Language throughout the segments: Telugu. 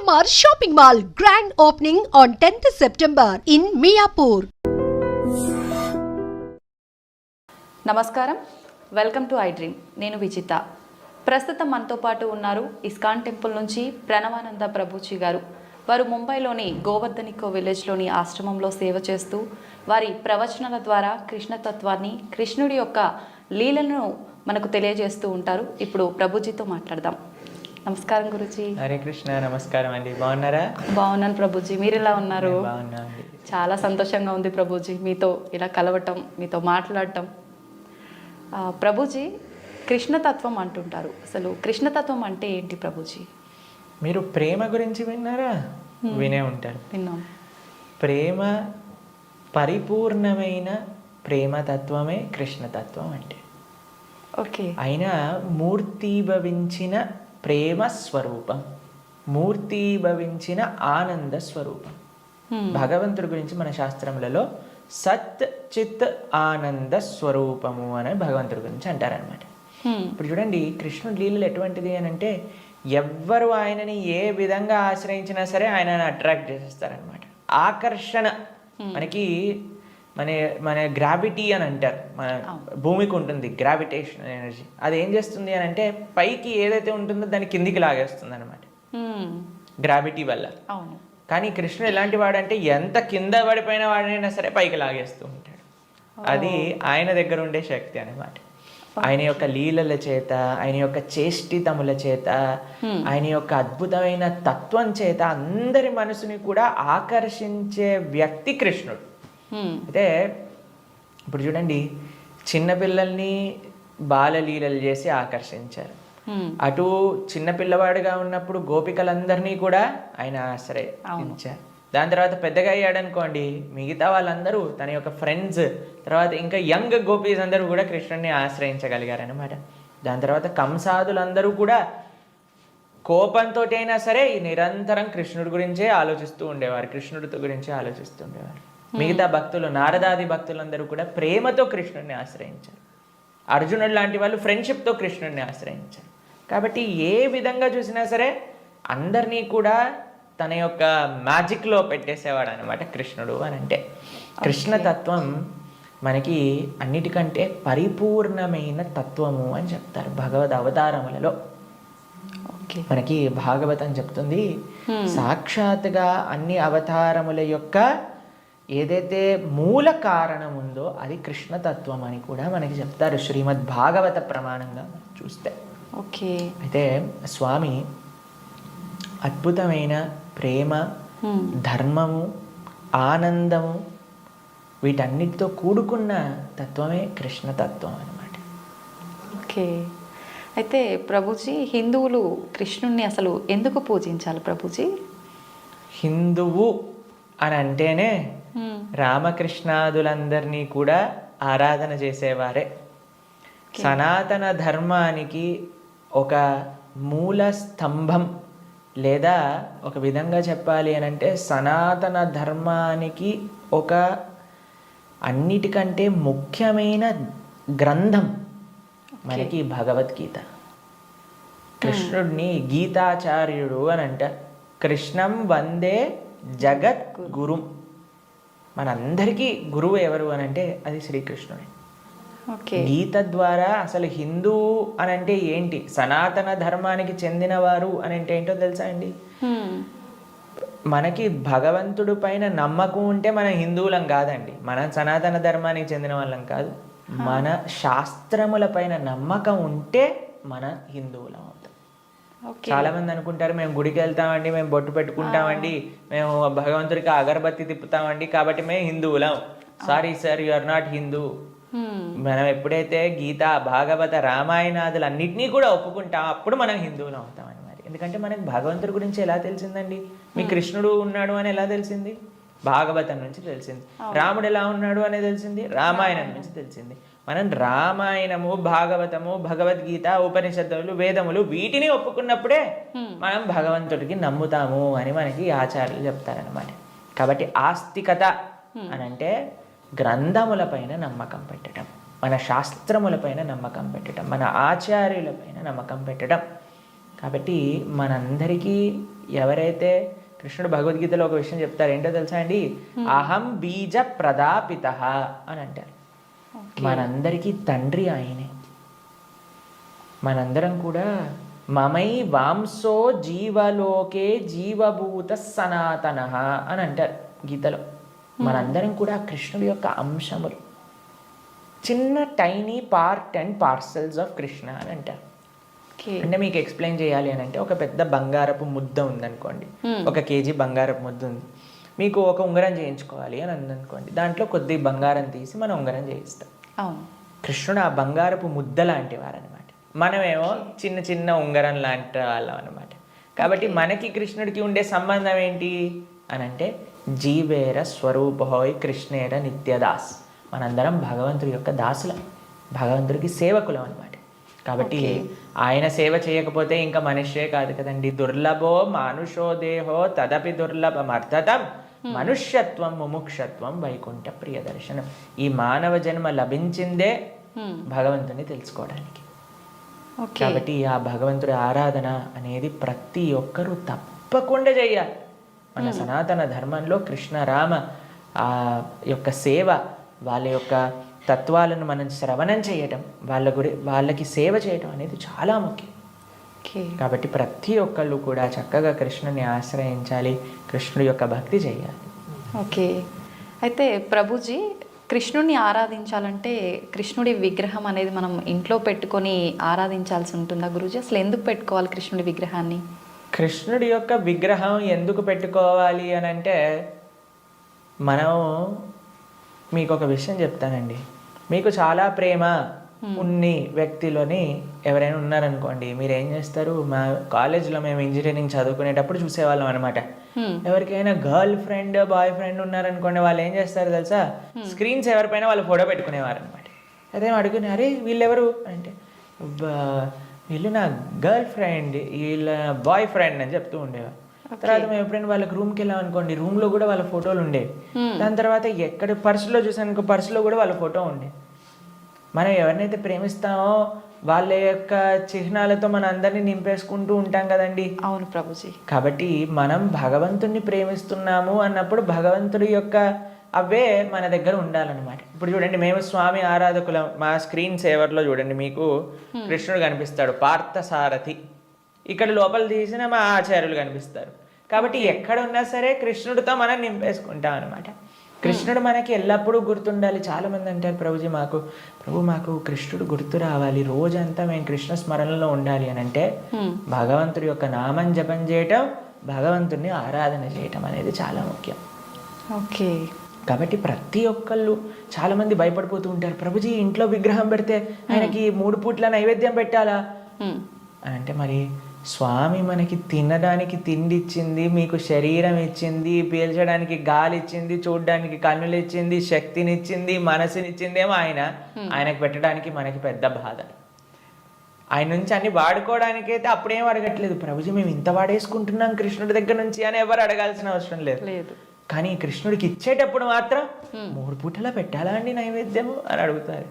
GMR Shopping Mall grand opening on 10th September in Miapur. నమస్కారం, వెల్కమ్ టు ఐ డ్రీమ్. నేను విజిత. ప్రస్తుతం మనతో పాటు ఉన్నారు ఇస్కాన్ టెంపుల్ నుంచి ప్రణవానంద ప్రభుజీ గారు. వారు ముంబైలోని గోవర్ధనికో విలేజ్లోని ఆశ్రమంలో సేవ చేస్తూ వారి ప్రవచనాల ద్వారా కృష్ణతత్వాన్ని, కృష్ణుడి యొక్క లీలను మనకు తెలియజేస్తూ ఉంటారు. ఇప్పుడు ప్రభుజీతో మాట్లాడదాం. నమస్కారం గురుజీ. హరే కృష్ణ. నమస్కారం అండి. బాగున్నారా? బాగున్నాను ప్రభుజీ, మీరు ఎలా ఉన్నారు? బాగున్నాండి. చాలా సంతోషంగా ఉంది ప్రభుజీ మీతో ఇలా కలవటం, మీతో మాట్లాడటం. ప్రభుజీ, కృష్ణతత్వం అంటుంటారు. అసలు కృష్ణతత్వం అంటే ఏంటి ప్రభుజీ? మీరు ప్రేమ గురించి విన్నారా? వినే ఉంటారు. విన్నాం. ప్రేమ, పరిపూర్ణమైన ప్రేమతత్వమే కృష్ణతత్వం అంటే. ఓకే. అయినా మూర్తీభవించిన ప్రేమ స్వరూపం, మూర్తీభవించిన ఆనంద స్వరూపం. భగవంతుడి గురించి మన శాస్త్రములలో సత్ చిత్ ఆనంద స్వరూపము అని భగవంతుడి గురించి అంటారనమాట. ఇప్పుడు చూడండి, కృష్ణుడి లీలలు ఎటువంటిది అని అంటే, ఎవ్వరు ఆయనని ఏ విధంగా ఆశ్రయించినా సరే ఆయనని అట్రాక్ట్ చేసేస్తారనమాట. ఆకర్షణ మనకి మన మన గ్రావిటీ అని అంటారు. మన భూమికి ఉంటుంది గ్రావిటేషన్ ఎనర్జీ. అది ఏం చేస్తుంది అని అంటే, పైకి ఏదైతే ఉంటుందో దాన్ని కిందికి లాగేస్తుంది అనమాట గ్రావిటీ వల్ల. కానీ కృష్ణుడు ఎలాంటి వాడంటే, ఎంత కింద పడిపోయిన వాడినైనా సరే పైకి లాగేస్తూ ఉంటాడు. అది ఆయన దగ్గర ఉండే శక్తి అనమాట. ఆయన యొక్క లీలల చేత, ఆయన యొక్క చేష్టితముల చేత, ఆయన యొక్క అద్భుతమైన తత్వం చేత అందరి మనసుని కూడా ఆకర్షించే వ్యక్తి కృష్ణుడు. అయితే ఇప్పుడు చూడండి, చిన్నపిల్లల్ని బాలలీలలు చేసి ఆకర్షించారు. అటు చిన్నపిల్లవాడుగా ఉన్నప్పుడు గోపికలందరినీ కూడా ఆయన ఆశ్రయించారు. దాని తర్వాత పెద్దగా అయ్యాడనుకోండి, మిగతా వాళ్ళందరూ తన యొక్క ఫ్రెండ్స్, తర్వాత ఇంకా యంగ్ గోపీస్ అందరూ కూడా కృష్ణుడిని ఆశ్రయించగలిగారనమాట. దాని తర్వాత కంసాదులందరూ కూడా కోపంతో అయినా సరే నిరంతరం కృష్ణుడి గురించే ఆలోచిస్తూ ఉండేవారు, కృష్ణుడితో గురించే ఆలోచిస్తూ ఉండేవారు. మిగతా భక్తులు, నారదాది భక్తులందరూ కూడా ప్రేమతో కృష్ణుడిని ఆశ్రయించారు. అర్జునుడు లాంటి వాళ్ళు ఫ్రెండ్షిప్తో కృష్ణుడిని ఆశ్రయించారు. కాబట్టి ఏ విధంగా చూసినా సరే అందరినీ కూడా తన యొక్క మ్యాజిక్లో పెట్టేసేవాడు అనమాట కృష్ణుడు అని అంటే. కృష్ణతత్వం మనకి అన్నిటికంటే పరిపూర్ణమైన తత్వము అని చెప్తారు భగవద్ అవతారములలో. మనకి భాగవతం చెప్తుంది, సాక్షాత్గా అన్ని అవతారముల యొక్క ఏదైతే మూల కారణం ఉందో అది కృష్ణతత్వం అని కూడా మనకి చెప్తారు శ్రీమద్ భాగవత ప్రమాణంగా చూస్తే. ఓకే. అయితే స్వామి అద్భుతమైన ప్రేమ, ధర్మము, ఆనందము వీటన్నిటితో కూడుకున్న తత్వమే కృష్ణతత్వం అన్నమాట. ఓకే. అయితే ప్రభుజీ, హిందువులు కృష్ణుణ్ణి అసలు ఎందుకు పూజించాలి ప్రభుజీ? హిందువు అని అంటేనే రామకృష్ణాదులందరినీ కూడా ఆరాధన చేసేవారే. సనాతన ధర్మానికి ఒక మూల స్తంభం, లేదా ఒక విధంగా చెప్పాలి అని అంటే సనాతన ధర్మానికి ఒక అన్నిటికంటే ముఖ్యమైన గ్రంథం మనకి భగవద్గీత. కృష్ణుడిని గీతాచార్యుడు అని అంటారు. కృష్ణం వందే జగత్ గురు. మనందరికీ గురువు ఎవరు అని అంటే అది శ్రీకృష్ణుడే. గీత ద్వారా అసలు హిందువు అని అంటే ఏంటి, సనాతన ధర్మానికి చెందినవారు అని అంటే ఏంటో తెలుసా అండి? మనకి భగవంతుడి పైన నమ్మకం ఉంటే మనం హిందువులం కాదండి, మనం సనాతన ధర్మానికి చెందిన వాళ్ళం కాదు. మన శాస్త్రముల పైన నమ్మకం ఉంటే మన హిందువులం అవుతాం. చాలా మంది అనుకుంటారు, మేము గుడికి వెళ్తామండి, మేము బొట్టు పెట్టుకుంటామండి, మేము భగవంతుడికి అగరబత్తి తిప్పుతామండి కాబట్టి మేము హిందువులం. Sorry sir, you are not Hindu. మనం ఎప్పుడైతే గీత, భాగవత, రామాయణాదులు అన్నిటినీ కూడా ఒప్పుకుంటాం అప్పుడు మనం హిందువులు అవుతాం అన్నమాట. ఎందుకంటే మనకి భగవంతుడి గురించి ఎలా తెలిసిందండి? మీ కృష్ణుడు ఉన్నాడు అని ఎలా తెలిసింది? భాగవతం నుంచి తెలిసింది. రాముడు ఎలా ఉన్నాడు అని తెలిసింది రామాయణం నుంచి తెలిసింది. మనం రామాయణము, భాగవతము, భగవద్గీత, ఉపనిషత్తులు, వేదములు వీటిని ఒప్పుకున్నప్పుడే మనం భగవంతుడికి నమ్ముతాము అని మనకి ఆచార్యులు చెప్తారనమాట. కాబట్టి ఆస్తికత అని అంటే గ్రంథములపైన నమ్మకం పెట్టడం, మన శాస్త్రములపైన నమ్మకం పెట్టడం, మన ఆచార్యులపైన నమ్మకం పెట్టడం. కాబట్టి మనందరికీ ఎవరైతే కృష్ణుడు భగవద్గీతలో ఒక విషయం చెప్తారు, ఏంటో తెలుసా అండి? అహం బీజ ప్రదాపిత అని అంటారు. మనందరికీ తండ్రి ఆయనే. మనందరం కూడా మమై వాంసో జీవలోకే జీవభూత సనాతన అని అంటారు గీతలో. మనందరం కూడా కృష్ణుడి యొక్క అంశములు, చిన్న tiny part and parcels of Krishna అని అంటారు. అంటే మీకు ఎక్స్ప్లెయిన్ చేయాలి అని అంటే, ఒక పెద్ద బంగారపు ముద్ద ఉందనుకోండి, 1 kg బంగారపు ముద్ద ఉంది. మీకు ఒక ఉంగరం చేయించుకోవాలి అని అందనుకోండి, దాంట్లో కొద్ది బంగారం తీసి మనం ఉంగరం చేయిస్తాం. కృష్ణుడు ఆ బంగారపు ముద్ద లాంటి వారనమాట, మనమేమో చిన్న చిన్న ఉంగరం లాంటి వాళ్ళం అనమాట. కాబట్టి మనకి కృష్ణుడికి ఉండే సంబంధం ఏంటి అని అంటే, జీవేర స్వరూపహోయ్ కృష్ణేర నిత్యదాస్. మనందరం భగవంతుడి యొక్క దాసులం, భగవంతుడికి సేవకులం అనమాట. కాబట్టి ఆయన సేవ చేయకపోతే ఇంకా మనిషే కాదు కదండి. దుర్లభో మానుషో దేహో తదపి దుర్లభమర్థతం మనుష్యత్వం ముముక్షత్వం వైకుంఠ ప్రియదర్శనం. ఈ మానవ జన్మ లభించిందే భగవంతుని తెలుసుకోవడానికి. కాబట్టి ఆ భగవంతుడి ఆరాధన అనేది ప్రతి ఒక్కరూ తప్పకుండా చేయాలి. మన సనాతన ధర్మంలో కృష్ణ రామ ఆ యొక్క సేవ, వాళ్ళ యొక్క తత్వాలను మనం శ్రవణం చేయటం, వాళ్ళకి సేవ చేయటం అనేది చాలా ముఖ్యం. కాబట్టి ప్రతి ఒక్కళ్ళు కూడా చక్కగా కృష్ణుని ఆశ్రయించాలి, కృష్ణుడి యొక్క భక్తి చేయాలి. ఓకే. అయితే ప్రభుజీ, కృష్ణుడిని ఆరాధించాలంటే కృష్ణుడి విగ్రహం అనేది మనం ఇంట్లో పెట్టుకొని ఆరాధించాల్సి ఉంటుందా గురూజీ? అసలు ఎందుకు పెట్టుకోవాలి కృష్ణుడి విగ్రహాన్ని? కృష్ణుడి యొక్క విగ్రహం ఎందుకు పెట్టుకోవాలి అని అంటే, మనం మీకు ఒక విషయం చెప్తానండి. మీకు చాలా ప్రేమ ఉన్ని వ్యక్తిలోని ఎవరైనా ఉన్నారనుకోండి, మీరు ఏం చేస్తారు? మా కాలేజ్లో మేము ఇంజనీరింగ్ చదువుకునేటప్పుడు చూసేవాళ్ళం అనమాట. ఎవరికైనా గర్ల్ ఫ్రెండ్ బాయ్ ఫ్రెండ్ ఉన్నారనుకోండి, వాళ్ళు ఏం చేస్తారు తెలుసా? స్క్రీన్స్ ఎవరిపైన వాళ్ళు ఫోటో పెట్టుకునేవారు అనమాట. అదే అడుగునే, అరే వీళ్ళెవరు అంటే, వీళ్ళు నా గర్ల్ ఫ్రెండ్, వీళ్ళ బాయ్ ఫ్రెండ్ అని చెప్తూ ఉండేవారు. తర్వాత మేము ఎప్పుడైనా వాళ్ళకి రూమ్కి వెళ్ళాం అనుకోండి, రూమ్లో కూడా వాళ్ళ ఫోటోలు ఉండేవి. దాని తర్వాత ఎక్కడ పర్సులో చూసానుకో, పర్సులో కూడా వాళ్ళ ఫోటో ఉండే. మనం ఎవరినైతే ప్రేమిస్తామో వాళ్ళ యొక్క చిహ్నాలతో మన అందరినీ నింపేసుకుంటూ ఉంటాం కదండి. అవును ప్రభుజీ. కాబట్టి మనం భగవంతుణ్ణి ప్రేమిస్తున్నాము అన్నప్పుడు భగవంతుడి యొక్క అవే మన దగ్గర ఉండాలన్నమాట. ఇప్పుడు చూడండి, మేము స్వామి ఆరాధకులం. మా స్క్రీన్ సేవర్లో చూడండి, మీకు కృష్ణుడు కనిపిస్తాడు, పార్థసారథి. ఇక్కడ లోపల తీసిన మా ఆచార్యులు కనిపిస్తారు. కాబట్టి ఎక్కడ ఉన్నా సరే కృష్ణుడితో మనం నింపేసుకుంటాం అనమాట. కృష్ణుడు మనకి ఎల్లప్పుడూ గుర్తుండాలి. చాలామంది అంటారు, ప్రభుజీ మాకు కృష్ణుడు గుర్తు రావాలి, రోజంతా మేము కృష్ణ స్మరణలో ఉండాలి అని అంటే, భగవంతుడి యొక్క నామం జపం చేయటం, భగవంతుడిని ఆరాధన చేయటం అనేది చాలా ముఖ్యం. ఓకే. కాబట్టి ప్రతి ఒక్కళ్ళు చాలామంది భయపడిపోతూ ఉంటారు, ప్రభుజీ ఇంట్లో విగ్రహం పెడితే ఆయనకి 3 పూట్ల నైవేద్యం పెట్టాలా అని అంటే, మరి స్వామి మనకి తినడానికి తిండి ఇచ్చింది, మీకు శరీరం ఇచ్చింది, పీల్చడానికి గాలి ఇచ్చింది, చూడడానికి కన్నులు ఇచ్చింది, శక్తినిచ్చింది, మనసునిచ్చిందేమో ఆయనకు పెట్టడానికి మనకి పెద్ద బాధ. ఆయన నుంచి అన్ని వాడుకోవడానికైతే అప్పుడేం అడగట్లేదు, ప్రభుజీ మేము ఇంత వాడేసుకుంటున్నాం కృష్ణుడి దగ్గర నుంచి అని ఎవరు అడగాల్సిన అవసరం లేదు. కానీ కృష్ణుడికి ఇచ్చేటప్పుడు మాత్రం 3 పూటలా పెట్టాలా అండి నైవేద్యము అని అడుగుతారు.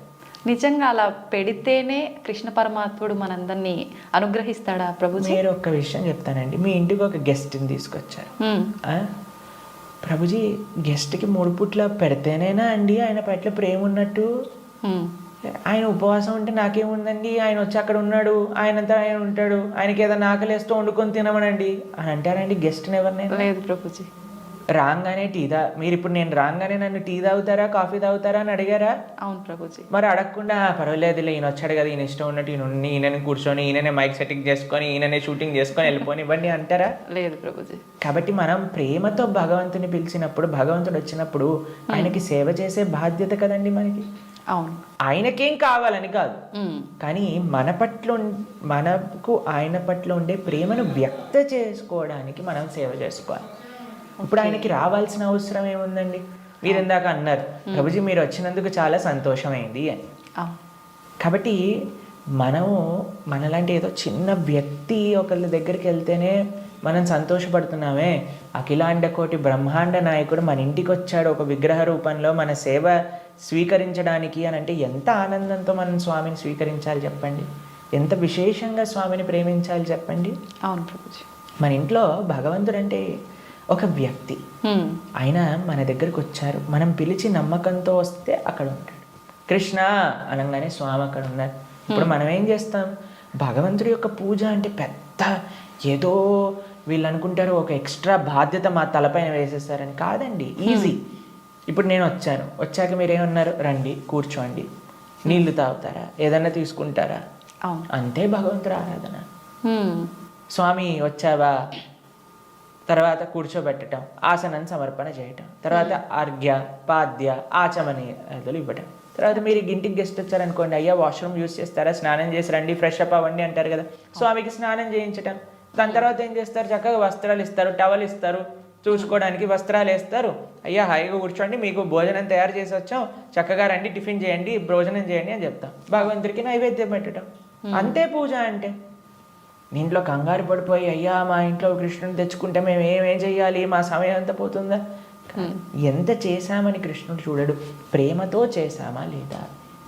నిజంగా అలా పెడితేనే కృష్ణ పరమాత్ముడు మనందరినీ అనుగ్రహిస్తాడా ప్రభుజీ? మీరు ఒక్క విషయం చెప్తానండి. మీ ఇంటికి ఒక గెస్ట్ని తీసుకొచ్చారు, ప్రభుజీ గెస్ట్కి 3 పూట్ల పెడితేనేనా అండి ఆయన పట్ల ప్రేమ ఉన్నట్టు? ఆయన ఉపవాసం ఉంటే నాకేముందండి, ఆయన వచ్చి అక్కడ ఉన్నాడు, ఆయనంతా ఆయన ఉంటాడు, ఆయనకి ఏదైనా ఆకలేస్తూ వండుకొని తినమనండి అని అంటారండి గెస్ట్ని ఎవరినైనా? లేదు ప్రభుజీ. రాగానే మీరు ఇప్పుడు నేను రాగానే నన్ను టీ తాగుతారా కాఫీ తాగుతారా అని అడిగారా? అవును ప్రభుజీ. మరి అడగకుండా పర్వాలేదులే ఈయన వచ్చాడు కదా, ఈయన ఇష్టం ఉన్నట్టు ఈయనని కూర్చొని, ఈయననే మైక్ సెట్టింగ్ చేసుకొని, ఈయననే షూటింగ్ చేసుకొని వెళ్ళిపోని ఇవ్వండి అంటారా? లేదు ప్రభుజీ. కాబట్టి మనం ప్రేమతో భగవంతుని పిలిచినప్పుడు, భగవంతుడు వచ్చినప్పుడు ఆయనకి సేవ చేసే బాధ్యత కదండి మనకి. అవును. ఆయనకేం కావాలని కాదు, కానీ మనకు ఆయన పట్ల ఉండే ప్రేమను వ్యక్త చేసుకోవడానికి మనం సేవ చేసుకోవాలి. ఇప్పుడు ఆయనకి రావాల్సిన అవసరం ఏముందండి? మీరు ఇందాక అన్నారు, ప్రభుజీ మీరు వచ్చినందుకు చాలా సంతోషమైంది అని. కాబట్టి మనము మనలాంటి ఏదో చిన్న వ్యక్తి ఒకళ్ళ దగ్గరికి వెళ్తేనే మనం సంతోషపడుతున్నామే, అఖిలాండ కోటి బ్రహ్మాండ నాయకుడు మన ఇంటికి వచ్చాడు ఒక విగ్రహ రూపంలో మన సేవ స్వీకరించడానికి అని అంటే ఎంత ఆనందంతో మనం స్వామిని స్వీకరించాలి చెప్పండి, ఎంత విశేషంగా స్వామిని ప్రేమించాలి చెప్పండి. అవును ప్రభుజీ. మన ఇంట్లో భగవంతుడు అంటే ఒక వ్యక్తి. ఆయన మన దగ్గరకు వచ్చారు, మనం పిలిచి నమ్మకంతో వస్తే అక్కడ ఉంటాడు. కృష్ణ అనగానే స్వామి అక్కడ ఉన్నారు. ఇప్పుడు మనం ఏం చేస్తాం, భగవంతుడి యొక్క పూజ అంటే పెద్ద ఏదో వీళ్ళు అనుకుంటారు ఒక ఎక్స్ట్రా బాధ్యత మా తలపైన వేసేస్తారని. కాదండి, ఈజీ. ఇప్పుడు నేను వచ్చాక మీరేమన్నారు, రండి కూర్చోండి, నీళ్లు తాగుతారా, ఏదన్నా తీసుకుంటారా, అంతే భగవంతుడి ఆరాధన. స్వామి వచ్చావా, తర్వాత కూర్చోబెట్టడం, ఆసనం సమర్పణ చేయటం, తర్వాత అర్ఘ్య పాద్య ఆచమనీయాదులు ఇవ్వటం. తర్వాత మీరు ఇంటికి గెస్ట్ వచ్చారనుకోండి, అయ్యా వాష్రూమ్ యూస్ చేస్తారా, స్నానం చేసి రండి, ఫ్రెష్ అప్ అవ్వండి అంటారు కదా. స్వామికి స్నానం చేయించటం. దాని తర్వాత ఏం చేస్తారు, చక్కగా వస్త్రాలు ఇస్తారు, టవల్ ఇస్తారు, చూసుకోవడానికి వస్త్రాలు వేస్తారు. అయ్యా హాయిగా కూర్చోండి, మీకు భోజనం తయారు చేసి వచ్చాం, చక్కగా రండి, టిఫిన్ చేయండి, భోజనం చేయండి అని చెప్తాం. భగవంతుడికి నైవేద్యం పెట్టడం, అంతే పూజ అంటే. ఇంట్లో కంగారు పడిపోయి అయ్యా మా ఇంట్లో కృష్ణుని తెచ్చుకుంటే మేము ఏమేం చెయ్యాలి, మా సమయం అంతా పోతుందా. ఎంత చేశామని కృష్ణుడు చూడడు, ప్రేమతో చేశామా లేదా.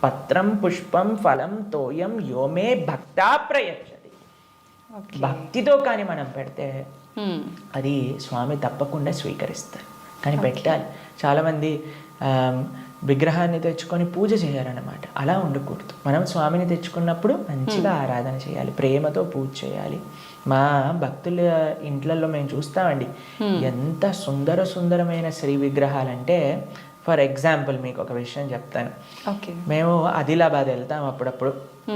పత్రం పుష్పం ఫలం తోయం యోమే భక్తా ప్రయచ్చతి. భక్తితో కానీ మనం పెడితే అది స్వామి తప్పకుండా స్వీకరిస్తారు. కానీ పెట్టాలి. చాలామంది విగ్రహాన్ని తెచ్చుకొని పూజ చేయాలన్నమాట. అలా ఉండకూడదు. మనం స్వామిని తెచ్చుకున్నప్పుడు మంచిగా ఆరాధన చేయాలి, ప్రేమతో పూజ చేయాలి. మా భక్తుల ఇంట్లలో మేము చూస్తామండి, ఎంత సుందరమైన శ్రీ విగ్రహాలంటే. ఫర్ ఎగ్జాంపుల్ మీకు ఒక విషయం చెప్తాను. మేము ఆదిలాబాద్ వెళ్తాం అప్పుడప్పుడు.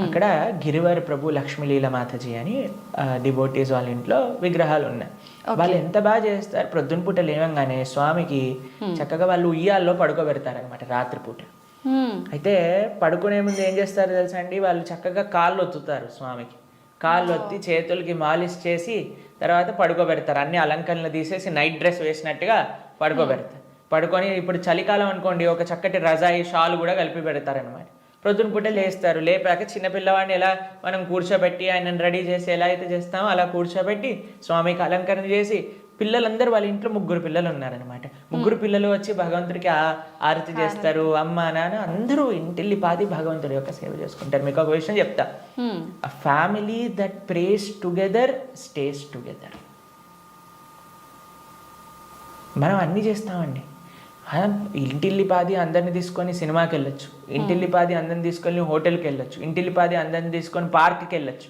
అక్కడ గిరివర్ ప్రభు లక్ష్మీలీల మాతాజీ అని డివోటీస్ వాళ్ళ ఇంట్లో విగ్రహాలు ఉన్నాయి. వాళ్ళు ఎంత బాగా చేస్తారు, ప్రొద్దున పూట లేవంగానే స్వామికి చక్కగా వాళ్ళు ఉయ్యాల్లో పడుకోబెడతారనమాట రాత్రిపూట. అయితే పడుకునే ముందు ఏం చేస్తారు తెలుసా అండి, వాళ్ళు చక్కగా కాళ్ళు ఒత్తుతారు స్వామికి. కాళ్ళు ఒత్తి చేతులకి మాలిష్ చేసి తర్వాత పడుకోబెడతారు. అన్ని అలంకరణలు తీసేసి నైట్ డ్రెస్ వేసినట్టుగా పడుకోబెడతారు. పడుకొని ఇప్పుడు చలికాలం అనుకోండి, ఒక చక్కటి రజాయి షాల్ కూడా కలిపి పెడతారనమాట. ప్రొద్దున పూట లేస్తారు. లేపాక చిన్నపిల్లవాడిని ఎలా మనం కూర్చోబెట్టి ఆయనను రెడీ చేసి ఎలా అయితే చేస్తామో అలా కూర్చోబెట్టి స్వామికి అలంకరణ చేసి, పిల్లలందరూ వాళ్ళ ఇంట్లో 3 పిల్లలు ఉన్నారనమాట. 3 పిల్లలు వచ్చి భగవంతుడికి ఆరతి చేస్తారు. అమ్మ నాన్న అందరూ ఇంటిల్లిపాది భగవంతుడి యొక్క సేవ చేసుకుంటారు. మీకు ఒక విషయం చెప్తా, a family that praise together stays together. మనం అన్నీ చేస్తామండి. ఇంటిల్లిపాది అందరిని తీసుకొని సినిమాకి వెళ్ళొచ్చు, ఇంటిల్లిపాది అందరిని తీసుకొని హోటల్కి వెళ్ళొచ్చు, ఇంటిల్లిపాది అందరిని తీసుకొని పార్క్కి వెళ్ళొచ్చు.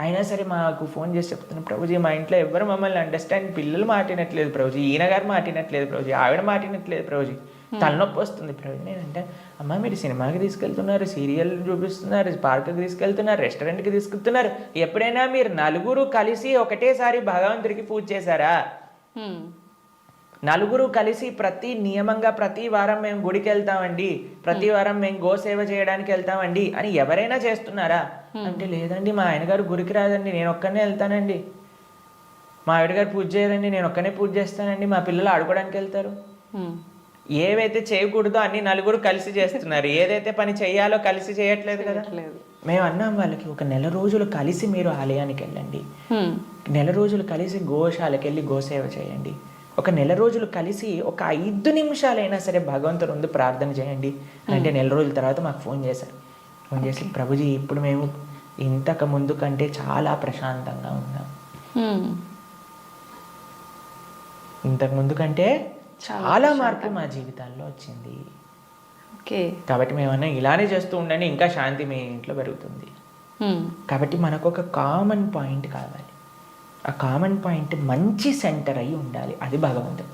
అయినా సరే మాకు ఫోన్ చేసి చెప్తున్నాను, ప్రభుజీ మా ఇంట్లో ఎవరు మమ్మల్ని అండర్స్టాండ్, పిల్లలు మాటినట్లేదు ప్రభుజీ, ఈయన గారు మాటినట్లేదు ప్రభుజీ, ఆవిడ మాటినట్లేదు ప్రభుజీ, తలనొప్పి వస్తుంది ప్రభుజీ. నేనంటే అమ్మ మీరు సినిమాకి తీసుకెళ్తున్నారు, సీరియల్ చూపిస్తున్నారు, పార్క్కి తీసుకెళ్తున్నారు, రెస్టారెంట్కి తీసుకెళ్తున్నారు, ఎప్పుడైనా మీరు నలుగురు కలిసి ఒకటేసారి భగవంతుడికి పూజ చేశారా? నలుగురు కలిసి నియమంగా ప్రతి వారం మేము గుడికి వెళ్తామండి, ప్రతి వారం మేము గోసేవ చేయడానికి వెళ్తామండి అని ఎవరైనా చేస్తున్నారా అంటే, లేదండి మా ఆయన గారు గుడికి రాదండి, నేను ఒక్కనే వెళ్తానండి, మా ఆవిడ గారు పూజ చేయరండి, నేను ఒక్కనే పూజ చేస్తానండి, మా పిల్లలు ఆడుకోవడానికి వెళ్తారు. ఏవైతే చేయకూడదో అన్ని నలుగురు కలిసి చేస్తున్నారు, ఏదైతే పని చేయాలో కలిసి చేయట్లేదు కదా. మేము అన్నాం వాళ్ళకి, ఒక నెల రోజులు కలిసి మీరు ఆలయానికి వెళ్ళండి, నెల రోజులు కలిసి గోశాలకు వెళ్ళి గోసేవ చేయండి, ఒక నెల రోజులు కలిసి ఒక 5 నిమిషాలైనా సరే భగవంతుడు ముందు ప్రార్థన చేయండి అంటే, నెల రోజుల తర్వాత మాకు ఫోన్ చేశారు. ఫోన్ చేసి ప్రభుజీ ఇప్పుడు మేము ఇంతకు ముందు కంటే చాలా ప్రశాంతంగా ఉన్నాం, ఇంతకు ముందు కంటే చాలా మార్పు మా జీవితాల్లో వచ్చింది. కాబట్టి మేమన్నా ఇలానే చేస్తూ ఉండండి, ఇంకా శాంతి మీ ఇంట్లో పెరుగుతుంది. కాబట్టి మనకు ఒక కామన్ పాయింట్ కావాలి. ఆ కామన్ పాయింట్ మంచి సెంటర్ అయి ఉండాలి, అది భగవంతుడు.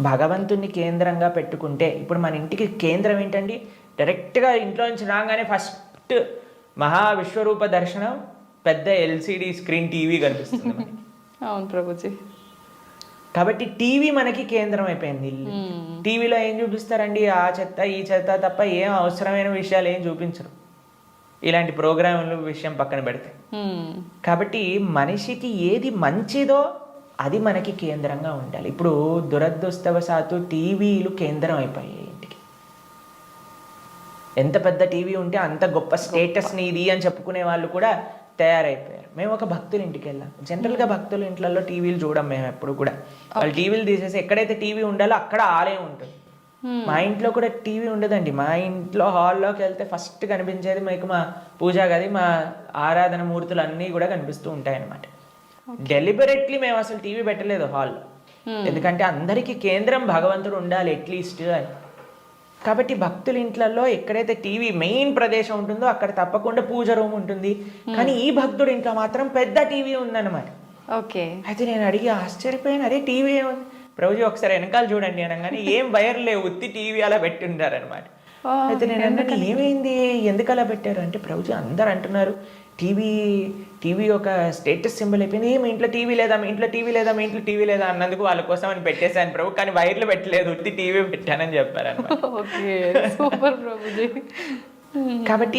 భగవంతుని కేంద్రంగా పెట్టుకుంటే, ఇప్పుడు మన ఇంటికి కేంద్రం ఏంటండి, డైరెక్ట్గా ఇంట్లో నుంచి రాగానే ఫస్ట్ మహావిశ్వరూప దర్శనం, పెద్ద ఎల్సిడి స్క్రీన్ టీవీ కనిపిస్తుంది మనకి. అవును ప్రభుజీ. కాబట్టి టీవీ మనకి కేంద్రం అయిపోయింది. టీవీలో ఏం చూపిస్తారండి, ఆ చెత్త ఈ చెత్త తప్ప ఏం అవసరమైన విషయాలు ఏం చూపించరు, ఇలాంటి ప్రోగ్రాంల విషయం పక్కన పెడితే. కాబట్టి మనిషికి ఏది మంచిదో అది మనకి కేంద్రంగా ఉండాలి. ఇప్పుడు దురదృష్టవశాత్తు టీవీలు కేంద్రం అయిపోయాయి ఇంటికి. ఎంత పెద్ద టీవీ ఉంటే అంత గొప్ప స్టేటస్ నీది అని చెప్పుకునే వాళ్ళు కూడా తయారైపోయారు. మేము ఒక భక్తుల ఇంటికి వెళ్ళాం. జనరల్గా భక్తుల ఇంట్లలో టీవీలు చూడం మేము ఎప్పుడు కూడా. వాళ్ళు టీవీలు తీసేసి ఎక్కడైతే టీవీ ఉండాలో అక్కడ ఆలయం ఉంటుంది. మా ఇంట్లో కూడా టీవీ ఉండదండి. మా ఇంట్లో హాల్లోకి వెళ్తే ఫస్ట్ కనిపించేది మీకు మా పూజా గది, మా ఆరాధన మూర్తులు అన్నీ కూడా కనిపిస్తూ ఉంటాయి అన్నమాట. డెలిబరెట్లీ మేము అసలు టీవీ పెట్టలేదు హాల్లో, ఎందుకంటే అందరికీ కేంద్రం భగవంతుడు ఉండాలి అట్లీస్ట్ అని. కాబట్టి భక్తుల ఇంట్లలో ఎక్కడైతే టీవీ మెయిన్ ప్రదేశం ఉంటుందో అక్కడ తప్పకుండా పూజ రూమ్ ఉంటుంది, కానీ ఈ భక్తుడి ఇంట్లో మాత్రం పెద్ద టీవీ ఉందన్నమాట. ఓకే. అయితే నేను అడిగి ఆశ్చర్యపోయాను, అరే టీవీ ఏముంది ప్రభుజీ ఒకసారి వెనకాల చూడండి అనగానే ఏం వైర్ లేవు, ఉత్తి టీవీ అలా పెట్టిండారనమాట. అయితే నేను అన్నాను ఏమైంది, ఎందుకు అలా పెట్టారు అంటే ప్రభుజీ అందరు అంటున్నారు టీవీ ఒక స్టేటస్ సింబల్ అయిపోయింది, మీ ఇంట్లో టీవీ లేదా, మీ ఇంట్లో టీవీ లేదా, మీ ఇంట్లో టీవీ లేదా అన్నందుకు వాళ్ళ కోసం అని పెట్టేశాను ప్రభు, కానీ వైర్లు పెట్టలేదు, ఉత్తి టీవీ పెట్టానని చెప్పారనమాట. కాబట్టి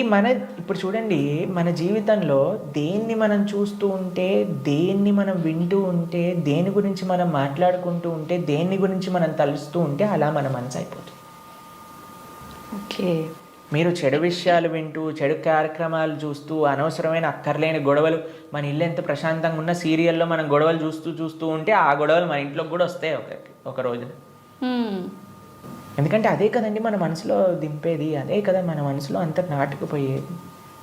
ఇప్పుడు చూడండి, మన జీవితంలో దేన్ని మనం చూస్తూ ఉంటే, దేన్ని మనం వింటూ ఉంటే, దేని గురించి మనం మాట్లాడుకుంటూ ఉంటే, దేన్ని గురించి మనం తలుస్తూ ఉంటే అలా మన మనసు అయిపోతుంది. ఓకే. మీరు చెడు విషయాలు వింటూ, చెడు కార్యక్రమాలు చూస్తూ, అనవసరమైన అక్కర్లేని గొడవలు, మన ఇల్లు ఎంత ప్రశాంతంగా ఉన్న సీరియల్లో మనం గొడవలు చూస్తూ ఉంటే ఆ గొడవలు మన ఇంట్లోకి కూడా వస్తాయి ఒక రోజున. ఎందుకంటే అదే కదండి మన మనసులో దింపేది, అదే కదా మన మనసులో అంత నాటుకుపోయేది.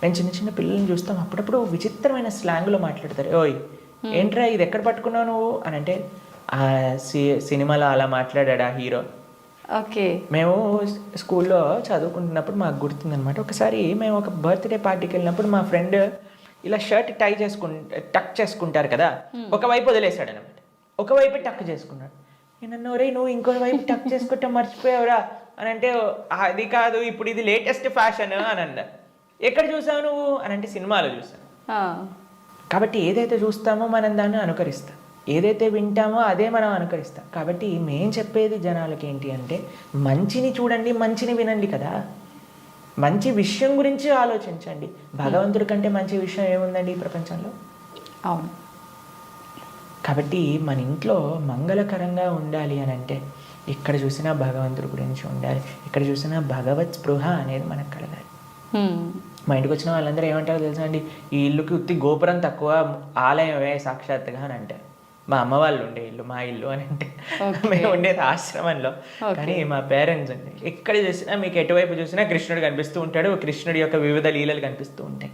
మేము చిన్న చిన్న పిల్లల్ని చూస్తాం, అప్పుడప్పుడు విచిత్రమైన స్లాంగ్లో మాట్లాడతారు, ఓయ్ ఏంట్రా ఇది ఎక్కడ పట్టుకున్నావు నువ్వు అని. అంటే ఆ సినిమాలో అలా మాట్లాడా హీరో. ఓకే. మేము స్కూల్లో చదువుకుంటున్నప్పుడు మాకు గుర్తుందనమాట, ఒకసారి మేము ఒక బర్త్డే పార్టీకి వెళ్ళినప్పుడు మా ఫ్రెండ్ ఇలా షర్ట్ టక్ చేసుకుంటారు కదా, ఒకవైపు వదిలేశాడు అనమాట, ఒకవైపు టక్ చేసుకున్నాడు. నేను రే నువ్వు ఇంకో వైపు టక్ చేసుకుంటా మర్చిపోయావురా అని అంటే, అది కాదు ఇప్పుడు ఇది లేటెస్ట్ ఫ్యాషన్ అని అన్నారు. ఎక్కడ చూసావు నువ్వు అని అంటే సినిమాలో చూసాను. కాబట్టి ఏదైతే చూస్తామో మనం దాన్ని అనుకరిస్తాం, ఏదైతే వింటామో అదే మనం అనుకరిస్తాం. కాబట్టి మేం చెప్పేది జనాలకి ఏంటి అంటే, మంచిని చూడండి, మంచిని వినండి కదా, మంచి విషయం గురించి ఆలోచించండి. భగవంతుడి కంటే మంచి విషయం ఏముందండి ఈ ప్రపంచంలో? అవును. కాబట్టి మన ఇంట్లో మంగళకరంగా ఉండాలి అని అంటే ఎక్కడ చూసినా భగవంతుడి గురించి ఉండాలి, ఎక్కడ చూసినా భగవత్ స్పృహ అనేది మనకు కలగాలి. మా ఇంటికి వచ్చిన వాళ్ళందరూ ఏమంటారో తెలుసా అండి, ఈ ఇల్లుకి ఉత్తి గోపురం తక్కువ, ఆలయమే సాక్షాత్తుగా అని అంటారు. మా అమ్మ వాళ్ళు ఉండే ఇల్లు మా ఇల్లు అని అంటే, మేము ఉండేది ఆశ్రమంలో, కానీ మా పేరెంట్స్ అండి ఎక్కడ చూసినా మీకు ఎటువైపు చూసినా కృష్ణుడు కనిపిస్తూ ఉంటాడు, కృష్ణుడి యొక్క వివిధ లీలలు కనిపిస్తూ ఉంటాయి.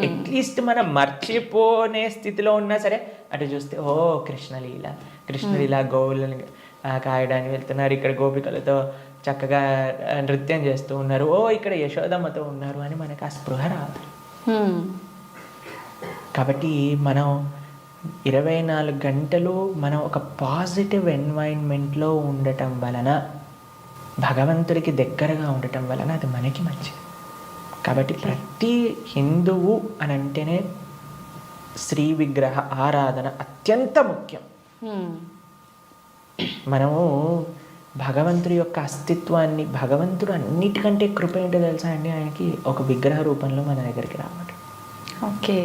అట్లీస్ట్ మనం మర్చిపోనే స్థితిలో ఉన్నా సరే అటు చూస్తే ఓ కృష్ణలీల, కృష్ణుడు ఇలా గోవులను కాయడానికి వెళ్తున్నారు, ఇక్కడ గోపికలతో చక్కగా నృత్యం చేస్తూ ఉన్నారు, ఓ ఇక్కడ యశోదమ్మతో ఉన్నారు అని మనకు ఆ స్పృహ రాదు. కాబట్టి మనం 24 గంటలు మనం ఒక పాజిటివ్ ఎన్వైరన్మెంట్లో ఉండటం వలన, భగవంతుడికి దగ్గరగా ఉండటం వలన అది మనకి మంచిది. కాబట్టి ప్రతి హిందువు అని అంటేనే శ్రీ విగ్రహ ఆరాధన అత్యంత ముఖ్యం. మనము భగవంతుడి యొక్క అస్తిత్వాన్ని, భగవంతుడు అన్నిటికంటే కృప ఏంటో తెలుసా అండి, ఆయనకి ఒక విగ్రహ రూపంలో మన దగ్గరికి రావడం. ఓకే.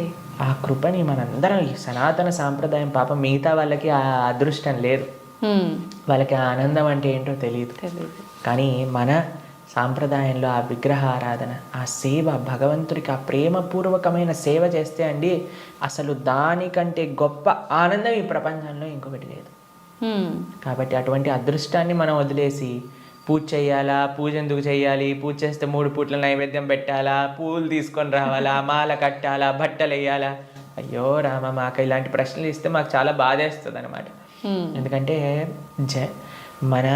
ఆ కృపని మనందరం, ఈ సనాతన సాంప్రదాయం పాపం మిగతా వాళ్ళకి ఆ అదృష్టం లేదు, వాళ్ళకి ఆ ఆనందం అంటే ఏంటో తెలియదు. కానీ మన సాంప్రదాయంలో ఆ విగ్రహ ఆరాధన, ఆ సేవ, భగవంతుడికి ఆ ప్రేమపూర్వకమైన సేవ చేస్తే అండి అసలు దానికంటే గొప్ప ఆనందం ఈ ప్రపంచంలో ఇంకొకటి లేదు. కాబట్టి అటువంటి అదృష్టాన్ని మనం వదిలేసి పూజ చేయాలా, పూజ ఎందుకు చేయాలి, పూజ చేస్తే 3 పూట్ల నైవేద్యం పెట్టాలా, పూలు తీసుకొని రావాలా, మాల కట్టాలా, బట్టలు వేయాలా, అయ్యో రామ మాకు ఇలాంటి ప్రశ్నలు ఇస్తే మాకు చాలా బాధేస్తుంది అనమాట. ఎందుకంటే మన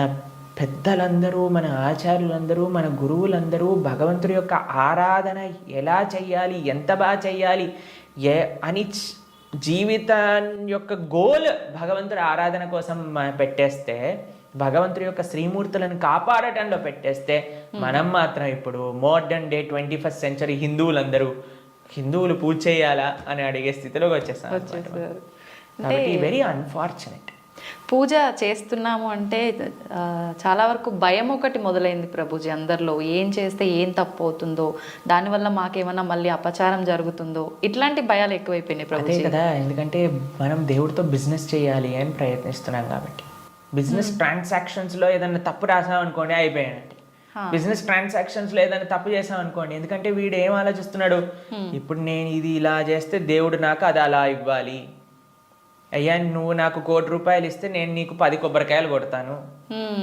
పెద్దలందరూ, మన ఆచార్యులందరూ, మన గురువులందరూ భగవంతుడి యొక్క ఆరాధన ఎలా చెయ్యాలి, ఎంత బాగా చెయ్యాలి అని జీవితం యొక్క గోల్ భగవంతుడి ఆరాధన కోసం పెట్టేస్తే, భగవంతుడి యొక్క శ్రీమూర్తులను కాపాడటంలో పెట్టేస్తే, మనం మాత్రం ఇప్పుడు మోడర్న్ డే 21st సెంచరీ హిందువులు పూజ చేయాలా అని అడిగే స్థితిలోకి వచ్చేస్తాం. కాబట్టి వెరీ అన్ఫార్చునేట్. పూజ చేస్తున్నాము అంటే చాలా వరకు భయం ఒకటి మొదలైంది ప్రభుజీ అందరిలో, ఏం చేస్తే ఏం తప్పు అవుతుందో, దానివల్ల మాకేమన్నా మళ్ళీ అపచారం జరుగుతుందో, ఇట్లాంటి భయాలు ఎక్కువైపోయినాయి ప్రభుజీ. అదే కదా, ఎందుకంటే మనం దేవుడితో బిజినెస్ చేయాలి అని ప్రయత్నిస్తున్నాం కాబట్టి. బిజినెస్ ట్రాన్సాక్షన్స్లో ఏదైనా తప్పు రాసాం అనుకోండి అయిపోయానంటే, బిజినెస్ ట్రాన్సాక్షన్స్లో ఏదైనా తప్పు చేసాం అనుకోండి, ఎందుకంటే వీడు ఏం ఆలోచిస్తున్నాడు, ఇప్పుడు నేను ఇది ఇలా చేస్తే దేవుడు నాకు అది అలా ఇవ్వాలి, అయ్యా నువ్వు నాకు 1 కోటి రూపాయలు ఇస్తే నేను నీకు 10 కొబ్బరికాయలు కొడతాను.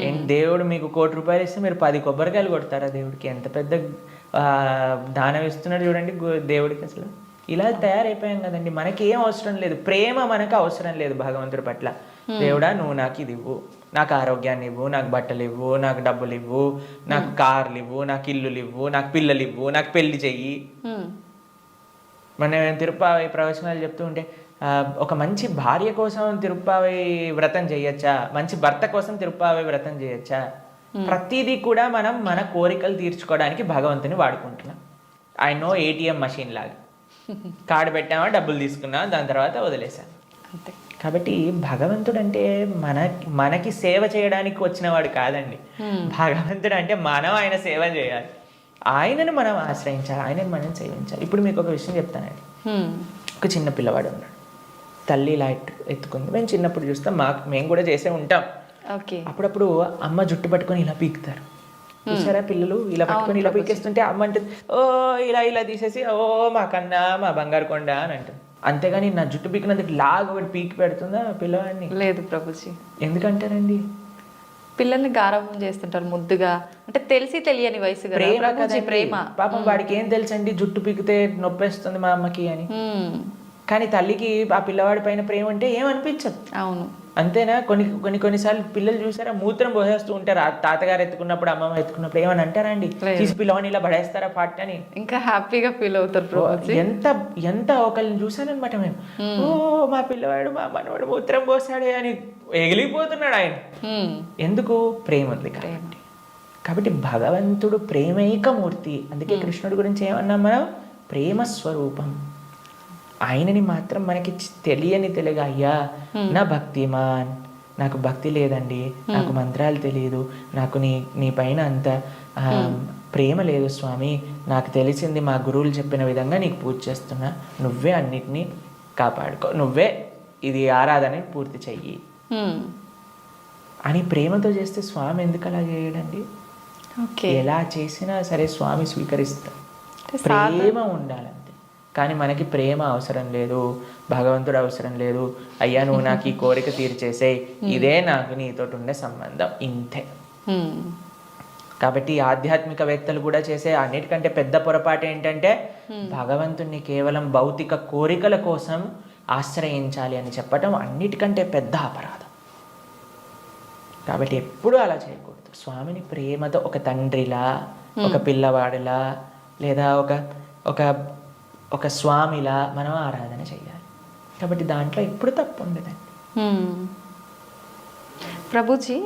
ఏంటి దేవుడు మీకు 1 కోటి రూపాయలు ఇస్తే మీరు 10 కొబ్బరికాయలు కొడతారా? దేవుడికి ఎంత పెద్ద దానం ఇస్తున్నాడు చూడండి దేవుడికి అసలు. ఇలా తయారైపోయాం కదండి. మనకి ఏం అవసరం లేదు, ప్రేమ మనకు అవసరం లేదు భగవంతుడి పట్ల. దేవుడా నువ్వు నాకు ఇది ఇవ్వు, నాకు ఆరోగ్యాన్ని ఇవ్వు, నాకు బట్టలు ఇవ్వు, నాకు డబ్బులు ఇవ్వు, నాకు కార్లు ఇవ్వు, నాకు ఇల్లులు ఇవ్వు, నాకు పిల్లలు ఇవ్వు, నాకు పెళ్లి చెయ్యి. మనం తిరుప్పావై ప్రవచనాలు చెప్తూ ఉంటే ఒక మంచి భార్య కోసం తిరుప్పావై వ్రతం చేయొచ్చా, మంచి భర్త కోసం తిరుప్పావై వ్రతం చేయొచ్చా? ప్రతిదీ కూడా మనం మన కోరికలు తీర్చుకోవడానికి భగవంతుని వాడుకుంటున్నాం. ఆయన నో ఏటీఎం మషిన్ లాగా కార్డు పెట్టామా, డబ్బులు తీసుకున్నాం, దాని తర్వాత వదిలేసాం అంతే. కాబట్టి భగవంతుడు అంటే మనకి సేవ చేయడానికి వచ్చినవాడు కాదండి. భగవంతుడు అంటే మనం ఆయన సేవ చేయాలి, ఆయనను మనం ఆశ్రయించాలి, ఆయనను మనం సేవించాలి. ఇప్పుడు మీకు ఒక విషయం చెప్తానండి. ఒక చిన్న పిల్లవాడు ఉన్నాడు, తల్లి ఇలా ఎత్తుకుంది. మేము చిన్నప్పుడు చూస్తాం, మేము కూడా చేసే ఉంటాం. అప్పుడప్పుడు అమ్మ జుట్టు పట్టుకొని ఇలా పీకుతారు చూసారా, పిల్లలు ఇలా పట్టుకొని ఇలా పీకేస్తుంటే అమ్మ అంటుంది ఓ ఇలా ఇలా తీసేసి ఓ మా కన్నా మా బంగారు కొండ అని అంటుంది. అంతేగాని నా జుట్టు పీకినందుకు లాగా ఒకటి పీకి పెడుతుందా పిల్లవాడిని? లేదు ప్రభుజీ. ఎందుకంటారండి? పిల్లల్ని గారాబం చేస్తుంటారు ముద్దుగా, అంటే తెలిసి తెలియని వయసు ప్రేమ. పాపం వాడికి ఏం తెలుసండి జుట్టు పీకితే నొప్పేస్తుంది మా అమ్మకి అని. కానీ తల్లికి ఆ పిల్లవాడి పైన ప్రేమ అంటే ఏమనిపించదు. అవును అంతేనా? కొన్నిసార్లు పిల్లలు చూసారా మూత్రం పోసేస్తూ ఉంటారు, ఆ తాతగారు ఎత్తుకున్నప్పుడు అమ్మమ్మ ఎత్తుకున్నప్పుడు ఏమని అంటారా అండి? తీసి పిల్లవాడిని ఇలా పడేస్తారా పాట అని ఇంకా హ్యాపీగా ఫీల్ అవుతారు. ఎంత ఒకళ్ళని చూసానమాట మేము, ఓ మా పిల్లవాడు మా మనవాడు మూత్రం పోసాడే అని ఎగిలిపోతున్నాడు ఆయన. ఎందుకు? ప్రేమ ఉంది కాబట్టి భగవంతుడు ప్రేమైకమూర్తి. అందుకే కృష్ణుడి గురించి ఏమన్నాం మనం? ప్రేమ స్వరూపం. ఆయనని మాత్రం మనకి తెలియగా అయ్యా నా భక్తిమాన్, నాకు భక్తి లేదండి, నాకు మంత్రాలు తెలియదు, నాకు నీ పైన అంత ప్రేమ లేదు స్వామి, నాకు తెలిసింది మా గురువులు చెప్పిన విధంగా నీకు పూజ చేస్తున్నా, నువ్వే అన్నిటినీ కాపాడుకో, నువ్వే ఇది ఆరాధన పూర్తి చెయ్యి అని ప్రేమతో చేస్తే స్వామి ఎందుకు అలా చేయడండి? ఎలా చేసినా సరే స్వామి స్వీకరిస్తాం. ప్రేమ ఉండాలి. కానీ మనకి ప్రేమ అవసరం లేదు, భగవంతుడు అవసరం లేదు. అయ్యా నువ్వు నాకు ఈ కోరిక తీర్చేసేయ్, ఇదే నాకు నీతో ఉండే సంబంధం, ఇంతే. కాబట్టి ఆధ్యాత్మికవేత్తలు కూడా చేసే అన్నిటికంటే పెద్ద పొరపాటు ఏంటంటే భగవంతుణ్ణి కేవలం భౌతిక కోరికల కోసం ఆశ్రయించాలి అని చెప్పటం అన్నిటికంటే పెద్ద అపరాధం. కాబట్టి ఎప్పుడూ అలా చేయకూడదు. స్వామిని ప్రేమతో ఒక తండ్రిలా, ఒక పిల్లవాడిలా, లేదా ఒక స్వామిలా మనం ఆరాధన చేయాలి. కాబట్టి దాంట్లో ఎప్పుడు తప్పు ఉండదండి. ప్రభుజీ,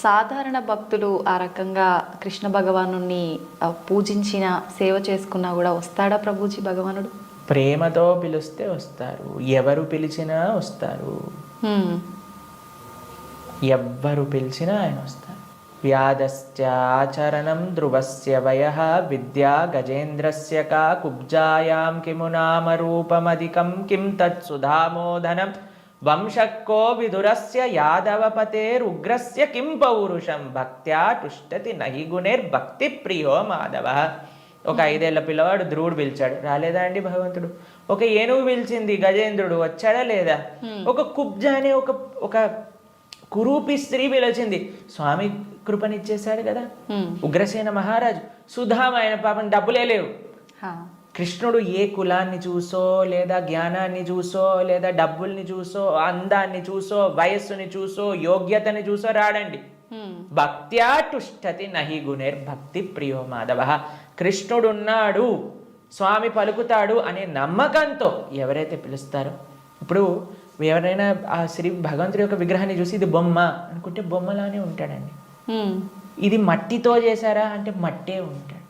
సాధారణ భక్తులు ఆ రకంగా కృష్ణ భగవాను పూజించిన సేవ చేసుకున్నా కూడా వస్తాడా ప్రభుజీ భగవానుడు? ప్రేమతో పిలిస్తే వస్తారు, ఎవరు పిలిచినా వస్తారు, ఎవ్వరు పిలిచినా ఆయన వస్తారు. వ్యాధశ్చాచరణం ధ్రువస్య వయః విద్యా గజేంద్రస్య కా కుబ్జాయాం కిము నామ రూపమధికం కిం తత్సుధామోదనం వంశక్కో విదురస్య యాదవపతేరుగ్రస్య కిం పౌరుషం భక్త్యా తుష్టతి నహి గుణైర్భక్తి ప్రియో మాధవ. ఒక 5 ఏళ్ల పిల్లవాడు ధ్రువుడు పిలిచాడు, రాలేదా అండి భగవంతుడు? ఒక ఏనుగు పిలిచింది, గజేంద్రుడు వచ్చాడా లేదా? ఒక కుబ్జ అనే ఒక కురూపి స్త్రీ పిలిచింది, స్వామి కృపనిచ్చేశాడు కదా. ఉగ్రసేన మహారాజు, సుధామ, ఆయన పాపం డబ్బులే లేవు. కృష్ణుడు ఏ కులాన్ని చూసో, లేదా జ్ఞానాన్ని చూసో, లేదా డబ్బుల్ని చూసో, అందాన్ని చూసో, వయస్సుని చూసో, యోగ్యతని చూసో రాడండి. భక్త్యా తుష్టతి నహి గుణైర్భక్తి ప్రియో మాధవ. కృష్ణుడున్నాడు, స్వామి పలుకుతాడు అనే నమ్మకంతో ఎవరైతే పిలుస్తారో, ఇప్పుడు ఎవరైనా ఆ శ్రీ భగవంతుడి యొక్క విగ్రహాన్ని చూసి ఇది బొమ్మ అనుకుంటే బొమ్మలానే ఉంటాడండి. ఇది మట్టితో చేశారా అంటే మట్టే ఉంటాడు.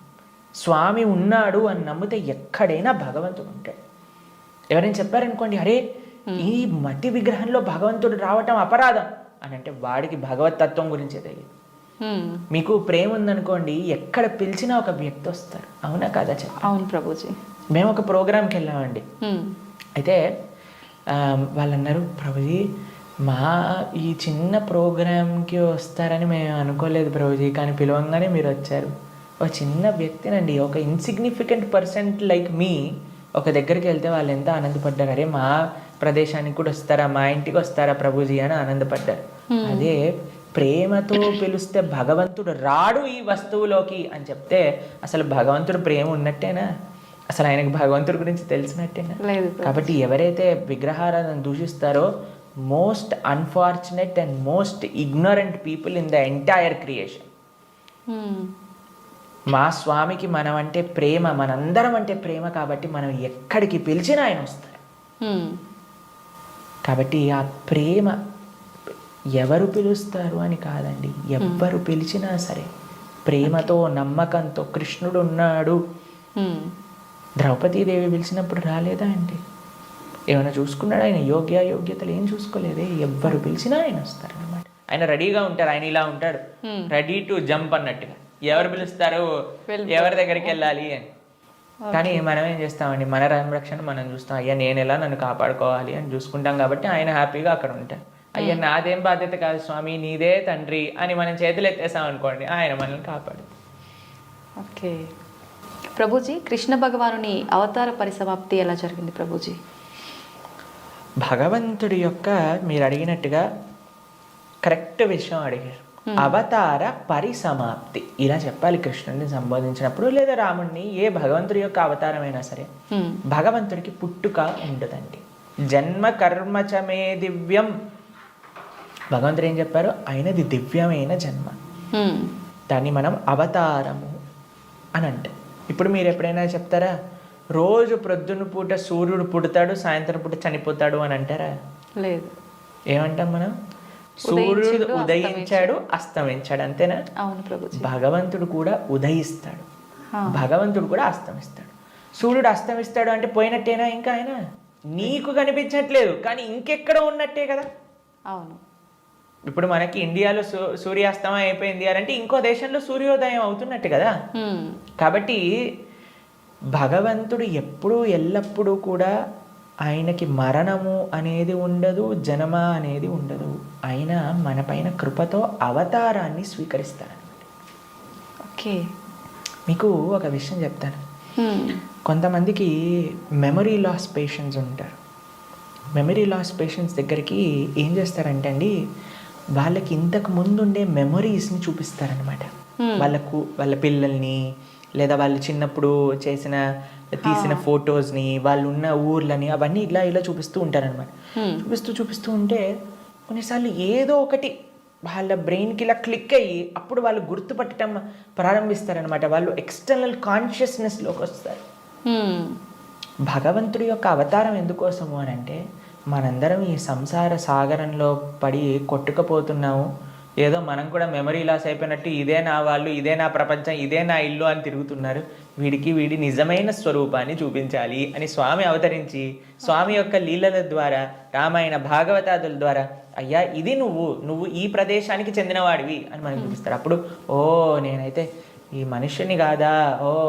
స్వామి ఉన్నాడు అని నమ్మితే ఎక్కడైనా భగవంతుడు ఉంటాడు. ఎవరైనా చెప్పారనుకోండి, అరే ఈ మట్టి విగ్రహంలో భగవంతుడు రావటం అపరాధం అని అంటే వాడికి భగవత్ తత్వం గురించే తెలియదు. మీకు ప్రేమ ఉందనుకోండి, ఎక్కడ పిలిచినా ఒక వ్యక్తి వస్తారు. అవునా కాదా చెప్ప? అవును ప్రభుజీ. మేము ఒక ప్రోగ్రామ్కి వెళ్ళామండి. అయితే వాళ్ళు అన్నారు, ప్రభుజీ మా ఈ చిన్న ప్రోగ్రామ్కి వస్తారని మేము అనుకోలేదు ప్రభుజీ, కానీ పిలవంగానే మీరు వచ్చారు. ఒక చిన్న వ్యక్తినండి, ఒక ఇన్సిగ్నిఫికెంట్ పర్సెంట్ లైక్ మీ ఒక దగ్గరికి వెళ్తే వాళ్ళు ఎంత ఆనందపడ్డారు, అరే మా ప్రదేశానికి కూడా వస్తారా, మా ఇంటికి వస్తారా ప్రభుజీ అని ఆనందపడ్డారు. అదే ప్రేమతో పిలిస్తే భగవంతుడు రాడు ఈ వస్తువులోకి అని చెప్తే అసలు భగవంతుడు ప్రేమ ఉన్నట్టేనా? అసలు ఆయనకు భగవంతుడి గురించి తెలిసినట్టేనా? లేదు. కాబట్టి ఎవరైతే విగ్రహారాధన దూషిస్తారో most unfortunate and most ignorant people in the entire creation. మా స్వామికి మనం అంటే ప్రేమ, మనందరం అంటే ప్రేమ, కాబట్టి మనం ఎక్కడికి పిలిచినా ఆయన వస్తారు. కాబట్టి ఆ ప్రేమ ఎవరు పిలుస్తారు అని కాదండి, ఎవ్వరు పిలిచినా సరే ప్రేమతో నమ్మకంతో కృష్ణుడు ఉన్నాడు. ద్రౌపదీదేవి పిలిచినప్పుడు రాలేదా అండి? ఏమైనా చూసుకున్నాడు ఆయన? యోగ్యతలు ఏం చూసుకోలేదే. ఎవ్వరు పిలిచినా ఆయన వస్తారు అన్నమాట. ఆయన రెడీగా ఉంటారు. ఆయన ఇలా ఉంటాడు, రెడీ టు జంప్ అన్నట్టుగా. ఎవరు పిలుస్తారు, ఎవరి దగ్గరికి వెళ్ళాలి అని. కానీ మనం ఏం చేస్తామండి, మన సంరక్షణ మనం చూస్తాం. అయ్యా నేను ఎలా నన్ను కాపాడుకోవాలి అని చూసుకుంటాం. కాబట్టి ఆయన హ్యాపీగా అక్కడ ఉంటారు. అయ్యా నాదేం బాధ్యత కాదు స్వామి, నీదే తండ్రి అని మనం చేతులు ఎత్తేసాం అనుకోండి, ఆయన మనల్ని కాపాడు. ఓకే ప్రభుజీ, కృష్ణ భగవానుని అవతార పరిసమాప్తి ఎలా జరిగింది ప్రభుజీ? భగవంతుడి యొక్క మీరు అడిగినట్టుగా కరెక్ట్ విషయం అడిగారు. అవతార పరిసమాప్తి ఇలా చెప్పాలి కృష్ణుడిని సంబోధించినప్పుడు, లేదా రాముడిని, ఏ భగవంతుడి యొక్క అవతారమైనా సరే. భగవంతుడికి పుట్టుక ఉండదండి. జన్మ కర్మచమే దివ్యం. భగవంతుడు ఏం చెప్పారు? ఆయనది దివ్యమైన జన్మ. దాన్ని మనం అవతారము అని అంటాం. ఇప్పుడు మీరు ఎప్పుడైనా చెప్తారా, రోజు ప్రొద్దున పూట సూర్యుడు పుడతాడు, సాయంత్రం పూట చనిపోతాడు అని అంటారా? లేదు. ఏమంటాం మనం? సూర్యుడు ఉదయించాడు, అస్తమించాడు, అంతేనా? అవును ప్రభుజీ. భగవంతుడు కూడా ఉదయిస్తాడు, భగవంతుడు కూడా అస్తమిస్తాడు. సూర్యుడు అస్తమిస్తాడు అంటే పోయినట్టేనా? ఇంకా ఆయన నీకు కనిపించట్లేదు, కానీ ఇంకెక్కడ ఉన్నట్టే కదా. అవును. ఇప్పుడు మనకి ఇండియాలో సూర్యాస్తమయం అయిపోయింది అంటే ఇంకో దేశంలో సూర్యోదయం అవుతున్నట్టు కదా. కాబట్టి భగవంతుడు ఎప్పుడూ ఎల్లప్పుడూ కూడా ఆయనకి మరణము అనేది ఉండదు, జనమ అనేది ఉండదు. ఆయన మన పైన కృపతో అవతారాన్ని స్వీకరిస్తారనమాట. ఓకే, మీకు ఒక విషయం చెప్తాను. కొంతమందికి మెమరీ లాస్ పేషెంట్స్ ఉంటారు. మెమరీ లాస్ పేషెంట్స్ దగ్గరికి ఏం చేస్తారంటే అండి, వాళ్ళకి ఇంతకు ముందు ఉండే మెమరీస్ని చూపిస్తారనమాట. వాళ్ళ పిల్లల్ని, లేదా వాళ్ళు చిన్నప్పుడు తీసిన ఫొటోస్ని, వాళ్ళు ఉన్న ఊర్లని, అవన్నీ ఇలా చూపిస్తూ ఉంటారనమాట. చూపిస్తూ ఉంటే కొన్నిసార్లు ఏదో ఒకటి వాళ్ళ బ్రెయిన్కి ఇలా క్లిక్ అయ్యి అప్పుడు వాళ్ళు గుర్తుపట్టడం ప్రారంభిస్తారనమాట. వాళ్ళు ఎక్స్టర్నల్ కాన్షియస్నెస్లోకి వస్తారు. భగవంతుడి యొక్క అవతారం ఎందుకోసము అని అంటే, మనందరం ఈ సంసార సాగరంలో పడి కొట్టుకుపోతున్నాము. ఏదో మనం కూడా మెమరీ లాస్ అయిపోయినట్టు ఇదే నా వాళ్ళు, ఇదే నా ప్రపంచం, ఇదే నా ఇల్లు అని తిరుగుతున్నారు. వీడి నిజమైన స్వరూపాన్ని చూపించాలి అని స్వామి అవతరించి, స్వామి యొక్క లీలల ద్వారా, రామాయణ భాగవతాదుల ద్వారా, అయ్యా ఇది నువ్వు ఈ ప్రదేశానికి చెందినవాడివి అని మనకు చూపిస్తారు. అప్పుడు నేనైతే ఈ మనుష్యుని కాదా,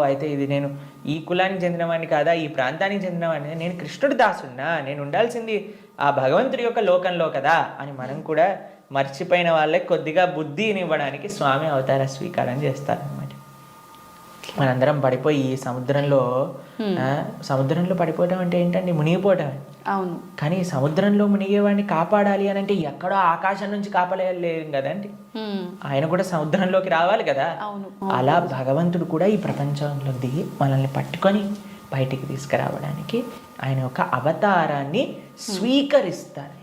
అయితే ఇది నేను ఈ కులానికి చెందినవాడిని కాదా, ఈ ప్రాంతానికి చెందినవాడిని, నేను కృష్ణుడి దాసున్నా, నేను ఉండాల్సింది ఆ భగవంతుడి యొక్క లోకంలో కదా అని మనం కూడా మర్చిపోయిన వాళ్ళకి కొద్దిగా బుద్ధిని ఇవ్వడానికి స్వామి అవతార స్వీకారం చేస్తారనమాట. మనందరం పడిపోయి ఈ సముద్రంలో పడిపోవటం అంటే ఏంటండి? మునిగిపోవటం. అవును. కానీ సముద్రంలో మునిగేవాడిని కాపాడాలి అని అంటే ఎక్కడో ఆకాశం నుంచి కాపాడలేం కదండి, ఆయన కూడా సముద్రంలోకి రావాలి కదా. అలా భగవంతుడు కూడా ఈ ప్రపంచంలో దిగి మనల్ని పట్టుకొని బయటికి తీసుకురావడానికి ఆయన ఒక అవతారాన్ని స్వీకరిస్తారు.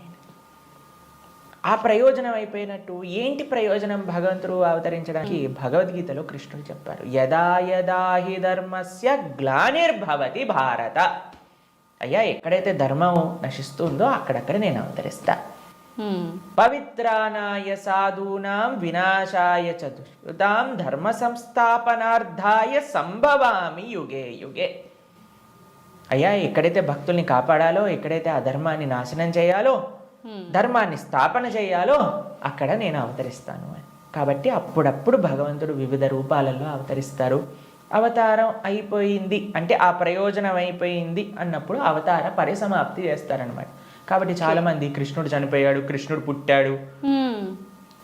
ఆ ప్రయోజనం అయిపోయినట్టు ఏంటి ప్రయోజనం భగవంతుడు అవతరించడానికి? భగవద్గీతలో కృష్ణుడు చెప్పారు, యదా యదా హి ధర్మస్య గ్లానిర్భవతి భారత. అయ్యా ఎక్కడైతే ధర్మం నశిస్తుందో అక్కడక్కడ నేను అవతరిస్తా. పవిత్రానాయ సాధూనాం వినాశాయ చ దుష్కృతాం ధర్మ సంస్థాపనార్థాయ సంభవామి యుగే యుగే. అయ్యా ఎక్కడైతే భక్తుల్ని కాపాడాలో, ఎక్కడైతే అధర్మాన్ని నాశనం చేయాలో, ధర్మాన్ని స్థాపన చేయాలో అక్కడ నేను అవతరిస్తాను అని. కాబట్టి అప్పుడప్పుడు భగవంతుడు వివిధ రూపాలలో అవతరిస్తారు. అవతారం అయిపోయింది అంటే, ఆ ప్రయోజనం అయిపోయింది అన్నప్పుడు అవతార పరిసమాప్తి చేస్తారనమాట. కాబట్టి చాలా మంది కృష్ణుడు చనిపోయాడు, కృష్ణుడు పుట్టాడు.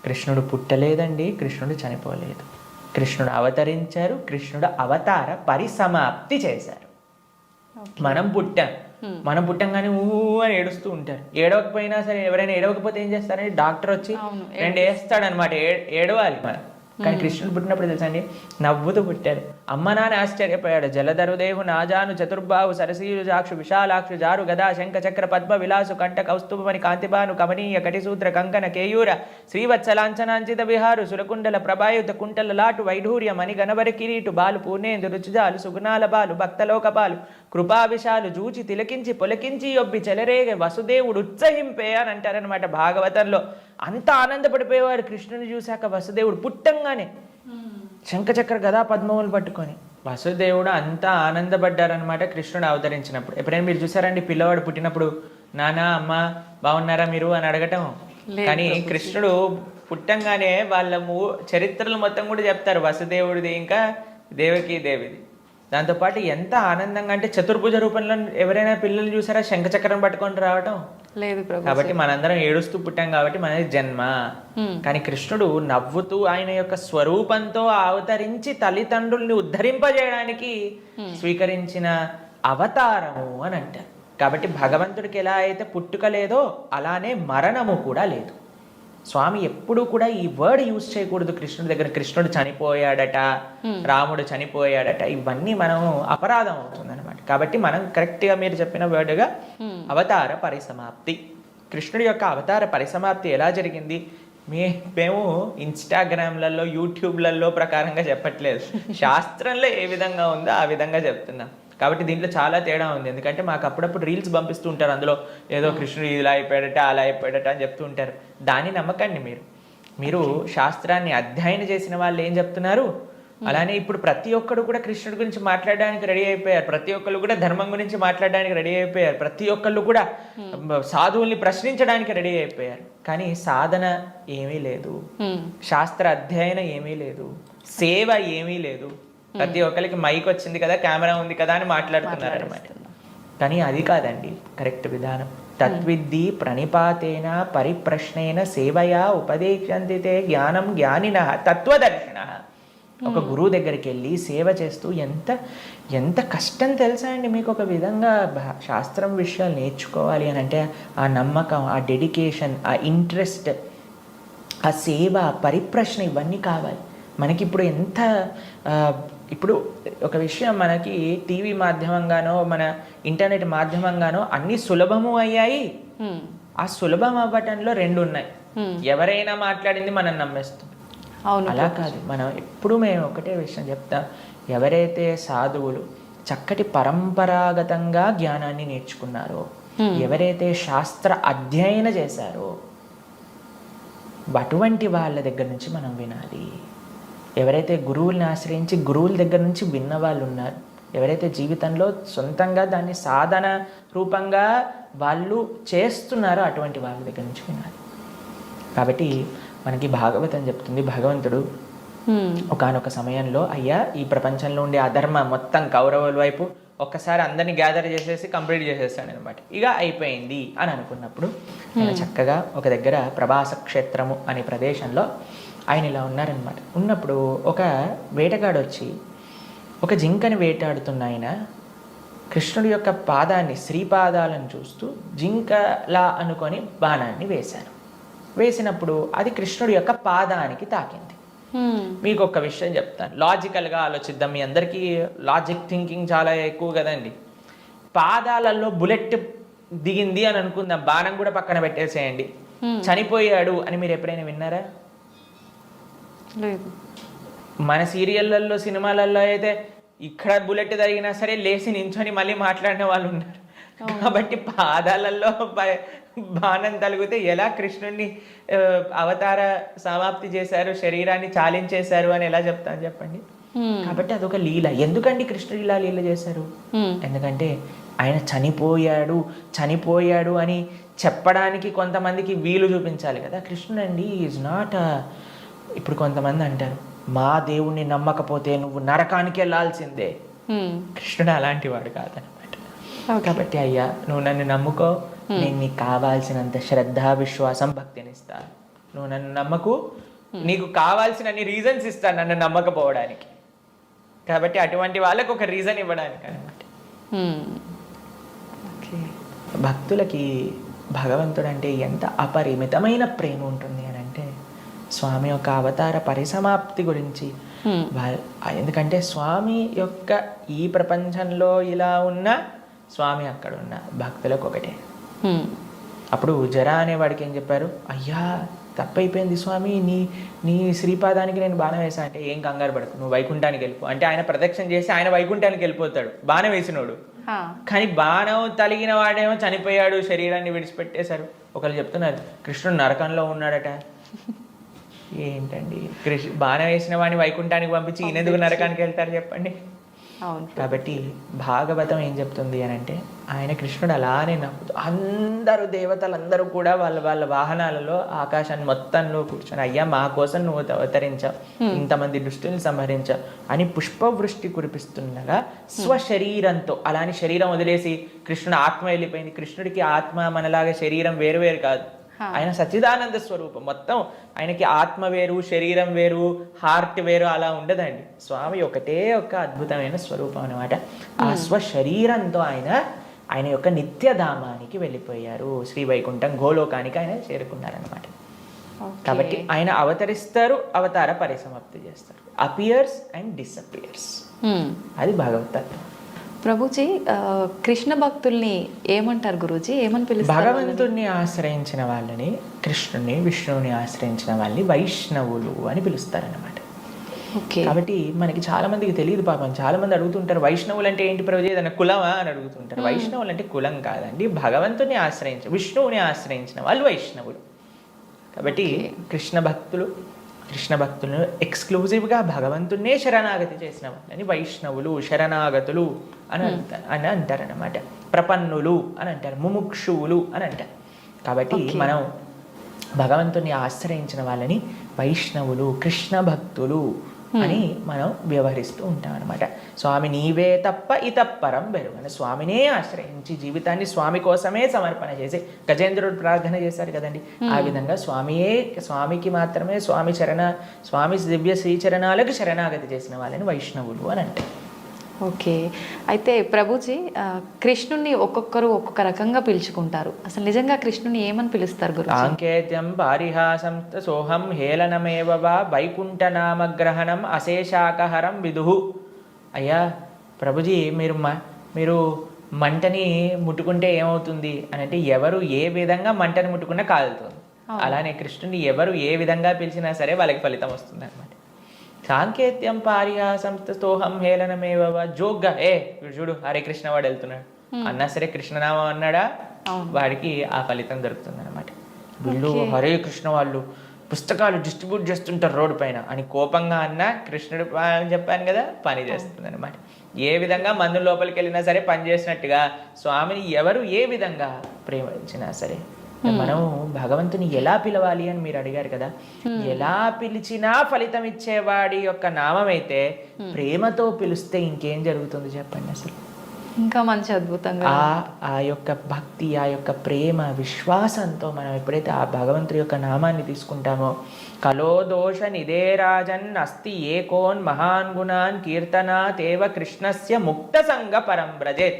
కృష్ణుడు పుట్టలేదండి, కృష్ణుడు చనిపోలేదు. కృష్ణుడు అవతరించారు, కృష్ణుడు అవతార పరిసమాప్తి చేశారు. మనం పుట్టంగానే అని ఏడుస్తూ ఉంటారు. ఏడవకపోయినా సరే, ఎవరైనా ఏడవకపోతే ఏం చేస్తారంటే డాక్టర్ వచ్చి 2 వేస్తాడనమాట. ఏడవాలి మనం. కానీ కృష్ణుడు పుట్టినప్పుడు తెలుసా అండి, నవ్వుతూ పుట్టాడు. అమ్మ నాన్న ఆశ్చర్యపోయాడు. జలధరుదేహు నాజాను చతుర్బాహు సరసీరు జాక్షు విశాలాక్షు జారు గదా శంఖ చక్ర పద్మ విలాసు కంఠ కౌస్తుభమణి కాంతిబాను కమనీయ కటిసూత్ర కంకణ కేయూర శ్రీవత్సలాంఛనాంచిత విహారు సురకుండల ప్రభాయుత కుంటల లాటు వైఢూర్య మణి గణవరి కిరీటు బాలు పూర్ణేందు రుచిజాలు సుగుణాల బాలు భక్తలోక బాలు కృపావిశాలు జూచి తిలకించి పొలకించి ఒబ్బి చెలరేగ వసుదేవుడు ఉత్సహింపే అని అంటారనమాట భాగవతంలో. అంత ఆనందపడిపోయేవాడు కృష్ణుని చూశాక వసుదేవుడు పుట్టంగానే శంఖచక్ర గదా పద్మములు పట్టుకొని. వసుదేవుడు అంతా ఆనందపడ్డారనమాట కృష్ణుడు అవతరించినప్పుడు. ఎప్పుడైనా మీరు చూసారండి పిల్లవాడు పుట్టినప్పుడు నాన్న అమ్మ బాగున్నారా మీరు అని అడగటం? కానీ కృష్ణుడు పుట్టంగానే వాళ్ళ చరిత్రలు మొత్తం కూడా చెప్తారు, వసుదేవుడిది ఇంకా దేవకీ దేవిది. దాంతోపాటు ఎంత ఆనందంగా అంటే చతుర్భుజ రూపంలో ఎవరైనా పిల్లలు చూసారా శంఖచక్రం పట్టుకొని రావటం? లేదు. కాబట్టి మనందరం ఏడుస్తూ పుట్టాం కాబట్టి మనది జన్మ. కానీ కృష్ణుడు నవ్వుతూ ఆయన యొక్క స్వరూపంతో అవతరించి తల్లిదండ్రుల్ని ఉద్ధరింపజేయడానికి స్వీకరించిన అవతారము అని అంటారు. కాబట్టి భగవంతుడికి ఎలా అయితే పుట్టుక లేదో అలానే మరణము కూడా లేదు. స్వామి ఎప్పుడు కూడా ఈ వర్డ్ యూజ్ చేయకూడదు కృష్ణుడి దగ్గర. కృష్ణుడు చనిపోయాడట, రాముడు చనిపోయాడట, ఇవన్నీ మనం అపరాధం అవుతుంది అనమాట. కాబట్టి మనం కరెక్ట్గా మీరు చెప్పిన వర్డ్గా అవతార పరిసమాప్తి, కృష్ణుడి యొక్క అవతార పరిసమాప్తి ఎలా జరిగింది? మేము ఇన్స్టాగ్రామ్లలో యూట్యూబ్లలో ప్రకారంగా చెప్పట్లేదు, శాస్త్రంలో ఏ విధంగా ఉందో ఆ విధంగా చెప్తున్నాం. కాబట్టి దీంట్లో చాలా తేడా ఉంది. ఎందుకంటే మాకు అప్పుడప్పుడు రీల్స్ పంపిస్తూ ఉంటారు, అందులో ఏదో కృష్ణుడు ఇలా అయిపోయాడట అలా అయిపోయాడట అని చెప్తూ ఉంటారు. దాన్ని నమ్మకండి. మీరు శాస్త్రాన్ని అధ్యయనం చేసిన వాళ్ళు ఏం చెప్తున్నారు, అలానే ఇప్పుడు ప్రతి ఒక్కరు కూడా కృష్ణుడి గురించి మాట్లాడడానికి రెడీ అయిపోయారు. ప్రతి ఒక్కరు కూడా ధర్మం గురించి మాట్లాడడానికి రెడీ అయిపోయారు. ప్రతి ఒక్కళ్ళు కూడా సాధువుల్ని ప్రశ్నించడానికి రెడీ అయిపోయారు. కానీ సాధన ఏమీ లేదు, శాస్త్ర అధ్యయనం ఏమీ లేదు, సేవ ఏమీ లేదు. ప్రతి ఒక్కరికి మైక్ వచ్చింది కదా, కెమెరా ఉంది కదా అని మాట్లాడుతున్నారు అనమాట. కానీ అది కాదండి కరెక్ట్ విధానం. తద్విద్ధి ప్రణిపాతేన పరిప్రశ్నేన సేవయా ఉపదేశంతితే జ్ఞానం జ్ఞానిన తత్వదర్శన. ఒక గురువు దగ్గరికి వెళ్ళి సేవ చేస్తూ ఎంత కష్టం తెలుసా అండి మీకు? ఒక విధంగా శాస్త్రం విషయాలు నేర్చుకోవాలి అని అంటే ఆ నమ్మకం, ఆ డెడికేషన్, ఆ ఇంట్రెస్ట్, ఆ సేవ, పరిప్రశ్న ఇవన్నీ కావాలి మనకి. ఇప్పుడు ఒక విషయం మనకి టీవీ మాధ్యమంగానో మన ఇంటర్నెట్ మాధ్యమంగానో అన్ని సులభము అయ్యాయి. ఆ సులభం అవ్వటంలో రెండు ఉన్నాయి. ఎవరైనా మాట్లాడింది మనం నమ్మేస్తాం. అలా కాదు. మనం ఎప్పుడు మేము ఒకటే విషయం చెప్తాం, ఎవరైతే సాధువులు చక్కటి పరంపరాగతంగా జ్ఞానాన్ని నేర్చుకున్నారో, ఎవరైతే శాస్త్ర అధ్యయనం చేశారో అటువంటి వాళ్ళ దగ్గర నుంచి మనం వినాలి. ఎవరైతే గురువుల్ని ఆశ్రయించి గురువుల దగ్గర నుంచి విన్న వాళ్ళు ఉన్నారు, ఎవరైతే జీవితంలో సొంతంగా దాన్ని సాధన రూపంగా వాళ్ళు చేస్తున్నారో అటువంటి వాళ్ళ దగ్గర నుంచి వినాలి. కాబట్టి మనకి భాగవతం చెప్తుంది, భగవంతుడు ఒకానొక సమయంలో అయ్యా ఈ ప్రపంచంలో ఉండే అధర్మ మొత్తం కౌరవుల వైపు ఒక్కసారి అందరినీ గ్యాదర్ చేసేసి కంప్లీట్ చేసేస్తాడు అనమాట. ఇక అయిపోయింది అని అనుకున్నప్పుడు ఆయన చక్కగా ఒక దగ్గర ప్రభాస క్షేత్రము అనే ప్రదేశంలో ఆయన ఇలా ఉన్నారనమాట. ఉన్నప్పుడు ఒక వేటగాడు వచ్చి ఒక జింకని వేటాడుతున్న ఆయన కృష్ణుడి యొక్క పాదాన్ని, శ్రీపాదాలను చూస్తూ జింకలా అనుకొని బాణాన్ని వేశారు. వేసినప్పుడు అది కృష్ణుడి యొక్క పాదానికి తాకింది. మీకు ఒక విషయం చెప్తాను, లాజికల్గా ఆలోచిద్దాం. మీ అందరికీ లాజిక్ థింకింగ్ చాలా ఎక్కువ కదండి. పాదాలలో బుల్లెట్ దిగింది అని అనుకుందాం, బాణం కూడా పక్కన పెట్టేసేయండి, చనిపోయాడు అని మీరు ఎప్పుడైనా విన్నారా? లేదు. మన సీరియళ్ళల్లో సినిమాలలో అయితే ఇక్కడ బుల్లెట్ తగినా సరే లేచి నించొని మళ్ళీ మాట్లాడిన వాళ్ళు ఉన్నారు. కాబట్టి పాదాలలో బాణం తలిగితే ఎలా కృష్ణుడిని అవతార సమాప్తి చేశారు, శరీరాన్ని చాలించేశారు అని ఎలా చెప్తాను చెప్పండి? కాబట్టి అదొక లీల. ఎందుకండి కృష్ణుడు ఇలా లీల చేశారు? ఎందుకంటే ఆయన చనిపోయాడు అని చెప్పడానికి కొంతమందికి వీలు చూపించాలి కదా. కృష్ణుడు అండి ఈజ్ నాట్ ఇప్పుడు కొంతమంది అంటారు, మా దేవుణ్ణి నమ్మకపోతే నువ్వు నరకానికి వెళ్ళాల్సిందే. కృష్ణుడు అలాంటి వాడు కాదనమాట. కాబట్టి అయ్యా నువ్వు నన్ను నమ్ముకో, నేను నీకు కావాల్సినంత శ్రద్ధ, విశ్వాసం, భక్తిని ఇస్తాను. నువ్వు నన్ను నమ్మకు, నీకు కావాల్సినన్ని రీజన్స్ ఇస్తాను నన్ను నమ్మకపోవడానికి. కాబట్టి అటువంటి వాళ్ళకు ఒక రీజన్ ఇవ్వడానికి అనమాట. భక్తులకి భగవంతుడు అంటే ఎంత అపరిమితమైన ప్రేమ ఉంటుంది అని అంటే స్వామి యొక్క అవతార పరిసమాప్తి గురించి ఎందుకంటే స్వామి యొక్క ఈ ప్రపంచంలో ఇలా ఉన్న స్వామి అక్కడ ఉన్న భక్తులకు ఒకటే. అప్పుడు జర అనేవాడికి ఏం చెప్పారు, అయ్యా తప్పైపోయింది స్వామి, నీ శ్రీపాదానికి నేను బాణం వేసా అంటే, ఏం కంగారు పడకు, నువ్వు వైకుంఠానికి వెళ్ళిపో అంటే ఆయన ప్రదక్షిణ చేసి ఆయన వైకుంఠానికి వెళ్ళిపోతాడు బాణం వేసినోడు. కానీ బాణం తలిగిన వాడేమో చనిపోయాడు, శరీరాన్ని విడిచిపెట్టేశారు. ఒకళ్ళు చెప్తున్నారు కృష్ణుడు నరకంలో ఉన్నాడట. ఏంటండి, బాణం వేసిన వాడిని వైకుంఠానికి పంపించి ఈయనెందుకు నరకానికి వెళ్తారు చెప్పండి. కాబట్టి భాగవతం ఏం చెప్తుంది అని అంటే, ఆయన కృష్ణుడు అలానే నవ్వుతూ అందరూ దేవతలందరూ కూడా వాళ్ళ వాహనాలలో ఆకాశాన్ని మొత్తంలో కూర్చొని, అయ్యా మా కోసం నువ్వు అవతరించావు, ఇంతమంది దుష్టుల్ని సంహరించావు అని పుష్పవృష్టి కురిపిస్తుండగా స్వశరీరంతో, అలాని శరీరం వదిలేసి కృష్ణుడు ఆత్మ వెళ్ళిపోయింది. కృష్ణుడికి ఆత్మ మనలాగా శరీరం వేరు వేరు కాదు, ఆయన సచ్చిదానంద స్వరూపం. మొత్తం ఆయనకి ఆత్మ వేరు, శరీరం వేరు, హార్ట్ వేరు అలా ఉండదండి. స్వామి ఒకటే ఒక అద్భుతమైన స్వరూపం అనమాట. ఆ స్వశరీరంతో ఆయన యొక్క నిత్యధామానికి వెళ్ళిపోయారు. శ్రీ వైకుంఠం గోలోకానికి ఆయన చేరుకున్నారనమాట. కాబట్టి ఆయన అవతరిస్తారు, అవతార పరిసమాప్తి చేస్తారు. Appears and disappears. అది భగవతత్వం. ప్రభుజీ, కృష్ణ భక్తుల్ని ఏమంటారు గురూజీ, ఏమని పిలుస్తారు? భగవంతుణ్ణి ఆశ్రయించిన వాళ్ళని, కృష్ణుని విష్ణువుని ఆశ్రయించిన వాళ్ళని వైష్ణవులు అని పిలుస్తారనమాట. కాబట్టి మనకి చాలా మందికి తెలియదు పాపం. చాలా మంది అడుగుతుంటారు, వైష్ణవులు అంటే ఏంటి ప్రభుజీ, ఏదైనా కులమా అని అడుగుతుంటారు. వైష్ణవులు అంటే కులం కాదండి, భగవంతుని విష్ణువుని ఆశ్రయించిన వాళ్ళు వైష్ణవులు. కాబట్టి కృష్ణ భక్తులను ఎక్స్క్లూజివ్గా భగవంతున్నే శరణాగతి చేసిన వాళ్ళని వైష్ణవులు, శరణాగతులు అని అంటారనమాట. ప్రపన్నులు అని అంటారు, ముముక్షువులు అని అంటారు. కాబట్టి మనం భగవంతుని ఆశ్రయించిన వాళ్ళని వైష్ణవులు, కృష్ణ భక్తులు అని మనం వ్యవహరిస్తూ ఉంటాం అనమాట. స్వామి నీవే తప్ప ఇతప్పరం బెరుగని, స్వామినే ఆశ్రయించి జీవితాన్ని స్వామి కోసమే సమర్పణ చేసి గజేంద్రుడు ప్రార్థన చేశారు కదండి. ఆ విధంగా స్వామికి మాత్రమే స్వామి దివ్య శ్రీచరణాలకు శరణాగతి చేసిన వాళ్ళని వైష్ణవులు అని అంటారు. ఓకే. అయితే ప్రభుజీ, కృష్ణుని ఒక్కొక్కరు ఒక్కొక్క రకంగా పిలుచుకుంటారు. అసలు నిజంగా కృష్ణుని ఏమని పిలుస్తారు గురు? సాంకేత్యం పారిహాసం సోహం హేళనమేవ వా వైకుంఠనామగ్రహణం అశేషాకహరం విదుహు. అయ్యా ప్రభుజీ, మీరు మంటని ముట్టుకుంటే ఏమవుతుంది అని అంటే, ఎవరు ఏ విధంగా మంటని ముట్టుకున్నా కాలుతుంది. అలానే కృష్ణుని ఎవరు ఏ విధంగా పిలిచినా సరే వాళ్ళకి ఫలితం వస్తుంది అనమాట. సాంకేత్యం పారిహాసం స్తోహం హేళనమేవ జోగ్గా, చూడు హరే కృష్ణ వాడు వెళ్తున్నాడు అన్నా సరే, కృష్ణనామం అన్నాడా వాడికి ఆ ఫలితం దొరుకుతుంది అనమాట. వీళ్ళు హరే కృష్ణ వాళ్ళు పుస్తకాలు డిస్ట్రిబ్యూట్ చేస్తుంటారు రోడ్డు పైన అని కోపంగా అన్నా, కృష్ణుడు చెప్పాను కదా పని చేస్తుంది అనమాట. ఏ విధంగా మందు లోపలికి వెళ్ళినా సరే పని చేసినట్టుగా స్వామిని ఎవరు ఏ విధంగా ప్రేమించినా సరే, మనం భగవంతుని ఎలా పిలవాలి అని మీరు అడిగారు కదా, ఎలా పిలిచినా ఫలితం ఇచ్చేవాడి యొక్క నామం అయితే ప్రేమతో పిలిస్తే ఇంకేం జరుగుతుంది చెప్పండి. అసలు ఇంకా మంచి అద్భుతంగా ఆ యొక్క భక్తి, ఆ యొక్క ప్రేమ, విశ్వాసంతో మనం ఎప్పుడైతే ఆ భగవంతుడి యొక్క నామాన్ని తీసుకుంటామో, కలో దోష నిదే రాజన్ అస్తి ఏకోన్ మహాన్ గుణాన్ కీర్తనాతేవ కృష్ణస్య ముక్త సంగ పరం బ్రజేత్.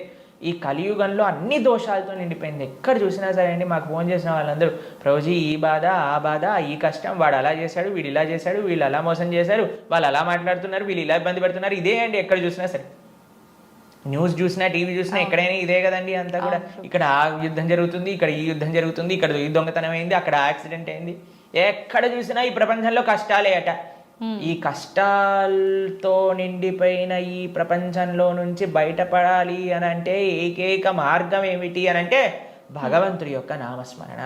ఈ కలియుగంలో అన్ని దోషాలతో నిండిపోయింది. ఎక్కడ చూసినా సరే అండి, మాకు ఫోన్ చేసిన వాళ్ళందరూ ప్రభుజీ ఈ బాధ, ఆ బాధ, ఈ కష్టం, వాడు అలా చేశాడు, వీడు ఇలా చేశాడు, వీళ్ళు అలా మోసం చేశారు, వాళ్ళు అలా మాట్లాడుతున్నారు, వీళ్ళు ఇలా ఇబ్బంది పెడుతున్నారు, ఇదే అండి. ఎక్కడ చూసినా సరే, న్యూస్ చూసినా, టీవీ చూసినా, ఎక్కడైనా ఇదే కదండి అంతా కూడా. ఇక్కడ ఆ యుద్ధం జరుగుతుంది, ఇక్కడ ఈ యుద్ధం జరుగుతుంది, ఇక్కడ ఈ దొంగతనం అయింది, అక్కడ యాక్సిడెంట్ అయింది. ఎక్కడ చూసినా ఈ ప్రపంచంలో కష్టాలే అట. ఈ కష్టాలతో నిండిపోయిన ఈ ప్రపంచంలో నుంచి బయటపడాలి అని అంటే ఏకైక మార్గం ఏమిటి అని అంటే భగవంతుడి యొక్క నామస్మరణ.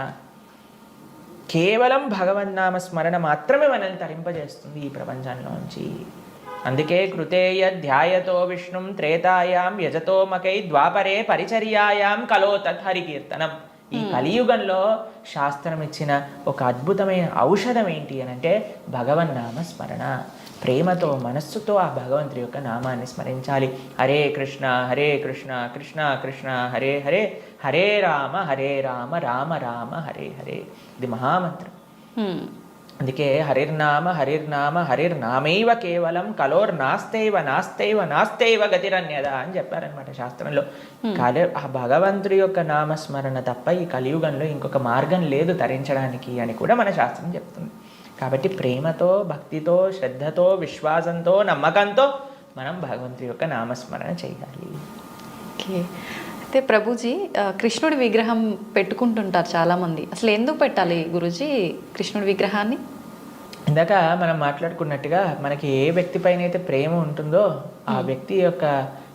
కేవలం భగవన్నామస్మరణ మాత్రమే మనల్ని తరింపజేస్తుంది ఈ ప్రపంచంలోంచి. అందుకే కృతేయ ధ్యాయతో విష్ణుం త్రేతాయాం యజతో మకై ద్వాపరే పరిచర్యాయాం కలో తత్హరి కీర్తనం. ఈ కలియుగంలో శాస్త్రం ఇచ్చిన ఒక అద్భుతమైన ఔషధం ఏంటి అని అంటే భగవన్నామ స్మరణ. ప్రేమతో, మనస్సుతో ఆ భగవంతుడి యొక్క నామాన్ని స్మరించాలి. హరే కృష్ణ హరే కృష్ణ కృష్ణ కృష్ణ హరే హరే, హరే రామ రామ రామ హరే హరే. ఇది మహామంత్రం. అందుకే హరిర్నామ హరిర్నామ హరిర్నామైవ కేవలం కలోర్నాస్తైవ నాస్తైవ నాస్తైవ గతిరన్యద అని చెప్పారనమాట శాస్త్రంలో. ఆ భగవంతుడి యొక్క నామస్మరణ తప్ప ఈ కలియుగంలో ఇంకొక మార్గం లేదు తరించడానికి అని కూడా మన శాస్త్రం చెప్తుంది. కాబట్టి ప్రేమతో, భక్తితో, శ్రద్ధతో, విశ్వాసంతో, నమ్మకంతో మనం భగవంతుడి యొక్క నామస్మరణ చేయాలి. ఓకే. అయితే ప్రభుజీ కృష్ణుడి విగ్రహం పెట్టుకుంటుంటారు చాలామంది. అసలు ఎందుకు పెట్టాలి గురూజీ కృష్ణుడి విగ్రహాన్ని? ఇందాక మనం మాట్లాడుకున్నట్టుగా మనకి ఏ వ్యక్తి పైన అయితే ప్రేమ ఉంటుందో ఆ వ్యక్తి యొక్క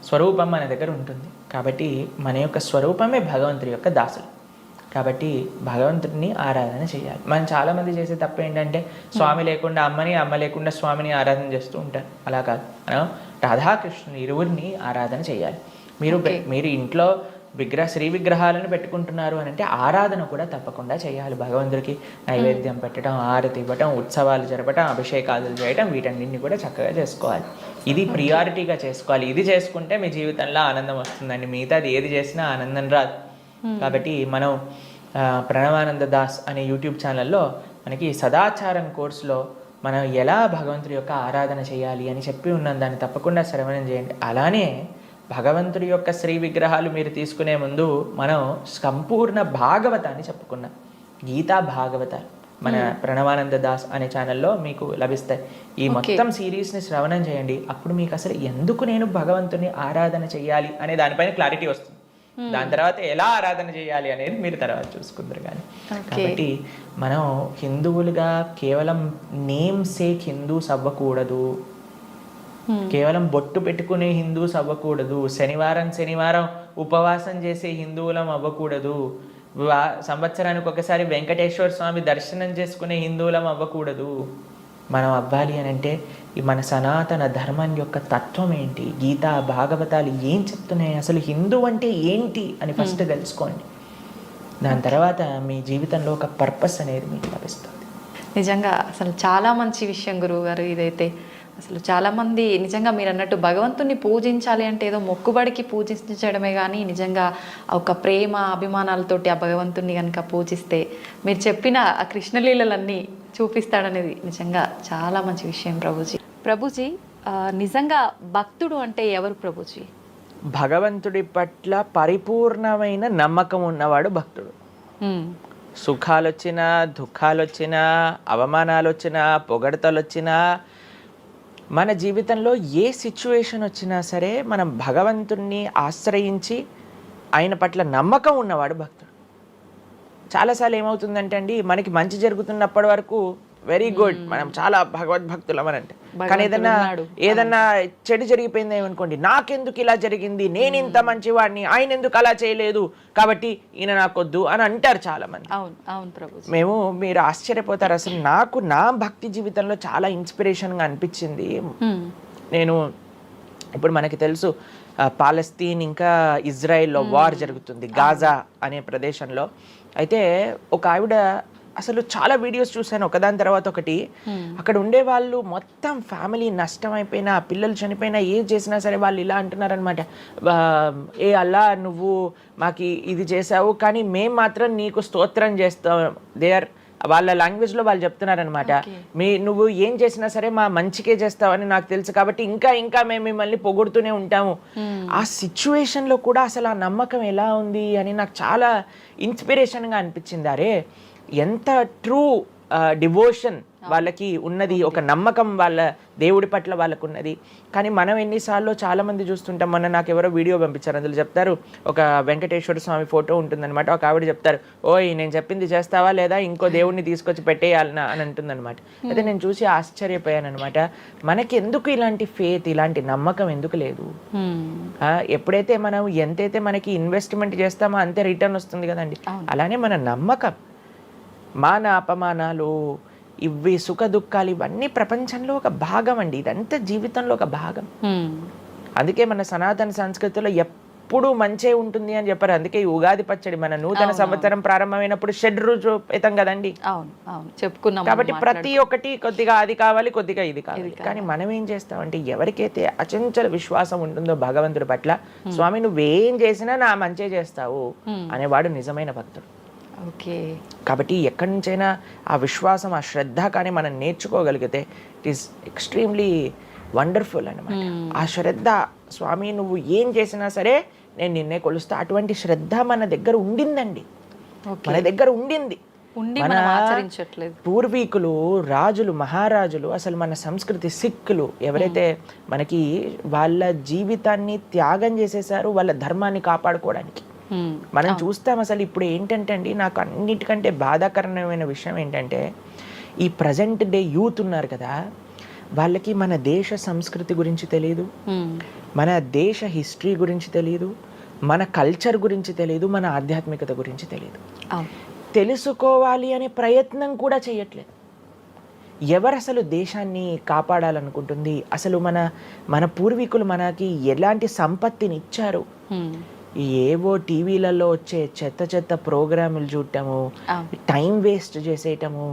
స్వరూపం మన దగ్గర ఉంటుంది. కాబట్టి మన యొక్క స్వరూపమే భగవంతుడి యొక్క దాసులు. కాబట్టి భగవంతుడిని ఆరాధన చేయాలి. మనం చాలామంది చేసే తప్పు ఏంటంటే స్వామి లేకుండా అమ్మని, అమ్మ లేకుండా స్వామిని ఆరాధన చేస్తూ ఉంటారు. అలా కాదు, మనం రాధాకృష్ణుని ఇరువురిని ఆరాధన చేయాలి. మీరు ఇంట్లో శ్రీ విగ్రహాలను పెట్టుకుంటున్నారు అని అంటే ఆరాధన కూడా తప్పకుండా చేయాలి. భగవంతుడికి నైవేద్యం పెట్టడం, ఆరతి ఇవ్వటం, ఉత్సవాలు జరపటం, అభిషేకాలు చేయటం, వీటన్నింటినీ కూడా చక్కగా చేసుకోవాలి. ఇది ప్రియారిటీగా చేసుకోవాలి. ఇది చేసుకుంటే మీ జీవితంలో ఆనందం వస్తుందండి. మిగతాది ఏది చేసినా ఆనందం రాదు. కాబట్టి మనం ప్రణవానంద దాస్ అనే యూట్యూబ్ ఛానల్లో మనకి సదాచారం కోర్సులో మనం ఎలా భగవంతుడి యొక్క ఆరాధన చేయాలి అని చెప్పి ఉన్నాం. దాన్ని తప్పకుండా శ్రవణం చేయండి. అలానే భగవంతుడి యొక్క శ్రీ విగ్రహాలు మీరు తీసుకునే ముందు మనం సంపూర్ణ భాగవతాన్ని చెప్పుకున్నాం. గీతా భాగవతాలు మన ప్రణవానంద దాస్ అనే ఛానల్లో మీకు లభిస్తాయి. ఈ మొత్తం సిరీస్ని శ్రవణం చేయండి. అప్పుడు మీకు అసలు ఎందుకు నేను భగవంతుని ఆరాధన చేయాలి అనే దానిపైన క్లారిటీ వస్తుంది. దాని తర్వాత ఎలా ఆరాధన చేయాలి అనేది మీరు తర్వాత చూసుకుందరు. కానీ కాబట్టి మనం హిందువులుగా కేవలం నేమ్ సేక్ హిందూస్ అవ్వకూడదు. కేవలం బొట్టు పెట్టుకునే హిందూస్ అవ్వకూడదు. శనివారం ఉపవాసం చేసే హిందువులం అవ్వకూడదు. సంవత్సరానికి ఒకసారి వెంకటేశ్వర స్వామి దర్శనం చేసుకునే హిందువులం అవ్వకూడదు. మనం అవ్వాలి అని అంటే మన సనాతన ధర్మం యొక్క తత్వం ఏంటి, గీతా భాగవతాలు ఏం చెప్తున్నాయి, అసలు హిందూ అంటే ఏంటి అని ఫస్ట్ తెలుసుకోండి. దాని తర్వాత మీ జీవితంలో ఒక పర్పస్ అనేది మీకు లభిస్తుంది. నిజంగా అసలు చాలా మంచి విషయం గురువు గారు ఇదైతే. అసలు చాలామంది నిజంగా మీరు అన్నట్టు భగవంతుని పూజించాలి అంటే ఏదో మొక్కుబడికి పూజించడమే కానీ నిజంగా ఒక ప్రేమ అభిమానాలతోటి ఆ భగవంతుని కనుక పూజిస్తే మీరు చెప్పిన ఆ కృష్ణలీలలన్నీ చూపిస్తాడనేది నిజంగా చాలా మంచి విషయం ప్రభుజీ. నిజంగా భక్తుడు అంటే ఎవరు ప్రభుజీ? భగవంతుడి పట్ల పరిపూర్ణమైన నమ్మకం ఉన్నవాడు భక్తుడు. సుఖాలు వచ్చినా, దుఃఖాలు వచ్చినా, అవమానాలు వచ్చినా, పొగడతలు వచ్చినా, మన జీవితంలో ఏ సిచ్యువేషన్ వచ్చినా సరే మనం భగవంతుణ్ణి ఆశ్రయించి ఆయన పట్ల నమ్మకం ఉన్నవాడు భక్తుడు. చాలాసార్లు ఏమవుతుందంటే అండి, మనకి మంచి జరుగుతున్నప్పటి వరకు వెరీ గుడ్, మనం చాలా భగవద్భక్తులం అని అంటే, కానీ ఏదన్నా చెడు జరిగిపోయింది ఏమనుకోండి, నాకెందుకు ఇలా జరిగింది, నేను ఇంత మంచివాడిని, ఆయన ఎందుకు అలా చేయలేదు, కాబట్టి ఈయన నాకొద్దు అని అంటారు చాలా మంది. మీరు ఆశ్చర్యపోతారు. అసలు నాకు నా భక్తి జీవితంలో చాలా ఇన్స్పిరేషన్గా అనిపించింది. నేను ఇప్పుడు మనకి తెలుసు పాలస్తీన్ ఇంకా ఇజ్రాయెల్లో వార్ జరుగుతుంది, గాజా అనే ప్రదేశంలో. అయితే ఒక ఆవిడ, అసలు చాలా వీడియోస్ చూశాను ఒకదాని తర్వాత ఒకటి, అక్కడ ఉండే వాళ్ళు మొత్తం ఫ్యామిలీ నష్టం అయిపోయినా, పిల్లలు చనిపోయినా, ఏం చేసినా సరే వాళ్ళు ఇలా అంటున్నారనమాట, ఏ అల్లా నువ్వు మాకు ఇది చేసావు కానీ మేము మాత్రం నీకు స్తోత్రం చేస్తాం. వాళ్ళ లాంగ్వేజ్లో వాళ్ళు చెప్తున్నారనమాట, నువ్వు ఏం చేసినా సరే మా మంచికే చేస్తావని నాకు తెలుసు, కాబట్టి ఇంకా ఇంకా మేము మిమ్మల్ని పొగుడుతూనే ఉంటాము. ఆ సిచ్యువేషన్లో కూడా అసలు ఆ నమ్మకం ఎలా ఉంది అని నాకు చాలా ఇన్స్పిరేషన్గా అనిపించింది. అరే ఎంత ట్రూ డివోషన్ వాళ్ళకి ఉన్నది, ఒక నమ్మకం వాళ్ళ దేవుడి పట్ల వాళ్ళకు ఉన్నది. కానీ మనం ఎన్నిసార్లు చాలామంది చూస్తుంటాం. మొన్న నాకు ఎవరో వీడియో పంపించారు, అందులో చెప్తారు, ఒక వెంకటేశ్వర స్వామి ఫోటో ఉంటుందన్నమాట, ఒక ఆవిడ చెప్తారు, ఓయ్ నేను చెప్పింది చేస్తావా లేదా, ఇంకో దేవుడిని తీసుకొచ్చి పెట్టేయాలనా అని అంటుందన్నమాట. అయితే నేను చూసి ఆశ్చర్యపోయాను అనమాట. మనకి ఎందుకు ఇలాంటి ఫేత్, ఇలాంటి నమ్మకం ఎందుకు లేదు? ఎప్పుడైతే మనం ఎంతైతే మనకి ఇన్వెస్ట్మెంట్ చేస్తామో అంతే రిటర్న్ వస్తుంది కదండి. అలానే మన నమ్మకం, మాన అపమానాలు, ఇవి సుఖ దుఃఖాలు, ఇవన్నీ ప్రపంచంలో ఒక భాగం అండి. ఇదంతా జీవితంలో ఒక భాగం. అందుకే మన సనాతన సంస్కృతిలో ఎప్పుడూ మంచే ఉంటుంది అని చెప్పారు. అందుకే ఈ ఉగాది పచ్చడి మన నూతన సంవత్సరం ప్రారంభమైనప్పుడు షడ్రుజోపేతం కదండి, చెప్పుకున్నాం. కాబట్టి ప్రతి ఒక్కటి కొద్దిగా అది కావాలి, కొద్దిగా ఇది కావాలి. కానీ మనం ఏం చేస్తామంటే, ఎవరికైతే అచంచల విశ్వాసం ఉంటుందో భగవంతుడి పట్ల, స్వామి నువ్వేం చేసినా నా మంచే చేస్తావు అనేవాడు నిజమైన భక్తుడు. కాబట్టి ఎక్కడి నుంచైనా ఆ విశ్వాసం, ఆ శ్రద్ధ కానీ మనం నేర్చుకోగలిగితే ఇట్ ఈస్ ఎక్స్ట్రీమ్లీ వండర్ఫుల్ అనమాట. ఆ శ్రద్ధ, స్వామి నువ్వు ఏం చేసినా సరే నేను నిన్నే కొలుస్తా, అటువంటి శ్రద్ధ మన దగ్గర ఉండిందండి, మన దగ్గర ఉండింది. ఉండి మన మనం ఆచరించట్లేదు. పూర్వీకులు, రాజులు, మహారాజులు, అసలు మన సంస్కృతి, సిక్కులు ఎవరైతే మనకి వాళ్ళ జీవితాన్ని త్యాగం చేసేసారు వాళ్ళ ధర్మాన్ని కాపాడుకోవడానికి. మనం చూస్తాం. అసలు ఇప్పుడు ఏంటంటే అండి, నాకు అన్నిటికంటే బాధాకరమైన విషయం ఏంటంటే, ఈ ప్రజెంట్ డే యూత్ ఉన్నారు కదా, వాళ్ళకి మన దేశ సంస్కృతి గురించి తెలియదు, మన దేశ హిస్టరీ గురించి తెలియదు, మన కల్చర్ గురించి తెలియదు, మన ఆధ్యాత్మికత గురించి తెలియదు. తెలుసుకోవాలి అనే ప్రయత్నం కూడా చేయట్లేదు. ఎవరు అసలు దేశాన్ని కాపాడాలనుకుంటుంది? అసలు మన పూర్వీకులు మనకి ఎలాంటి సంపత్తిని ఇచ్చారు? ఏవో టీవీలలో వచ్చే చెత్త ప్రోగ్రాములు చూడటము, టైం వేస్ట్ చేసేయటము.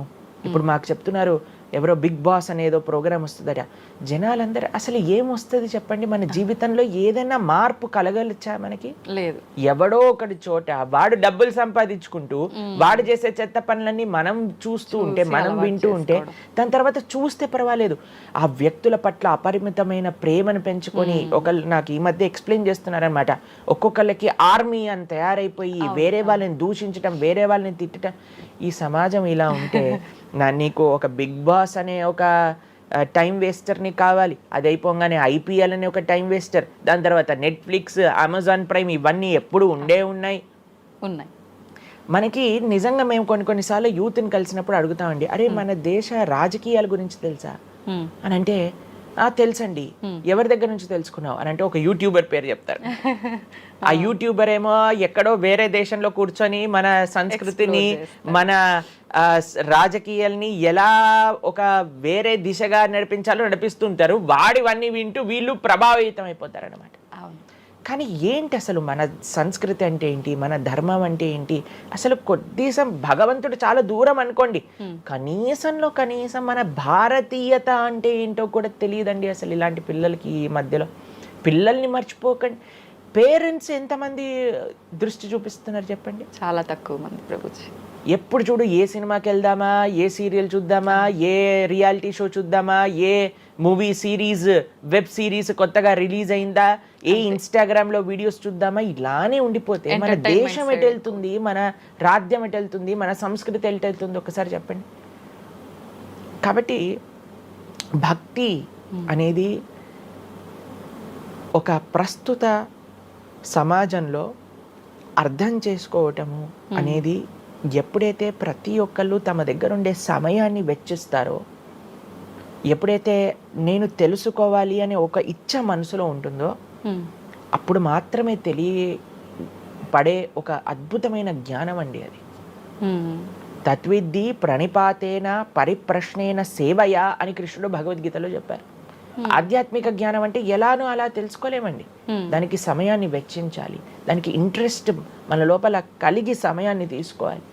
ఇప్పుడు మాకు చెప్తున్నారు ఎవరో బిగ్ బాస్ అనేదో ప్రోగ్రామ్ వస్తుందట. జనాలందరూ అసలు ఏమొస్తుంది చెప్పండి? మన జీవితంలో ఏదైనా మార్పు కలగలచ్చా? మనకి లేదు. ఎవడో ఒకటి చోట వాడు డబ్బులు సంపాదించుకుంటూ వాడు చేసే చెత్త పనులన్నీ మనం చూస్తూ ఉంటే, మనం వింటూ ఉంటే, దాని తర్వాత చూస్తే పర్వాలేదు. ఆ వ్యక్తుల పట్ల అపరిమితమైన ప్రేమను పెంచుకొని, ఒకళ్ళు నాకు ఈ మధ్య ఎక్స్ప్లెయిన్ చేస్తున్నారనమాట, ఒక్కొక్కళ్ళకి ఆర్మీ అని తయారైపోయి వేరే వాళ్ళని దూషించటం, వేరే వాళ్ళని తిట్టడం. ఈ సమాజం ఇలా ఉంటే నీకు ఒక బిగ్ బాస్ అనే ఒక టైం వేస్టర్ని కావాలి, అది అయిపోగానే IPL అనే ఒక టైం వేస్టర్, దాని తర్వాత నెట్ఫ్లిక్స్, అమెజాన్ ప్రైమ్, ఇవన్నీ ఎప్పుడు ఉన్నాయి. మనకి నిజంగా మేము కొన్నిసార్లు యూత్ని కలిసినప్పుడు అడుగుతామండి, అరే మన దేశ రాజకీయాల గురించి తెలుసా అని అంటే, తెలుసండి. ఎవరి దగ్గర నుంచి తెలుసుకున్నావు అని అంటే ఒక యూట్యూబర్ పేరు చెప్తారు. ఆ యూట్యూబర్ ఏమో ఎక్కడో వేరే దేశంలో కూర్చొని మన సంస్కృతిని, మన రాజకీయాల్ని ఎలా ఒక వేరే దిశగా నడిపించాలో నడిపిస్తుంటారు. వాడివన్నీ వింటూ వీళ్ళు ప్రభావితం అయిపోతారు అనమాట. కానీ ఏంటి అసలు మన సంస్కృతి అంటే ఏంటి, మన ధర్మం అంటే ఏంటి? అసలు కొద్దిసం భగవంతుడు చాలా దూరం అనుకోండి, కనీసం మన భారతీయత అంటే ఏంటో కూడా తెలియదండి అసలు ఇలాంటి పిల్లలకి. ఈ మధ్యలో పిల్లల్ని మర్చిపోకండి. పేరెంట్స్ ఎంతమంది దృష్టి చూపిస్తున్నారు చెప్పండి? చాలా తక్కువ మంది ప్రభుజీ. ఎప్పుడు చూడు ఏ సినిమాకి వెళ్దామా, ఏ సీరియల్ చూద్దామా, ఏ రియాలిటీ షో చూద్దామా, ఏ మూవీ సిరీస్, వెబ్ సిరీస్ కొత్తగా రిలీజ్ అయిందా, ఏ ఇన్స్టాగ్రామ్లో వీడియోస్ చూద్దామా, ఇలానే ఉండిపోతే మన దేశం ఎటు వెళ్తుంది, మన రాజ్యం ఎటు వెళ్తుంది, మన సంస్కృతి ఎటు వెళ్తుంది ఒకసారి చెప్పండి. కాబట్టి భక్తి అనేది ఒక ప్రస్తుత సమాజంలో అర్థం చేసుకోవటము అనేది, ఎప్పుడైతే ప్రతి ఒక్కళ్ళు తమ దగ్గర ఉండే సమయాన్ని వెచ్చిస్తారో, ఎప్పుడైతే నేను తెలుసుకోవాలి అనే ఒక ఇచ్చ మనసులో ఉంటుందో, అప్పుడు మాత్రమే తెలియపడే ఒక అద్భుతమైన జ్ఞానం అండి అది. తత్విద్ధి ప్రణిపాతేన పరిప్రశ్నేన సేవయా అని కృష్ణుడు భగవద్గీతలో చెప్పారు. ఆధ్యాత్మిక జ్ఞానం అంటే ఎలానో అలా తెలుసుకోలేమండి, దానికి సమయాన్ని వెచ్చించాలి, దానికి ఇంట్రెస్ట్ మన లోపల కలిగి సమయాన్ని తీసుకోవాలి.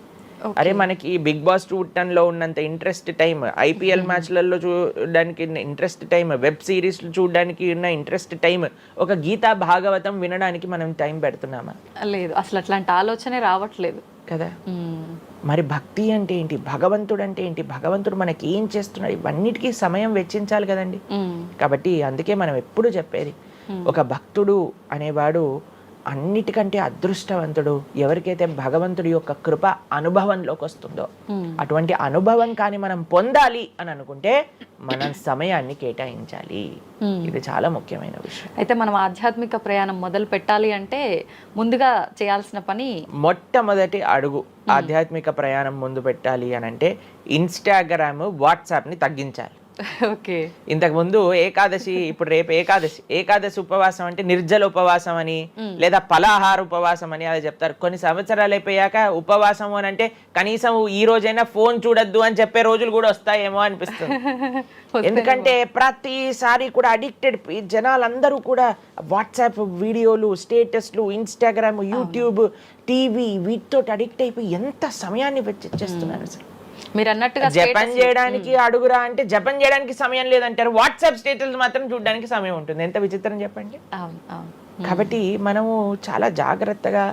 అరే మనకి బిగ్ బాస్ చూడటంలో ఉన్నంత ఇంట్రెస్ట్ టైం, IPL మ్యాచ్లలో చూడడానికి ఇంట్రెస్ట్ టైం, వెబ్ సిరీస్లు చూడడానికి ఉన్న ఇంట్రెస్ట్ టైం, ఒక గీతా భాగవతం వినడానికి మనం టైం పెడుతున్నామా? లేదు, అసలు అట్లాంటి ఆలోచనే రావట్లేదు కదా. మరి భక్తి అంటే ఏంటి, భగవంతుడు అంటే ఏంటి, భగవంతుడు మనకి ఏం చేస్తున్నాడు, ఇవన్నిటికీ సమయం వెచ్చించాలి కదండి. కాబట్టి అందుకే మనం ఎప్పుడు చెప్పేది, ఒక భక్తుడు అనేవాడు అన్నిటికంటే అదృష్టవంతుడు. ఎవరికైతే భగవంతుడి యొక్క కృప అనుభవంలోకి వస్తుందో, అటువంటి అనుభవం కానీ మనం పొందాలి అని అనుకుంటే మనం సమయాన్ని కేటాయించాలి. ఇది చాలా ముఖ్యమైన విషయం. అయితే మనం ఆధ్యాత్మిక ప్రయాణం మొదలు పెట్టాలి అంటే ముందుగా చేయాల్సిన పని, మొట్టమొదటి అడుగు ఆధ్యాత్మిక ప్రయాణం ముందు పెట్టాలి అని అంటే ఇన్స్టాగ్రామ్, వాట్సాప్ని తగ్గించాలి. ఓకే. ఇంతకు ముందు ఏకాదశి, ఇప్పుడు రేపు ఏకాదశి ఉపవాసం అంటే నిర్జల ఉపవాసం అని, లేదా ఫలాహార ఉపవాసం అని అలా చెప్తారు. కొన్ని సంవత్సరాలు అయిపోయాక ఉపవాసం అని అంటే కనీసం ఈ రోజైనా ఫోన్ చూడొద్దు అని చెప్పే రోజులు కూడా వస్తాయేమో అనిపిస్తుంది. ఎందుకంటే ప్రతిసారి కూడా అడిక్టెడ్ జనాలందరూ కూడా వాట్సాప్ వీడియోలు, స్టేటస్లు, ఇన్స్టాగ్రామ్, యూట్యూబ్, టీవీ, వీటితో అడిక్ట్ అయిపోయి ఎంత సమయాన్ని వెచ్చిస్తున్నారు. అసలు మీరు అన్నట్టుగా జపం చేయడానికి అడుగురా అంటే జపం చేయడానికి సమయం లేదంటారు, వాట్సాప్ స్టేటస్ మాత్రం చూడడానికి సమయం ఉంటుంది. ఎంత విచిత్రం చెప్పండి. కాబట్టి మనము చాలా జాగ్రత్తగా,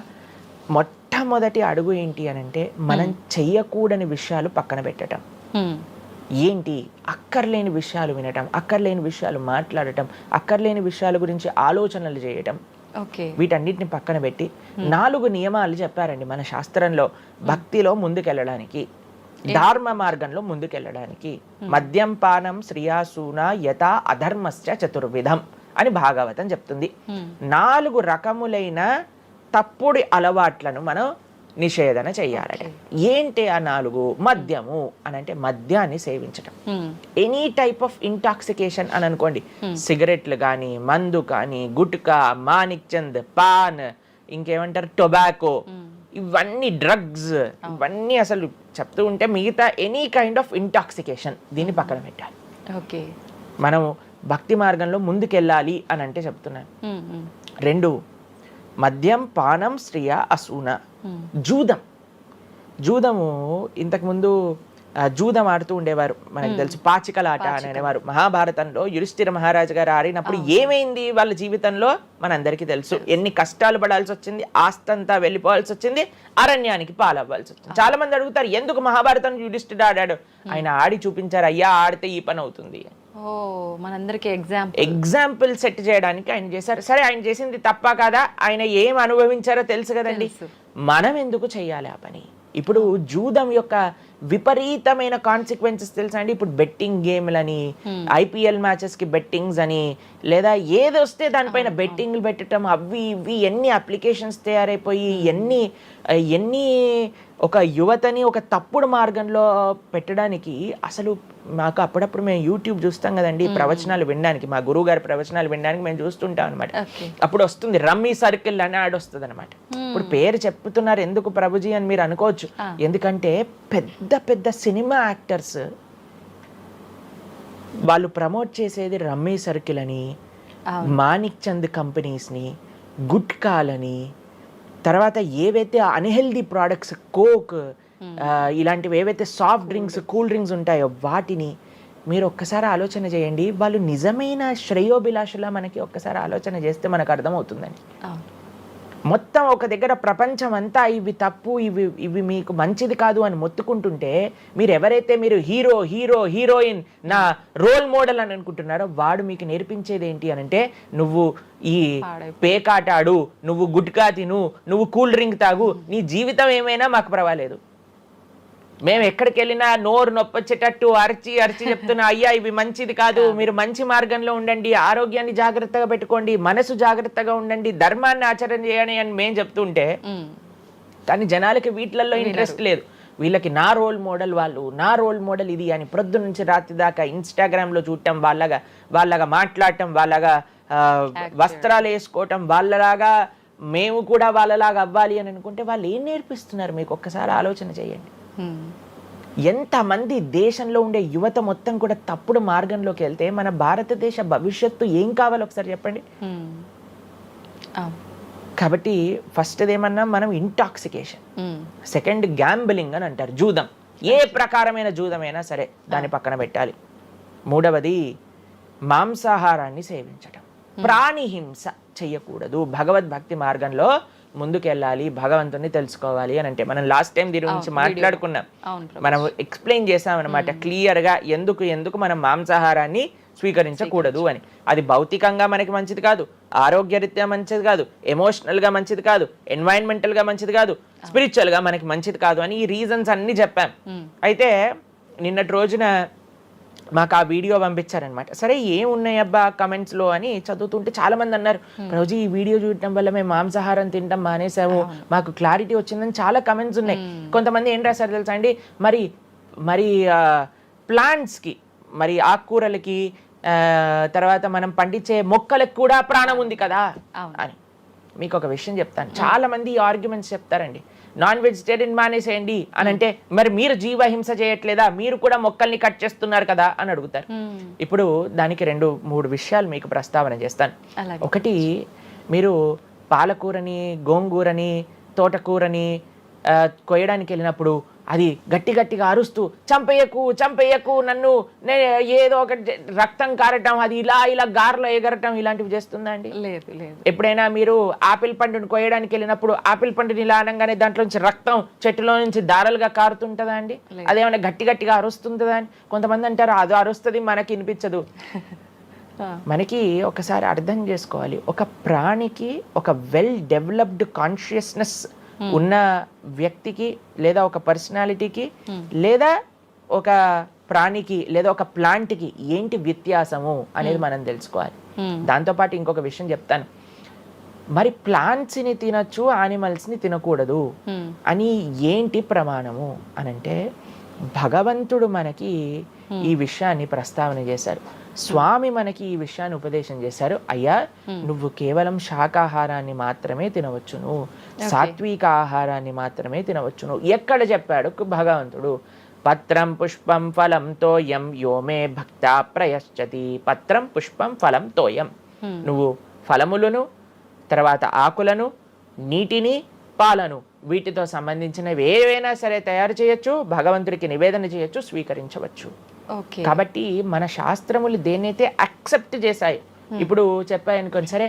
మొట్టమొదటి అడుగు ఏంటి అని అంటే మనం చెయ్యకూడని విషయాలు పక్కన పెట్టడం. ఏంటి? అక్కర్లేని విషయాలు వినటం, అక్కర్లేని విషయాలు మాట్లాడటం, అక్కర్లేని విషయాల గురించి ఆలోచనలు చేయటం. వీటన్నిటిని పక్కన పెట్టి 4 నియమాలు చెప్పారండి మన శాస్త్రంలో భక్తిలో ముందుకెళ్ళడానికి. ధర్మ మార్గంలో ముందుకెళ్ళడానికి. మద్యం పానం శ్రియాసూన యథా అధర్మశ్చ చతుర్విధం అని భాగవతం చెప్తుంది. 4 రకములైన తప్పుడు అలవాట్లను మనం నిషేధన చెయ్యాలట. ఏంటి ఆ 4? మద్యము అని అంటే మద్యాన్ని సేవించటం, ఎనీ టైప్ ఆఫ్ ఇంటాక్సికేషన్ అని అనుకోండి. సిగరెట్లు కానీ, మందు కానీ, గుట్కా, మానిక్ చంద్, పాన్, ఇంకేమంటారు టొబాకో, ఇవన్నీ డ్రగ్స్, ఇవన్నీ అసలు చెప్తూ ఉంటే మిగతా ఎనీ కైండ్ ఆఫ్ ఇంటాక్సికేషన్ దీన్ని పక్కన పెట్టాలి. ఓకే, మనం భక్తి మార్గంలో ముందుకెళ్ళాలి అని అంటే చెప్తున్నాను. 2 మద్యం పానం శ్రియ అసూన. జూదము ఇంతకుముందు జూదం ఆడుతూ ఉండేవారు, మనకు తెలుసు పాచికలాట అని అనేవారు. మహాభారతంలో యుధిష్ఠిర మహారాజు గారు ఆడినప్పుడు ఏమైంది వాళ్ళ జీవితంలో మనందరికీ తెలుసు. ఎన్ని కష్టాలు పడాల్సి వచ్చింది, ఆస్తంతా వెళ్ళిపోవాల్సి వచ్చింది, అరణ్యానికి పాలవ్వాల్సి వచ్చింది. చాలా మంది అడుగుతారు ఎందుకు మహాభారతం యుధిష్ఠిరుడు ఆడాడు. ఆయన ఆడి చూపించారు, అయ్యా ఆడితే ఈ పని అవుతుంది. మనందరికి ఎగ్జాంపుల్ సెట్ చేయడానికి ఆయన చేశారు. సరే, ఆయన చేసింది తప్ప కదా, ఆయన ఏం అనుభవించారో తెలుసు కదండి. మనం ఎందుకు చెయ్యాలి ఆ పని? ఇప్పుడు జూదం యొక్క విపరీతమైన కాన్సిక్వెన్సెస్ తెలుసా అండి. ఇప్పుడు బెట్టింగ్ గేమ్లని, IPL మ్యాచెస్ కి బెట్టింగ్స్ అని, లేదా ఏది వస్తే దానిపైన బెట్టింగ్లు పెట్టడం, అవి ఇవి ఎన్ని అప్లికేషన్స్ తయారైపోయి ఎన్ని ఒక యువతని ఒక తప్పుడు మార్గంలో పెట్టడానికి. అసలు మాకు అప్పుడప్పుడు మేము యూట్యూబ్ చూస్తాం కదండి ప్రవచనాలు వినడానికి, మా గురువు గారి ప్రవచనాలు వినడానికి మేము చూస్తుంటాం అనమాట. అప్పుడు వస్తుంది రమ్మీ సర్కిల్ అని యాడ్ వస్తుంది అనమాట. ఇప్పుడు పేరు చెప్తున్నారు ఎందుకు ప్రభుజీ అని మీరు అనుకోవచ్చు. ఎందుకంటే పెద్ద పెద్ద సినిమా యాక్టర్స్ వాళ్ళు ప్రమోట్ చేసేది రమ్మీ సర్కిల్ అని, మానిక్ చంద్ కంపెనీస్ని, గుట్కాలని, తర్వాత ఏవైతే అన్హెల్దీ ప్రోడక్ట్స్ కోక్ ఇలాంటివి ఏవైతే సాఫ్ట్ డ్రింక్స్ కూల్ డ్రింక్స్ ఉంటాయో వాటిని మీరు ఒక్కసారి ఆలోచన చేయండి. వాళ్ళు నిజమైన శ్రేయోభిలాషులా మనకి ఒక్కసారి ఆలోచన చేస్తే మనకు అర్థమవుతుందని. మొత్తం ఒక దగ్గర ప్రపంచం అంతా ఇవి తప్పు, ఇవి మీకు మంచిది కాదు అని మొత్తుకుంటుంటే మీరు ఎవరైతే మీరు హీరోయిన్ నా రోల్ మోడల్ అని అనుకుంటున్నారో వాడు మీకు నేర్పించేది ఏంటి అని అంటే, నువ్వు ఈ పేకాట ఆడు, నువ్వు గుట్కా తిను, నువ్వు కూల్ డ్రింక్ తాగు, నీ జీవితం ఏమైనా మాకు పర్వాలేదు. మేము ఎక్కడికి వెళ్ళినా నోరు నొప్పొచ్చేటట్టు అరిచి చెప్తున్నా, అయ్యా ఇవి మంచిది కాదు, మీరు మంచి మార్గంలో ఉండండి, ఆరోగ్యాన్ని జాగ్రత్తగా పెట్టుకోండి, మనసు జాగ్రత్తగా ఉండండి, ధర్మాన్ని ఆచరణ చేయండి అని మేము చెప్తుంటే, కానీ జనాలకి వీటిలలో ఇంట్రెస్ట్ లేదు. వీళ్ళకి నా రోల్ మోడల్ వాళ్ళు, నా రోల్ మోడల్ ఇది అని ప్రొద్దు నుంచి రాత్రి దాకా ఇన్స్టాగ్రామ్లో చూడటం, వాళ్ళగా మాట్లాడటం, వాళ్ళగా వస్త్రాలు వేసుకోవటం, వాళ్ళలాగా మేము కూడా వాళ్ళలాగా అవ్వాలి అని అనుకుంటే వాళ్ళు ఏం నేర్పిస్తున్నారు మీకు ఒక్కసారి ఆలోచన చేయండి. ఎంతమంది దేశంలో ఉండే యువత మొత్తం కూడా తప్పుడు మార్గంలోకి వెళ్తే మన భారతదేశ భవిష్యత్తు ఏం కావాలో ఒకసారి చెప్పండి. కాబట్టి ఫస్ట్ ఏమన్నా మనం ఇంటాక్సికేషన్, సెకండ్ గ్యాంబ్లింగ్ అని అంటారు, జూదం, ఏ ప్రకారమైన జూదమైనా సరే దాన్ని పక్కన పెట్టాలి. 3వది మాంసాహారాన్ని సేవించటం, ప్రాణిహింస చెయ్యకూడదు. భగవద్భక్తి మార్గంలో ముందుకెళ్ళాలి, భగవంతుని తెలుసుకోవాలి అని అంటే మనం లాస్ట్ టైం దీని గురించి మాట్లాడుకున్నాం, మనం ఎక్స్ప్లెయిన్ చేసాం అనమాట క్లియర్గా ఎందుకు మనం మాంసాహారాన్ని స్వీకరించకూడదు అని. అది భౌతికంగా మనకి మంచిది కాదు, ఆరోగ్యరీత్యా మంచిది కాదు, ఎమోషనల్గా మంచిది కాదు, ఎన్వైరన్మెంటల్గా మంచిది కాదు, స్పిరిచువల్గా మనకి మంచిది కాదు అని ఈ రీజన్స్ అన్ని చెప్పాం. అయితే నిన్నటి రోజున మాకు ఆ వీడియో పంపించారనమాట. సరే ఏమున్నాయబ్బా కమెంట్స్లో అని చదువుతుంటే చాలా మంది అన్నారు, రోజు ఈ వీడియో చూడటం వల్ల మేము మాంసాహారం తినడం మానేసాము, మాకు క్లారిటీ వచ్చిందని చాలా కమెంట్స్ ఉన్నాయి. కొంతమంది ఏం రాశారు తెలుసా అండి, మరి ప్లాంట్స్కి, మరి ఆకుకూరలకి, తర్వాత మనం పండించే మొక్కలకు కూడా ప్రాణం ఉంది కదా అని. మీకు ఒక విషయం చెప్తాను, చాలా మంది ఈ ఆర్గ్యుమెంట్స్ చెప్తారండి, నాన్ వెజిటేరియన్ మానేసేయండి అని అంటే, మరి మీరు జీవహింస చేయట్లేదా, మీరు కూడా మొక్కల్ని కట్ చేస్తున్నారు కదా అని అడుగుతారు. ఇప్పుడు దానికి 2-3 విషయాలు మీకు ప్రస్తావన చేస్తాను. ఒకటి, మీరు పాలకూరని, గోంగూరని, తోటకూరని కొయ్యడానికి వెళ్ళినప్పుడు అది గట్టిగా అరుస్తూ చంపేయకు నన్ను, ఏదో ఒక రక్తం కారటం, అది ఇలా గార్లో ఎగరటం, ఇలాంటివి చేస్తుందా అండి? లేదు. ఎప్పుడైనా మీరు ఆపిల్ పండుని కొయ్యడానికి వెళ్ళినప్పుడు ఆపిల్ పండుని ఇలా అనగానే దాంట్లో నుంచి రక్తం చెట్టులో నుంచి దారాలుగా కారుతుంటుందా అండి? అదేమైనా గట్టిగా అరుస్తుందా అని కొంతమంది అంటారు, అది అరుస్తుంది మనకి వినిపించదు. మనకి ఒకసారి అర్థం చేసుకోవాలి, ఒక ప్రాణికి ఒక వెల్ డెవలప్డ్ కాన్షియస్నెస్ ఉన్న వ్యక్తికి లేదా ఒక పర్సనాలిటీకి లేదా ఒక ప్రాణికి లేదా ఒక ప్లాంట్కి ఏంటి వ్యత్యాసము అనేది మనం తెలుసుకోవాలి. దాంతోపాటు ఇంకొక విషయం చెప్తాను, మరి ప్లాంట్స్ని తినచ్చు యానిమల్స్ని తినకూడదు అని ఏంటి ప్రమాణము అనంటే భగవంతుడు మనకి ఈ విషయాన్ని ప్రస్తావన చేశారు. స్వామి మనకి ఈ విషయాన్ని ఉపదేశం చేశారు. అయ్యా, నువ్వు కేవలం శాకాహారాన్ని మాత్రమే తినవచ్చును, సాత్విక ఆహారాన్ని మాత్రమే తినవచ్చును. ఎక్కడ చెప్పాడు భగవంతుడు? పత్రం పుష్పం ఫలం తోయం యోమే భక్త ప్రయశ్చతి. పత్రం పుష్పం ఫలం తోయం. నువ్వు ఫలములను, తర్వాత ఆకులను, నీటిని, పాలను, వీటితో సంబంధించినవి ఏవైనా సరే తయారు చేయొచ్చు, భగవంతుడికి నివేదన చేయొచ్చు, స్వీకరించవచ్చు. కాబట్టి మన శాస్త్రములు దేన్నైతే అక్సెప్ట్ చేశాయి, ఇప్పుడు చెప్పాయనుకోండి, సరే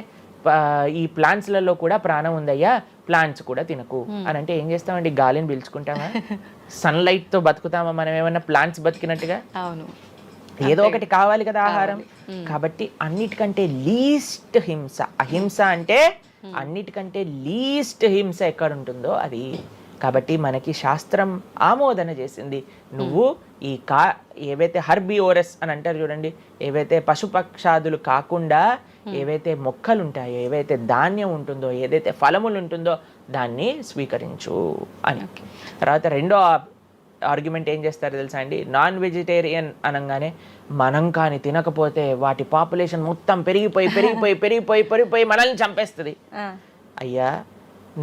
ఈ ప్లాంట్స్లలో కూడా ప్రాణం ఉందయ్యా, ప్లాంట్స్ కూడా తినకు అని అంటే ఏం చేస్తామండి? గాలిని పీల్చుకుంటామా? సన్లైట్ తో బతుకుతామా మనం? ఏమన్నా ప్లాంట్స్ బతికినట్టుగా? అవును, ఏదో ఒకటి కావాలి కదా ఆహారం. కాబట్టి అన్నిటికంటే లీస్ట్ హింస, అహింస అంటే అన్నిటికంటే లీస్ట్ హింస ఎక్కడ ఉంటుందో అది. కాబట్టి మనకి శాస్త్రం ఆమోదన చేసింది, నువ్వు ఈ ఏవైతే హర్బివోరస్ అని అంటారు చూడండి, ఏవైతే పశుపక్షాదులు కాకుండా ఏవైతే మొక్కలు ఉంటాయో, ఏవైతే ధాన్యం ఉంటుందో, ఏదైతే ఫలములు ఉంటుందో దాన్ని స్వీకరించు అని. తర్వాత రెండో ఆర్గ్యుమెంట్ ఏం చేస్తారు తెలుసా అండి? నాన్ వెజిటేరియన్ అనగానే మనం కానీ తినకపోతే వాటి పాపులేషన్ మొత్తం పెరిగిపోయి పెరిగిపోయి పెరిగిపోయి పెరిగిపోయి మనల్ని చంపేస్తుంది. అయ్యా,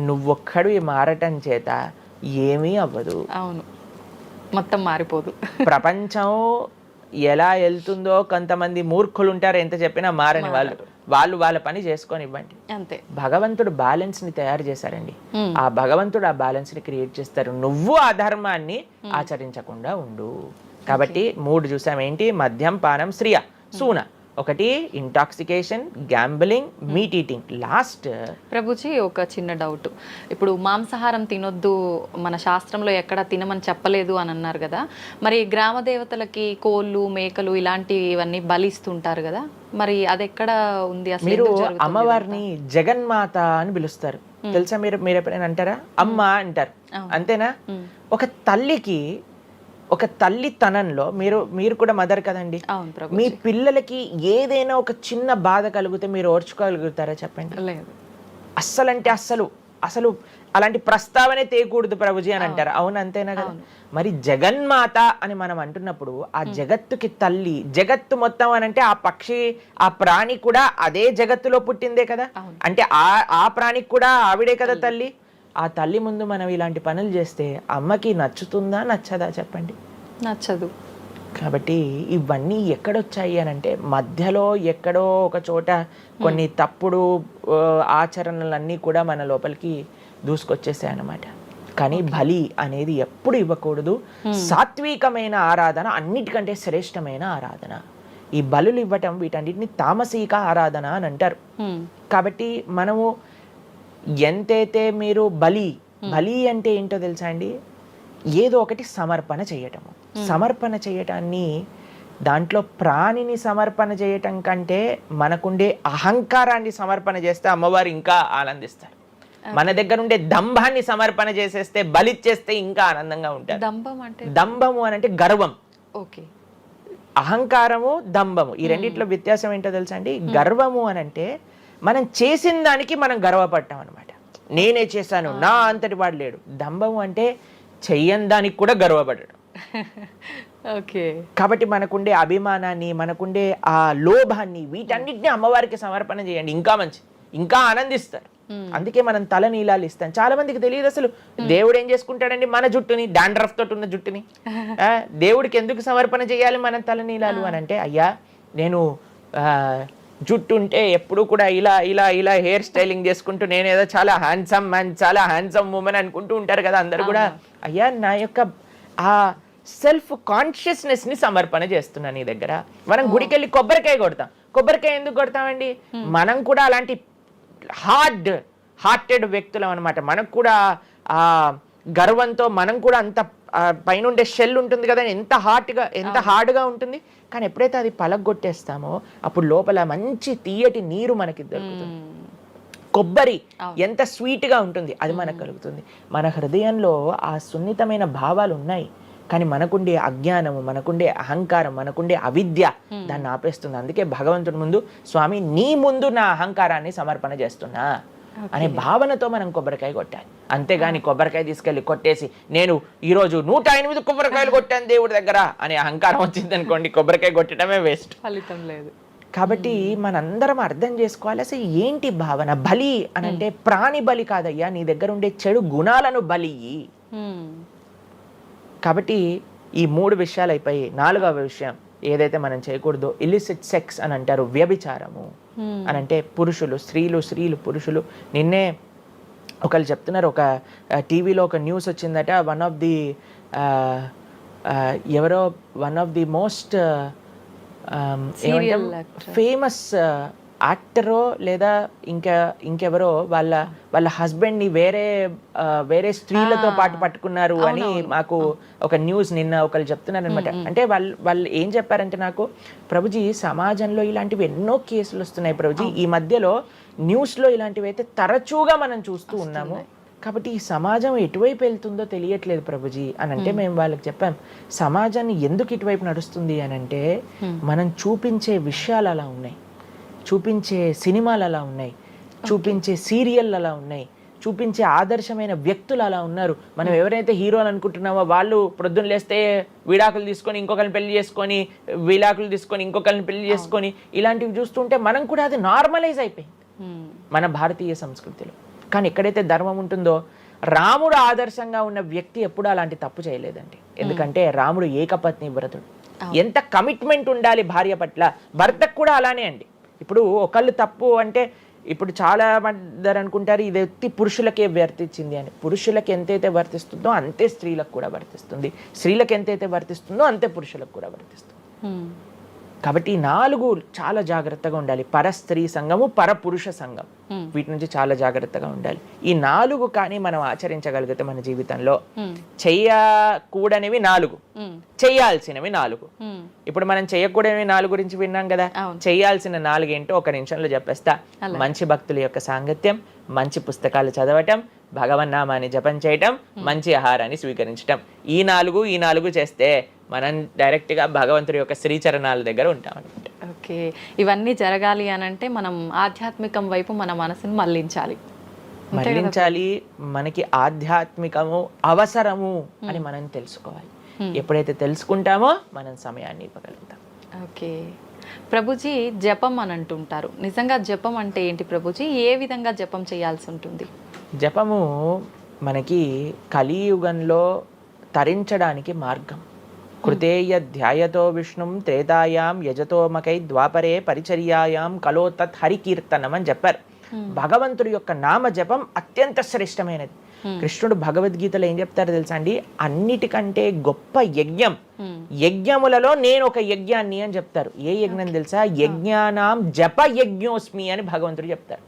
నువ్వొక్కడు మారటం చేత ఏమీ అవ్వదు. అవును, మొత్తం మారిపోదు. ప్రపంచం ఎలా వెళ్తుందో కొంతమంది మూర్ఖులు ఉంటారు, ఎంత చెప్పినా మారని వాళ్ళు వాళ్ళ పని చేసుకొని ఇవ్వండి అంతే. భగవంతుడు బ్యాలెన్స్ ని తయారు చేశారండి, ఆ భగవంతుడు ఆ బ్యాలెన్స్ ని క్రియేట్ చేస్తారు. నువ్వు ఆ ధర్మాన్ని ఆచరించకుండా ఉండు. కాబట్టి 3 చూసాం ఏంటి? మద్యం, పానం, శ్రియ, సూన. ఒకటి intoxication, gambling, meet eating. Last Prabhuji ఒక చిన్న డౌట్, ఇప్పుడు మాంసాహారం తినొద్దు మన శాస్త్రంలో ఎక్కడ తినమని చెప్పలేదు అని అన్నారు కదా, మరి గ్రామ దేవతలకి కోళ్ళు, మేకలు ఇలాంటివన్నీ బలిస్తుంటారు కదా, మరి అది ఎక్కడ ఉంది అసలు? మీరు అమ్మవారిని జగన్మాత అని పిలుస్తారు తెలుసా? మీరు ఎప్పుడైనా అంటారా? అమ్మ అంటారు, అంతేనా? ఒక తల్లికి, ఒక తల్లితనంలో మీరు కూడా మదర్ కదండి, మీ పిల్లలకి ఏదైనా ఒక చిన్న బాధ కలిగితే మీరు ఓర్చుకోగలుగుతారా చెప్పండి? అస్సలంటే అసలు అలాంటి ప్రస్తావనే తేయకూడదు ప్రభుజీ అని అంటారు. అవును, అంతేనా కదా? మరి జగన్మాత అని మనం అంటున్నప్పుడు ఆ జగత్తుకి తల్లి, జగత్తు మొత్తం అని అంటే ఆ పక్షి, ఆ ప్రాణి కూడా అదే జగత్తులో పుట్టిందే కదా, అంటే ఆ ప్రాణికి కూడా ఆవిడే కదా తల్లి. ఆ తల్లి ముందు మనం ఇలాంటి పనులు చేస్తే అమ్మకి నచ్చుతుందా, నచ్చదా చెప్పండి? నచ్చదు. కాబట్టి ఇవన్నీ ఎక్కడొచ్చాయి అని అంటే మధ్యలో ఎక్కడో ఒక చోట కొన్ని తప్పుడు ఆచరణలన్నీ కూడా మన లోపలికి దూసుకొచ్చేసాయి అన్నమాట. కానీ బలి అనేది ఎప్పుడు ఇవ్వకూడదు. సాత్వికమైన ఆరాధన అన్నిటికంటే శ్రేష్టమైన ఆరాధన. ఈ బలులు ఇవ్వటం వీటన్నిటిని తామసీక ఆరాధన అని అంటారు. కాబట్టి మనము ఎంతైతే మీరు బలి అంటే ఏంటో తెలుసా అండి? ఏదో ఒకటి సమర్పణ చేయటము. సమర్పణ చేయటాన్ని, దాంట్లో ప్రాణిని సమర్పణ చేయటం కంటే మనకుండే అహంకారాన్ని సమర్పణ చేస్తే అమ్మవారు ఇంకా ఆనందిస్తారు. మన దగ్గర ఉండే దంభాన్ని సమర్పణ చేసేస్తే, బలిచ్చేస్తే ఇంకా ఆనందంగా ఉంటారు. దంభము అని అంటే గర్వం. అహంకారము, దంభము, ఈ రెండిట్లో వ్యత్యాసం ఏంటో తెలుసా అండి? గర్వము అని అంటే మనం చేసిన దానికి మనం గర్వపడటం అనమాట. నేనే చేశాను, నా అంతటి వాడు లేడు. దంభము అంటే చెయ్యని దానికి కూడా గర్వపడడం. కాబట్టి మనకుండే అభిమానాన్ని, మనకుండే ఆ లోభాన్ని, వీటన్నిటిని అమ్మవారికి సమర్పణ చేయండి, ఇంకా మంచి, ఇంకా ఆనందిస్తారు. అందుకే మనం తల నీలాలు ఇస్తాం. చాలా మందికి తెలియదు అసలు దేవుడు ఏం చేసుకుంటాడండి మన జుట్టుని, డాండ్రఫ్ తోటి ఉన్న జుట్టుని. దేవుడికి ఎందుకు సమర్పణ చేయాలి మనం తల నీలాలు అని అంటే, అయ్యా నేను జుట్టు ఉంటే ఎప్పుడు కూడా ఇలా ఇలా ఇలా హెయిర్ స్టైలింగ్ చేసుకుంటూ నేనేదో చాలా హ్యాండ్సమ్ మ్యాన్, చాలా హ్యాండ్సమ్ ఉమెన్ అనుకుంటూ ఉంటారు కదా అందరు కూడా. అయ్యా, నా యొక్క ఆ సెల్ఫ్ కాన్షియస్నెస్ ని సమర్పణ చేస్తున్నా నీ దగ్గర. మనం గుడికి వెళ్ళి కొబ్బరికాయ కొడతాం. కొబ్బరికాయ ఎందుకు కొడతామండి? మనం కూడా అలాంటి హార్టెడ్ వ్యక్తులం అనమాట. మనకు కూడా ఆ గర్వంతో మనం కూడా అంత పైనుండే షెల్ ఉంటుంది కదా, ఎంత హార్డ్గా ఉంటుంది. కానీ ఎప్పుడైతే అది పలగొట్టేస్తామో అప్పుడు లోపల మంచి తీయటి నీరు మనకి దొరుకుతుంది. కొబ్బరి ఎంత స్వీట్గా ఉంటుంది అది మనకు కలుగుతుంది. మన హృదయంలో ఆ సున్నితమైన భావాలు ఉన్నాయి, కానీ మనకుండే అజ్ఞానము, మనకుండే అహంకారం, మనకుండే అవిద్య దాన్ని ఆపేస్తుంది. అందుకే భగవంతుడి ముందు స్వామి నీ ముందు నా అహంకారాన్ని సమర్పణ చేస్తున్నా అనే భావనతో మనం కొబ్బరికాయ కొట్టాలి. అంతేగాని కొబ్బరికాయ తీసుకెళ్ళి కొట్టేసి నేను ఈరోజు 108 కొబ్బరికాయలు కొట్టాను దేవుడి దగ్గర అనే అహంకారం వచ్చింది అనుకోండి, కొబ్బరికాయ కొట్టడమే వేస్ట్, ఫలితం లేదు. కాబట్టి మనందరం అర్థం చేసుకోవాలి అసలు ఏంటి భావన. బలి అని అంటే ప్రాణి బలి కాదయ్యా, నీ దగ్గర ఉండే చెడు గుణాలను బలి. కాబట్టి ఈ 3 విషయాలు అయిపోయి 4వ విషయం ఏదైతే మనం చేయకూడదో ఇల్లిసిట్ సెక్స్ అని అంటారు, వ్యభిచారము అని అంటే పురుషులు స్త్రీలు పురుషులు. నిన్నే ఒకళ్ళు చెప్తున్నారు, ఒక టీవీలో ఒక న్యూస్ వచ్చిందట, one of the most famous యాక్టరో లేదా ఇంకెవరో వాళ్ళ హస్బెండ్ని వేరే స్త్రీలతో పాటు పట్టుకున్నారు అని మాకు ఒక న్యూస్ నిన్న ఒకళ్ళు చెప్తున్నారు అనమాట. అంటే వాళ్ళు ఏం చెప్పారంటే నాకు, ప్రభుజీ సమాజంలో ఇలాంటివి ఎన్నో కేసులు వస్తున్నాయి ప్రభుజీ, ఈ మధ్యలో న్యూస్లో ఇలాంటివి అయితే తరచుగా మనం చూస్తూ ఉన్నాము, కాబట్టి ఈ సమాజం ఎటువైపు వెళ్తుందో తెలియట్లేదు ప్రభుజీ అని అంటే మేము వాళ్ళకి చెప్పాం, సమాజాన్ని ఎందుకు ఇటువైపు నడుస్తుంది అని అంటే మనం చూపించే విషయాలు అలా ఉన్నాయి, చూపించే సినిమాలు అలా ఉన్నాయి, చూపించే సీరియల్ అలా ఉన్నాయి, చూపించే ఆదర్శమైన వ్యక్తులు అలా ఉన్నారు. మనం ఎవరైతే హీరోలు అనుకుంటున్నామో వాళ్ళు ప్రొద్దున లేస్తే విడాకులు తీసుకొని ఇంకొకరిని పెళ్లి చేసుకొని, విడాకులు తీసుకొని ఇంకొకరిని పెళ్లి చేసుకొని, ఇలాంటివి చూస్తుంటే మనం కూడా అది నార్మలైజ్ అయిపోయింది మన భారతీయ సంస్కృతిలో. కానీ ఎక్కడైతే ధర్మం ఉంటుందో, రాముడు ఆదర్శంగా ఉన్న వ్యక్తి ఎప్పుడు అలాంటి తప్పు చేయలేదండి. ఎందుకంటే రాముడు ఏకపత్ని వ్రతుడు. ఎంత కమిట్మెంట్ ఉండాలి భార్య పట్ల, భర్తకు కూడా అలానే అండి. ఇప్పుడు ఒకళ్ళు తప్పు అంటే ఇప్పుడు చాలా మంది అనుకుంటారు ఇది ఎత్తి పురుషులకే వర్తించింది అని. పురుషులకు ఎంతైతే వర్తిస్తుందో అంతే స్త్రీలకు కూడా వర్తిస్తుంది, స్త్రీలకు ఎంతైతే వర్తిస్తుందో అంతే పురుషులకు కూడా వర్తిస్తుంది. కాబట్టి ఈ 4 చాలా జాగ్రత్తగా ఉండాలి. పరస్త్రీ సంఘము, పరపురుష సంఘం, వీటి నుంచి చాలా జాగ్రత్తగా ఉండాలి. ఈ 4 కానీ మనం ఆచరించగలిగితే మన జీవితంలో, చెయ్యకూడనివి 4, చెయ్యాల్సినవి 4. ఇప్పుడు మనం చెయ్యకూడనివి 4 గురించి విన్నాం కదా, చెయ్యాల్సిన 4 ఏంటో ఒక నిమిషంలో చెప్పేస్తా. మంచి భక్తుల యొక్క సాంగత్యం, మంచి పుస్తకాలు చదవటం, భగవన్నామాన్ని జపం చేయటం, మంచి ఆహారాన్ని స్వీకరించటం. ఈ 4 చేస్తే మనం డైరెక్ట్గా భగవంతుడి యొక్క శ్రీచరణాల దగ్గర ఉంటాం అనమాట. ఓకే, ఇవన్నీ జరగాలి అని అంటే మనం ఆధ్యాత్మికం వైపు మన మనసును మళ్ళించాలి. మనకి ఆధ్యాత్మికము అవసరము అని మనం తెలుసుకోవాలి. ఎప్పుడైతే తెలుసుకుంటామో మనం సమయాన్ని ఇవ్వగలుగుతాం. ఓకే ప్రభుజీ, జపం అని అంటుంటారు, నిజంగా జపం అంటే ఏంటి ప్రభుజీ? ఏ విధంగా జపం చేయాల్సి ఉంటుంది? జపము మనకి కలియుగంలో తరించడానికి మార్గం. కృతేయ ధ్యాయతో విష్ణుం త్రేతాయాం యజతోమకై ద్వాపరే పరిచర్యాయాం కలో తత్ హరికీర్తనం అని చెప్పారు. భగవంతుడి యొక్క నామ జపం అత్యంత శ్రేష్టమైనది. కృష్ణుడు భగవద్గీతలో ఏం చెప్తారో తెలుసా అండి, అన్నిటికంటే గొప్ప యజ్ఞం, యజ్ఞములలో నేను ఒక యజ్ఞాన్ని అని చెప్తారు. ఏ యజ్ఞం తెలుసా? యజ్ఞానాం జప యజ్ఞోస్మి అని భగవంతుడు చెప్తారు.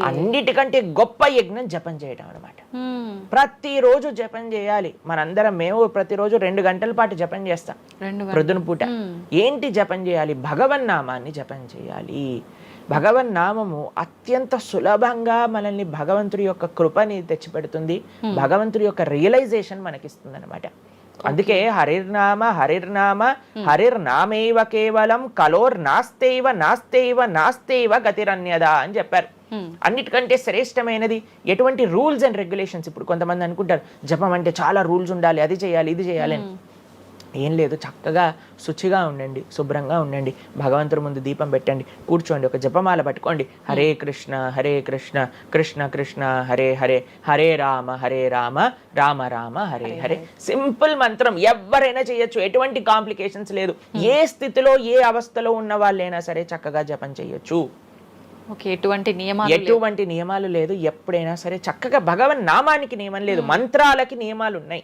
అన్నిటికంటే గొప్ప యజ్ఞం జపం చేయడం అనమాట. ప్రతిరోజు జపం చేయాలి. మనందరం మేము ప్రతిరోజు 2 గంటల పాటు జపం చేస్తాం ప్రొద్దున పూట. ఏంటి జపం చేయాలి? భగవన్నామాన్ని జపం చేయాలి. భగవన్నామము అత్యంత సులభంగా మనల్ని భగవంతుడి యొక్క కృపని తెచ్చిపెడుతుంది, భగవంతుడి యొక్క రియలైజేషన్ మనకిస్తుంది అనమాట. అందుకే హరిర్నామ హరిర్నామ హరిర్నామేవ కేవలం కలోర్నాస్తేవ గతిరన్యదా అని చెప్పారు. అన్నిటికంటే శ్రేష్టమైనది ఎటువంటి రూల్స్ అండ్ రెగ్యులేషన్స్. ఇప్పుడు కొంతమంది అనుకుంటారు జపం అంటే చాలా రూల్స్ ఉండాలి, అది చేయాలి ఇది చేయాలి అని. ఏం లేదు, చక్కగా శుచిగా ఉండండి, శుభ్రంగా ఉండండి, భగవంతుడి ముందు దీపం పెట్టండి, కూర్చోండి, ఒక జపమాల పట్టుకోండి. హరే కృష్ణ కృష్ణ కృష్ణ హరే హరే, హరే రామ రామ రామ హరే హరే. సింపుల్ మంత్రం, ఎవరైనా చేయొచ్చు, ఎటువంటి కాంప్లికేషన్స్ లేదు. ఏ స్థితిలో ఏ అవస్థలో ఉన్న వాళ్ళైనా సరే చక్కగా జపం చేయొచ్చు. ఎటువంటి నియమాలు లేదు. ఎప్పుడైనా సరే చక్కగా భగవన్ నామానికి నియమం లేదు, మంత్రాలకి నియమాలు ఉన్నాయి,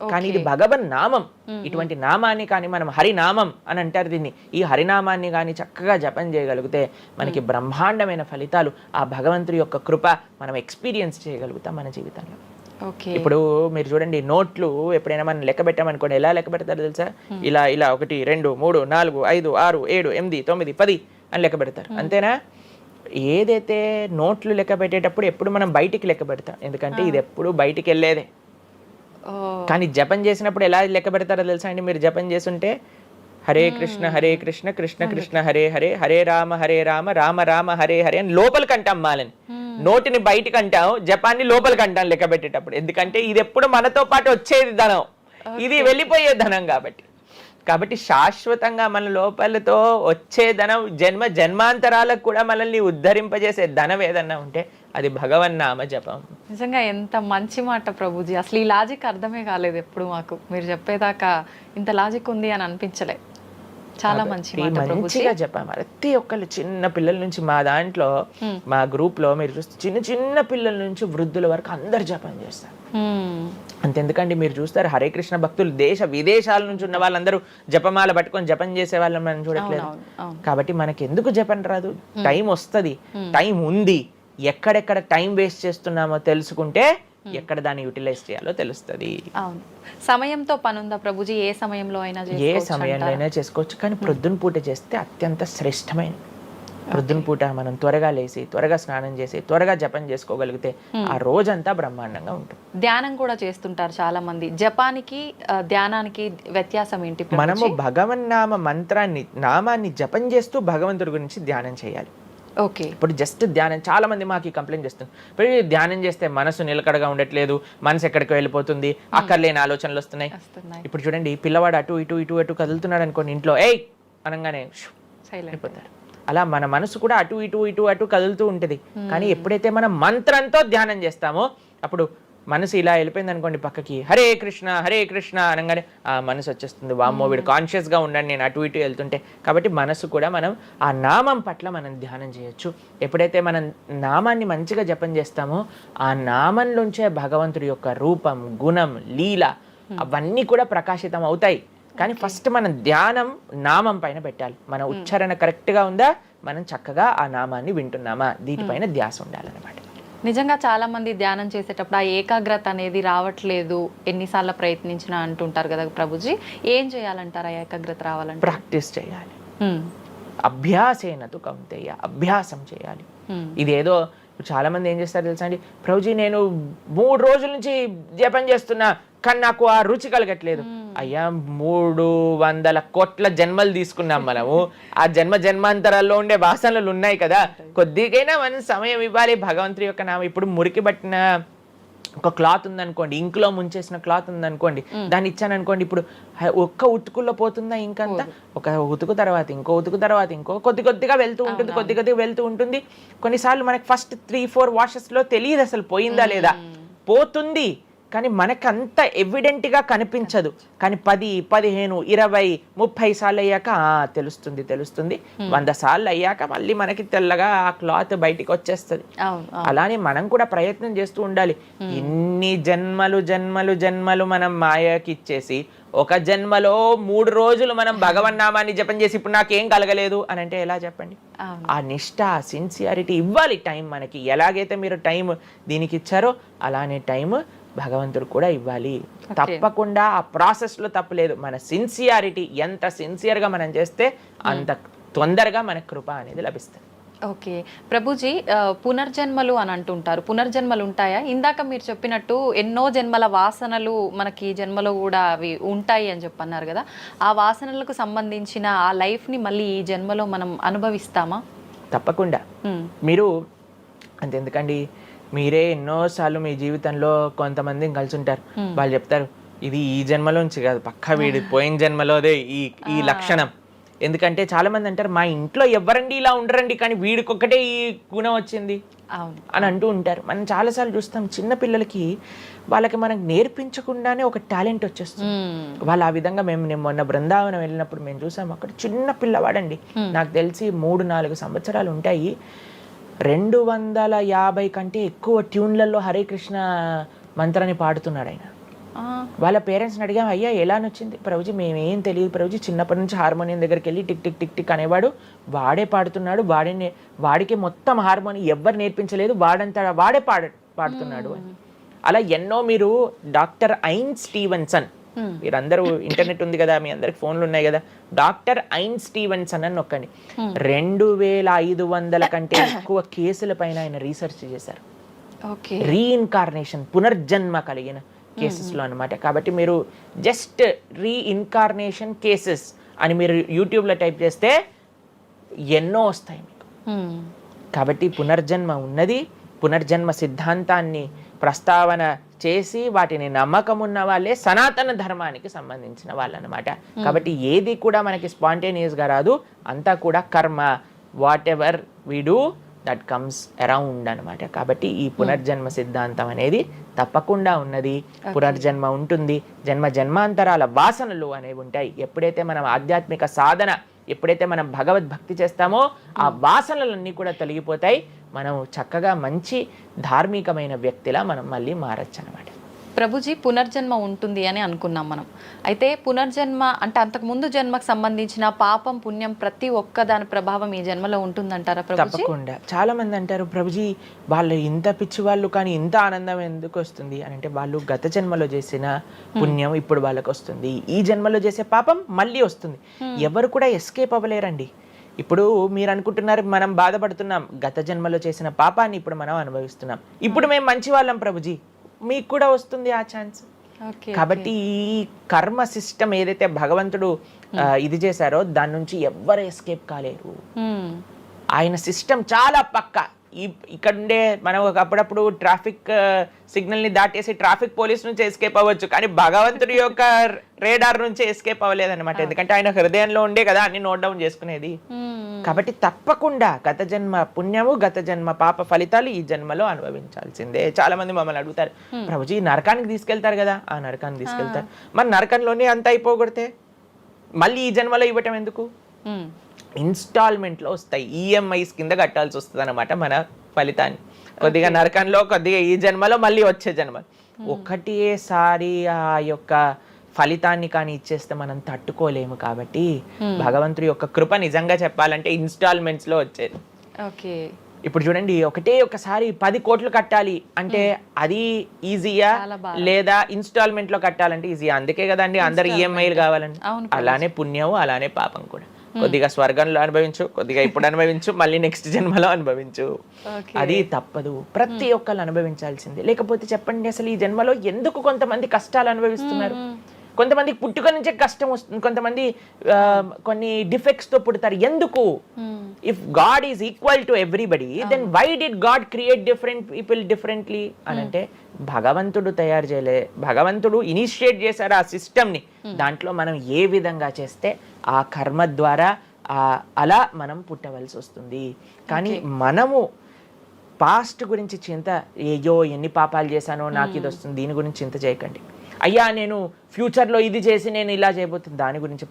కానీ ఇది భగవన్ నామం. ఇటువంటి నామాన్ని కానీ మనం హరినామం అని అంటారు దీన్ని. ఈ హరినామాన్ని కానీ చక్కగా జపం చేయగలిగితే మనకి బ్రహ్మాండమైన ఫలితాలు, ఆ భగవంతుడి యొక్క కృప మనం ఎక్స్పీరియన్స్ చేయగలుగుతాం మన జీవితంలో. ఇప్పుడు మీరు చూడండి, నోట్లు ఎప్పుడైనా మనం లెక్క పెట్టామనుకోండి, ఎలా లెక్క పెడతారు తెలుసా? ఇలా 1 2 3 4 5 6 7 8 9 10 అని లెక్క పెడతారు, అంతేనా? ఏదైతే నోట్లు లెక్క పెట్టేటప్పుడు ఎప్పుడు మనం బయటికి లెక్క పెడతాం, ఎందుకంటే ఇది ఎప్పుడు బయటికి వెళ్ళేదే. కానీ జపం చేసినప్పుడు ఎలా లెక్క పెడతారో తెలుసా అండి? మీరు జపం చేస్తుంటే హరే కృష్ణ కృష్ణ కృష్ణ హరే హరే, హరే రామ రామ రామ హరే హరే అని లోపలికి అంటాం మాలని. నోటిని బయటికి అంటాం, జపాన్ని లోపలికి అంటాం లెక్క పెట్టేటప్పుడు. ఎందుకంటే ఇది ఎప్పుడు మనతో పాటు వచ్చేది ధనం, ఇది వెళ్ళిపోయే ధనం. కాబట్టి శాశ్వతంగా మన లోపలతో వచ్చే ధనం, జన్మాంతరాలకు కూడా మనల్ని ఉద్ధరింపజేసే ధనం ఏదన్నా ఉంటే అది భగవన్నామ జపం. నిజంగా ఎంత మంచి మాట ప్రభుజీ. అసలు ఈ లాజిక్ అర్థమే కాలేదు ఎప్పుడు మాకు. మీరు చెప్పేదాకా ఇంత లాజిక్ ఉంది అని అనిపించలే. చాలా మంచి మాట ప్రభుజీ. మంచిగా చెప్పాం. ప్రతి ఒక్కళ్ళు చిన్న పిల్లల నుంచి, మా దాంట్లో మా గ్రూప్ లో మీరు చూస్తే చిన్న చిన్న పిల్లల నుంచి వృద్ధుల వరకు అందరు జపం చేస్తారు. అంతెందుకండి, మీరు చూస్తారు హరే కృష్ణ భక్తులు దేశ విదేశాల నుంచి ఉన్న వాళ్ళందరూ జపమాల పట్టుకొని జపం చేసే వాళ్ళని మనం చూడట్లేదు. కాబట్టి మనకి ఎందుకు జపం రాదు? టైం వస్తుంది, టైం ఉంది. ఎక్కడెక్కడ టైం వేస్ట్ చేస్తున్నామో తెలుసుకుంటే ఎక్కడ దాన్ని యూటిలైజ్ చేయాలో తెలుస్తుంది. సమయంతో పని ఉందా ప్రభుజీ? ఏ సమయంలో అయినా ఏ సమయంలో అయినా చేసుకోవచ్చు, కానీ ప్రొద్దున పూట చేస్తే అత్యంత శ్రేష్టమైన. ప్రొద్దున పూట మనం త్వరగా లేసి, త్వరగా స్నానం చేసి, త్వరగా జపం చేసుకోగలిగితే ఆ రోజంతా బ్రహ్మాండంగా ఉంటుంది. ధ్యానం కూడా చేస్తుంటారు చాలా మంది. జపానికి ధ్యానానికి వ్యత్యాసం ఏంటి? మనము భగవన్నామ మంత్రాన్ని, నామాన్ని జపం చేస్తూ భగవంతుడి గురించి ధ్యానం చేయాలి. ఓకే. ఇప్పుడు జస్ట్ ధ్యానం, చాలా మంది మాకు కంప్లైంట్ చేస్తుంది, ఇప్పుడు ధ్యానం చేస్తే మనసు నిలకడగా ఉండట్లేదు, మనసు ఎక్కడికి వెళ్ళిపోతుంది, అక్కర్లేని ఆలోచనలు వస్తున్నాయి. ఇప్పుడు చూడండి, పిల్లవాడు అటు ఇటు ఇటు అటు కదులుతున్నాడు అనుకోండి, ఇంట్లో ఏయ్ అనగానే అయిపోతారు. అలా మన మనసు కూడా అటు ఇటు ఇటు అటు కదులుతూ ఉంటుంది. కానీ ఎప్పుడైతే మనం మంత్రంతో ధ్యానం చేస్తామో అప్పుడు మనసు ఇలా వెళ్ళిపోయింది అనుకోండి పక్కకి, హరే కృష్ణ అనగానే ఆ మనసు వచ్చేస్తుంది, వామ్మో వీడు కాన్షియస్ గా ఉండండి నేను అటు ఇటు వెళ్తుంటే. కాబట్టి మనసు కూడా మనం ఆ నామం పట్ల మనం ధ్యానం చేయొచ్చు. ఎప్పుడైతే మనం నామాన్ని మంచిగా జపం చేస్తామో ఆ నామంలోంచే భగవంతుడి యొక్క రూపం, గుణం, లీల అవన్నీ కూడా ప్రకాశితం అవుతాయి. కానీ ఫస్ట్ మనం ధ్యానం నామం పైన పెట్టాలి. మన ఉచ్చారణ కరెక్ట్గా ఉందా, మనం చక్కగా ఆ నామాన్ని వింటున్నామా, దీనిపైన ధ్యాస ఉండాలన్నమాట. నిజంగా చాలా మంది ధ్యానం చేసేటప్పుడు ఆ ఏకాగ్రత అనేది రావట్లేదు, ఎన్నిసార్లు ప్రయత్నించినా అంటుంటారు కదా ప్రభుజీ. ఏం చేయాలంటారు ఆ ఏకాగ్రత రావాలంటే? ప్రాక్టీస్ చేయాలి. అభ్యాసేనతు కౌంతేయ, అభ్యాసం చేయాలి. ఇదేదో చాలా మంది ఏం చేస్తారు తెలుసా అండి, ప్రభుజీ నేను 3 రోజుల నుంచి జపం చేస్తున్నా కానీ నాకు ఆ రుచి కలగట్లేదు. అయ్యా 300 కోట్ల జన్మలు తీసుకున్నాం మనము, ఆ జన్మాంతరాల్లో ఉండే వాసనలు ఉన్నాయి కదా, కొద్దిగైనా మనం సమయం ఇవ్వాలి భగవంతుడి యొక్క నామం. ఇప్పుడు మురికి పట్టిన ఒక క్లాత్ ఉందనుకోండి, ఇంకులో ముంచేసిన క్లాత్ ఉందనుకోండి, దాన్ని ఇచ్చాను అనుకోండి, ఇప్పుడు ఒక్క ఉతుకుల్లో పోతుందా ఇంకంతా? ఒక ఉతుకు తర్వాత ఇంకో ఉతుకు తర్వాత ఇంకో కొద్దిగా వెళ్తూ ఉంటుంది, కొద్దిగా వెళ్తూ ఉంటుంది. కొన్నిసార్లు మనకి ఫస్ట్ 3-4 వాషెస్లో తెలియదు అసలు పోయిందా లేదా. పోతుంది కానీ మనకు అంత ఎవిడెంట్గా కనిపించదు. కానీ 10, 15, 20, 30 సార్లు అయ్యాక తెలుస్తుంది. 100 సార్లు అయ్యాక మళ్ళీ మనకి తెల్లగా ఆ క్లాత్ బయటికి వచ్చేస్తుంది. అలానే మనం కూడా ప్రయత్నం చేస్తూ ఉండాలి. ఇన్ని జన్మలు మనం మాయకి ఇచ్చేసి ఒక జన్మలో 3 రోజులు మనం భగవన్నామాన్ని జపం చేసి ఇప్పుడు నాకేం కలగలేదు అని అంటే ఎలా చెప్పండి? ఆ నిష్ఠ, ఆ సిన్సియారిటీ ఇవ్వాలి టైం మనకి. ఎలాగైతే మీరు టైం దీనికి ఇచ్చారో అలానే టైం భగవంతుడు కూడా ఇవ్వాలి. తప్పకుండా ఆ ప్రాసెస్లో తప్పులేదు. మన సిన్సియారిటీ, ఎంత సిన్సియర్గా మనం చేస్తే అంత తొందరగా మనకు కృప అనేది లభిస్తుంది. ఓకే ప్రభుజీ, పునర్జన్మలు అని అంటుంటారు. పునర్జన్మలు ఉంటాయా? ఇందాక మీరు చెప్పినట్టు ఎన్నో జన్మల వాసనలు మనకి ఈ జన్మలో కూడా అవి ఉంటాయి అని చెప్పన్నారు కదా, ఆ వాసనలకు సంబంధించిన ఆ లైఫ్ని మళ్ళీ ఈ జన్మలో మనం అనుభవిస్తామా? తప్పకుండా. మీరు అంతెందుకండి, మీరే ఎన్నోసార్లు మీ జీవితంలో కొంతమందిని కలిసి ఉంటారు, వాళ్ళు చెప్తారు ఇది ఈ జన్మలోంచి కాదు, పక్కా వీడి పోయిన జన్మలోదే ఈ లక్షణం. ఎందుకంటే చాలా మంది అంటారు మా ఇంట్లో ఎవరండి ఇలా ఉండరండి కానీ వీడికొక్కటే ఈ గుణం వచ్చింది అని అంటూ ఉంటారు. మనం చాలాసార్లు చూస్తాం చిన్న పిల్లలకి, వాళ్ళకి మనకు నేర్పించకుండానే ఒక టాలెంట్ వచ్చేస్తుంది. వాళ్ళు ఆ విధంగా నేను మొన్న బృందావనం వెళ్ళినప్పుడు మేము చూసాం, అక్కడ చిన్న పిల్లవాడండి, నాకు తెలిసి 3-4 సంవత్సరాలు ఉంటాయి, 250 కంటే ఎక్కువ ట్యూన్లలో హరే కృష్ణ మంత్రాన్ని పాడుతున్నాడు ఆయన. వాళ్ళ పేరెంట్స్ని అడిగాం, అయ్యా ఎలా నచ్చింది? ప్రభుజీ మేమేం తెలియదు ప్రభుజీ, చిన్నప్పటి నుంచి హార్మోనియం దగ్గరికి వెళ్ళి టిక్ టిక్ టిక్ టిక్ అనేవాడు, వాడే పాడుతున్నాడు, వాడికి మొత్తం హార్మోనియం ఎవ్వరు నేర్పించలేదు, వాడే పాడుతున్నాడు అని. అలా ఎన్నో, మీరు డాక్టర్ ఐన్ స్టీవెన్సన్ మీరందరూ ఇంటర్నెట్ ఉంది కదా, మీ అందరికి ఫోన్లు ఉన్నాయి కదా, డాక్టర్ ఐన్ స్టీవెన్సన్ అని నొక్కండి. 2500 కంటే ఎక్కువ కేసుల పైన ఆయన రీసెర్చ్ చేశారు. రీఇన్కార్నేషన్, పునర్జన్మ కలిగిన కేసెస్లో అనమాట. కాబట్టి మీరు జస్ట్ రీఇన్కార్నేషన్ కేసెస్ అని మీరు యూట్యూబ్లో టైప్ చేస్తే ఎన్నో వస్తాయి మీకు. కాబట్టి పునర్జన్మ ఉన్నది. పునర్జన్మ సిద్ధాంతాన్ని ప్రస్తావన చేసి వాటిని నమ్మకం ఉన్న వాళ్ళే సనాతన ధర్మానికి సంబంధించిన వాళ్ళు అనమాట. కాబట్టి ఏది కూడా మనకి స్పాంటేనియస్గా రాదు, అంతా కూడా కర్మ. Whatever we do that comes around అనమాట. కాబట్టి ఈ పునర్జన్మ సిద్ధాంతం అనేది తప్పకుండా ఉన్నది. పునర్జన్మ ఉంటుంది. జన్మ జన్మాంతరాల వాసనలు అనేవి ఉంటాయి. ఎప్పుడైతే మనం ఆధ్యాత్మిక సాధన, ఎప్పుడైతే మనం భగవద్భక్తి చేస్తామో ఆ వాసనలన్నీ కూడా తొలగిపోతాయి. మనం చక్కగా మంచి ధార్మికమైన వ్యక్తిలా మనం మళ్ళీ మారచ్చు అనమాట. ప్రభుజీ, పునర్జన్మ ఉంటుంది అని అనుకున్నాం మనం. అయితే పునర్జన్మ అంటే అంతకుముందు జన్మకు సంబంధించిన పాపం పుణ్యం ప్రతి ఒక్క దాని ప్రభావం ఈ జన్మలో ఉంటుందంటారా ప్రభుజీ? తప్పకుండా. చాలా మంది అంటారు, ప్రభుజీ వాళ్ళు ఇంత పిచ్చి వాళ్ళు కానీ ఇంత ఆనందం ఎందుకు వస్తుంది అని అంటే, వాళ్ళు గత జన్మలో చేసిన పుణ్యం ఇప్పుడు వాళ్ళకి వస్తుంది, ఈ జన్మలో చేసే పాపం మళ్ళీ వస్తుంది. ఎవరు కూడా ఎస్కేప్ అవ్వలేరండి. ఇప్పుడు మీరు అనుకుంటున్నారు మనం బాధపడుతున్నాం, గత జన్మలో చేసిన పాపాన్ని ఇప్పుడు మనం అనుభవిస్తున్నాం, ఇప్పుడు మేము మంచి వాళ్ళం ప్రభుజీ, మీకు కూడా వస్తుంది ఆ ఛాన్స్. కాబట్టి ఈ కర్మ సిస్టమ్ ఏదైతే భగవంతుడు ఇది చేశారో దాని నుంచి ఎవ్వరు ఎస్కేప్ కాలేరు. ఆయన సిస్టమ్ చాలా పక్కా. ఇక్కడ ఉండే మనం అప్పుడప్పుడు ట్రాఫిక్ సిగ్నల్ ని దాటేసి ట్రాఫిక్ పోలీస్ నుంచి ఎస్కేప్ అవ్వచ్చు, కానీ భగవంతుడి యొక్క రేడార్ నుంచి ఎస్కేప్ అవ్వలేదన్నమాట. ఎందుకంటే ఆయన హృదయంలో ఉండే కదా అన్ని నోట్ డౌన్ చేసుకునేది. కాబట్టి తప్పకుండా గత జన్మ పుణ్యము, గత జన్మ పాప ఫలితాలు ఈ జన్మలో అనుభవించాల్సిందే. చాలా మంది మమ్మల్ని అడుగుతారు, ప్రభుజీ నరకానికి తీసుకెళ్తారు కదా. ఆ నరకానికి తీసుకెళ్తారు, మరి నరకంలోనే అంత అయిపోగొడితే మళ్ళీ ఈ జన్మలో ఇవ్వటం ఎందుకు? ఇన్స్టాల్మెంట్లో వస్తాయి, ఈఎంఐస్ కింద కట్టాల్సి వస్తుంది అనమాట మన ఫలితాన్ని. కొద్దిగా నరకంలో, కొద్దిగా ఈ జన్మలో, మళ్ళీ వచ్చే జన్మ. ఒకటేసారి ఆ యొక్క ఫలితాన్ని కానీ ఇచ్చేస్తే మనం తట్టుకోలేము. కాబట్టి భగవంతుడి యొక్క కృప నిజంగా చెప్పాలంటే ఇన్స్టాల్మెంట్స్ లో వచ్చేది. ఇప్పుడు చూడండి, ఒకసారి 10 కోట్లు కట్టాలి అంటే అది ఈజీయా, లేదా ఇన్స్టాల్మెంట్ లో కట్టాలంటే ఈజీయా? అందుకే కదండి అందరు ఈఎంఐలు కావాలండి. అలానే పుణ్యము, అలానే పాపం కూడా. కొద్దిగా స్వర్గంలో అనుభవించు, కొద్దిగా ఇప్పుడు అనుభవించు, మళ్ళీ నెక్స్ట్ జన్మలో అనుభవించు. అది తప్పదు, ప్రతి ఒక్కళ్ళు అనుభవించాల్సిందే. లేకపోతే చెప్పండి, అసలు ఈ జన్మలో ఎందుకు కొంతమంది కష్టాలు అనుభవిస్తున్నారు? కొంతమందికి పుట్టుక నుంచే కష్టం వస్తుంది, కొంతమంది కొన్ని డిఫెక్ట్స్ తో పుడతారు. ఎందుకు? If God is equal to everybody, then why did God create different people differently అని అంటే, భగవంతుడు తయారు చేయలే, భగవంతుడు ఇనిషియేట్ చేశారు ఆ సిస్టమ్ ని. దాంట్లో మనం ఏ విధంగా చేస్తే ఆ కర్మ ద్వారా అలా మనం పుట్టవలసి వస్తుంది. కానీ మనము పాస్ట్ గురించి చింత, అయ్యో ఎన్ని పాపాలు చేశానో నాకు ఇది వస్తుంది, దీని గురించి చింత చేయకండి. అయ్యా నేను ఫ్యూచర్లో ఇది చేసి నేను ఇలా చేయబోతుంది, దాని గురించి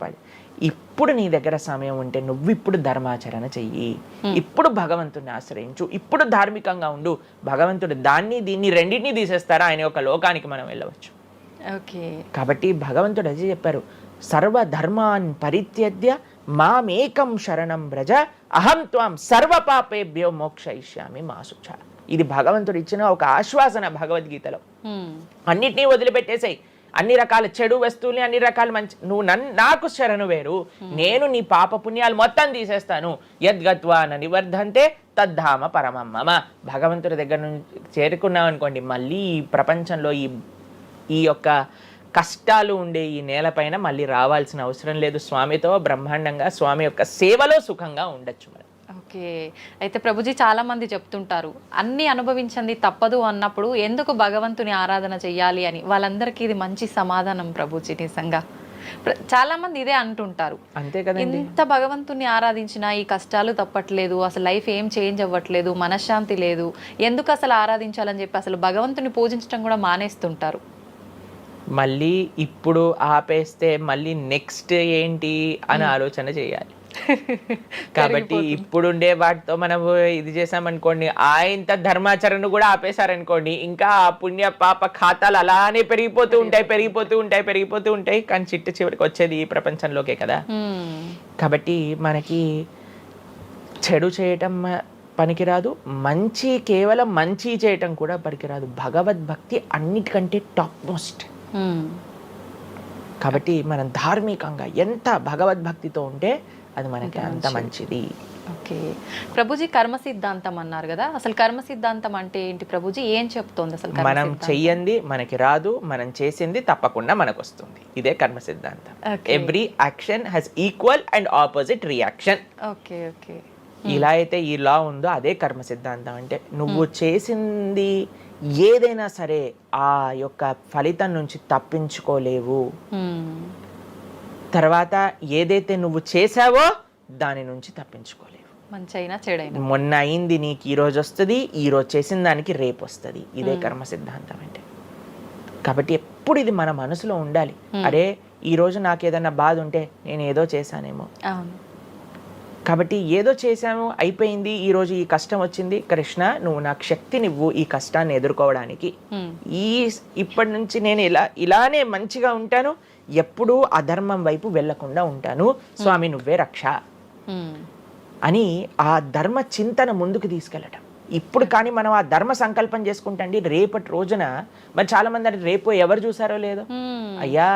ఇప్పుడు నీ దగ్గర సమయం ఉంటే నువ్వు ఇప్పుడు ధర్మాచరణ చెయ్యి, ఇప్పుడు భగవంతుడిని ఆశ్రయించు, ఇప్పుడు ధార్మికంగా ఉండు. భగవంతుడు దాన్ని దీన్ని రెండింటినీ తీసేస్తారా, ఆయన యొక్క లోకానికి మనం వెళ్ళవచ్చు. కాబట్టి భగవంతుడు అదే చెప్పారు, సర్వధర్మాన్ పరిత్యజ్య మామేకం శరణం వ్రజ అహం త్వాం సర్వ పాపేభ్యో మోక్షయిష్యామి మా శుచ. ఇది భగవంతుడు ఇచ్చిన ఒక ఆశ్వాసన భగవద్గీతలో. అన్నిటినీ వదిలిపెట్టేసాయి, అన్ని రకాల చెడు వస్తువుల్ని, అన్ని రకాల మంచి, నువ్వు నాకు శరణు వేరు, నేను నీ పాప పుణ్యాలు మొత్తం తీసేస్తాను. యద్గత్వా నివర్ధంతే తద్ధామ పరమం మమ. భగవంతుడి దగ్గర నుంచి చేరుకున్నాం అనుకోండి, మళ్ళీ ఈ ప్రపంచంలో ఈ యొక్క కష్టాలు ఉండే ఈ నేలపైన మళ్ళీ రావాల్సిన అవసరం లేదు. స్వామితో బ్రహ్మాండంగా స్వామి యొక్క సేవలో సుఖంగా ఉండొచ్చు మనం. అయితే ప్రభుజీ, చాలా మంది చెప్తుంటారు అన్ని అనుభవించండి తప్పదు అన్నప్పుడు ఎందుకు భగవంతుని ఆరాధన చెయ్యాలి అని. వాళ్ళందరికీ ఇది మంచి సమాధానం ప్రభుజీ. నిజంగా చాలా మంది ఇదే అంటుంటారు, అంతే కదండి, ఎంత భగవంతుని ఆరాధించినా ఈ కష్టాలు తప్పట్లేదు, అసలు లైఫ్ ఏం చేంజ్ అవ్వట్లేదు, మనశ్శాంతి లేదు, ఎందుకు అసలు ఆరాధించాలని చెప్పి అసలు భగవంతుని పూజించడం కూడా మానేస్తుంటారు. మళ్ళీ ఇప్పుడు ఆపేస్తే మళ్ళీ నెక్స్ట్ ఏంటి అని ఆలోచన చేయాలి. కాబట్టి ఇప్పుడుండే వాటితో మనం ఇది చేసామనుకోండి, ఇంత ధర్మాచరణ కూడా ఆపేశారనుకోండి, ఇంకా ఆ పుణ్య పాప ఖాతాలు అలానే పెరిగిపోతూ ఉంటాయి. కానీ చివరికి వచ్చేది ఈ ప్రపంచంలోకే కదా. కాబట్టి మనకి చెడు చేయటం పనికిరాదు, కేవలం మంచి చేయటం కూడా పనికిరాదు. భగవద్భక్తి అన్నిటికంటే టాప్ మోస్ట్. కాబట్టి మనం ధార్మికంగా ఎంత భగవద్భక్తితో ఉంటే అది మనకి అంత మంచిది. ఓకే ప్రభుజీ, కర్మ సిద్ధాంతం అన్నారు కదా, అసలు కర్మ సిద్ధాంతం అంటే ఏంటి ప్రభుజీ? ఏం చెప్తోంది అసలు? మనం చెయ్యంది మనకి రాదు, మనం చేసింది తప్పకుండా మనకు వస్తుంది. ఇదే కర్మ సిద్ధాంతం. Every action has equal and opposite reaction. Okay okay. ఇలా అయితే ఈ లా ఉందో అదే కర్మ సిద్ధాంతం. అంటే నువ్వు చేసింది ఏదైనా సరే ఆ యొక్క ఫలితం నుంచి తప్పించుకోలేవు. తర్వాత ఏదైతే నువ్వు చేసావో దాని నుంచి తప్పించుకోలేవు. మంచి అయినా చెడైనా, మొన్న అయింది నీకు ఈ రోజు వస్తుంది, ఈ రోజు చేసిన దానికి రేపు వస్తుంది. ఇదే కర్మ సిద్ధాంతం అంటే. కాబట్టి ఎప్పుడు ఇది మన మనసులో ఉండాలి. అరే ఈ రోజు నాకు ఏదైనా బాధ ఉంటే నేను ఏదో చేశానేమో, కాబట్టి ఏదో చేశాము అయిపోయింది, ఈ రోజు ఈ కష్టం వచ్చింది, కృష్ణ నువ్వు నాకు శక్తినివ్వు ఈ కష్టాన్ని ఎదుర్కోవడానికి. ఇప్పటి నుంచి నేను ఇలానే మంచిగా ఉంటాను, ఎప్పుడూ అధర్మం వైపు వెళ్లకుండా ఉంటాను, స్వామి నువ్వే రక్ష అని ఆ ధర్మ చింతన ముందుకు తీసుకెళ్ళటం. ఇప్పుడు కానీ మనం ఆ ధర్మ సంకల్పం చేసుకుంటండి రేపటి రోజున. మరి చాలా మంది అంటే రేపు ఎవరు చూసారో లేదో, అయ్యా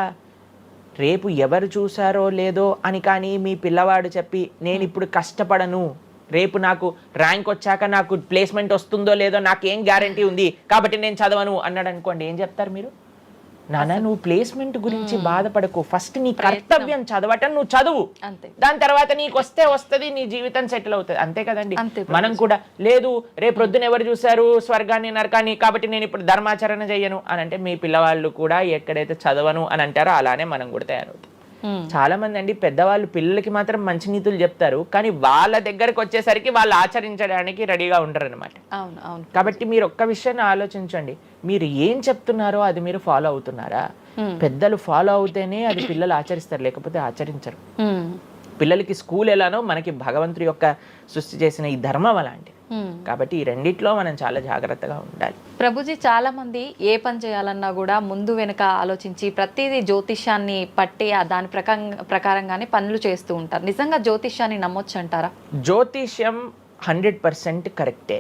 రేపు ఎవరు చూసారో లేదో అని కానీ మీ పిల్లవాడు చెప్పి నేను ఇప్పుడు కష్టపడను, రేపు నాకు ర్యాంక్ వచ్చాక నాకు ప్లేస్మెంట్ వస్తుందో లేదో నాకేం గ్యారంటీ ఉంది కాబట్టి నేను చదవను అన్నాడు అనుకోండి, ఏం చెప్తారు మీరు? నాన్న నువ్వు ప్లేస్మెంట్ గురించి బాధపడకు, ఫస్ట్ నీ కర్తవ్యం చదవటం నువ్వు చదువు, దాని తర్వాత నీకు వస్తే వస్తుంది, నీ జీవితం సెటిల్ అవుతుంది. అంతే కదండి. మనం కూడా లేదు రేపు ప్రొద్దున ఎవరు చూసారు స్వర్గాన్ని నరకాన్ని కాబట్టి నేను ఇప్పుడు ధర్మాచరణ చెయ్యను అని అంటే మీ పిల్లవాళ్ళు కూడా ఎక్కడైతే చదవను అని అంటారో అలానే మనం కూడా తయారవుతాం. చాలా మంది అండి పెద్దవాళ్ళు పిల్లలకి మాత్రం మంచి నీతులు చెప్తారు, కానీ వాళ్ళ దగ్గరకు వచ్చేసరికి వాళ్ళు ఆచరించడానికి రెడీగా ఉంటారు అనమాట. కాబట్టి మీరు ఒక్క విషయాన్ని ఆలోచించండి, మీరు ఏం చెప్తున్నారో అది మీరు ఫాలో అవుతున్నారా? పెద్దలు ఫాలో అవుతేనే అది పిల్లలు ఆచరిస్తారు, లేకపోతే ఆచరించరు. పిల్లలకి స్కూల్ ఎలానో మనకి భగవంతుడి యొక్క సృష్టి చేసిన ఈ ధర్మం అలాంటిది. కాబట్టి ఈ రెండిట్లో మనం చాలా జాగ్రత్తగా ఉండాలి. ప్రభుజీ చాలా మంది ఏ పని చేయాలన్నా కూడా ముందు వెనుక ఆలోచించి ప్రతిదీ జ్యోతిష్యాన్ని పట్టి దాని ప్రకారంగానే పనులు చేస్తూ ఉంటారు. నిజంగా జ్యోతిష్యాన్ని నమ్మొచ్చు అంటారా? జ్యోతిష్యం 100% కరెక్టే,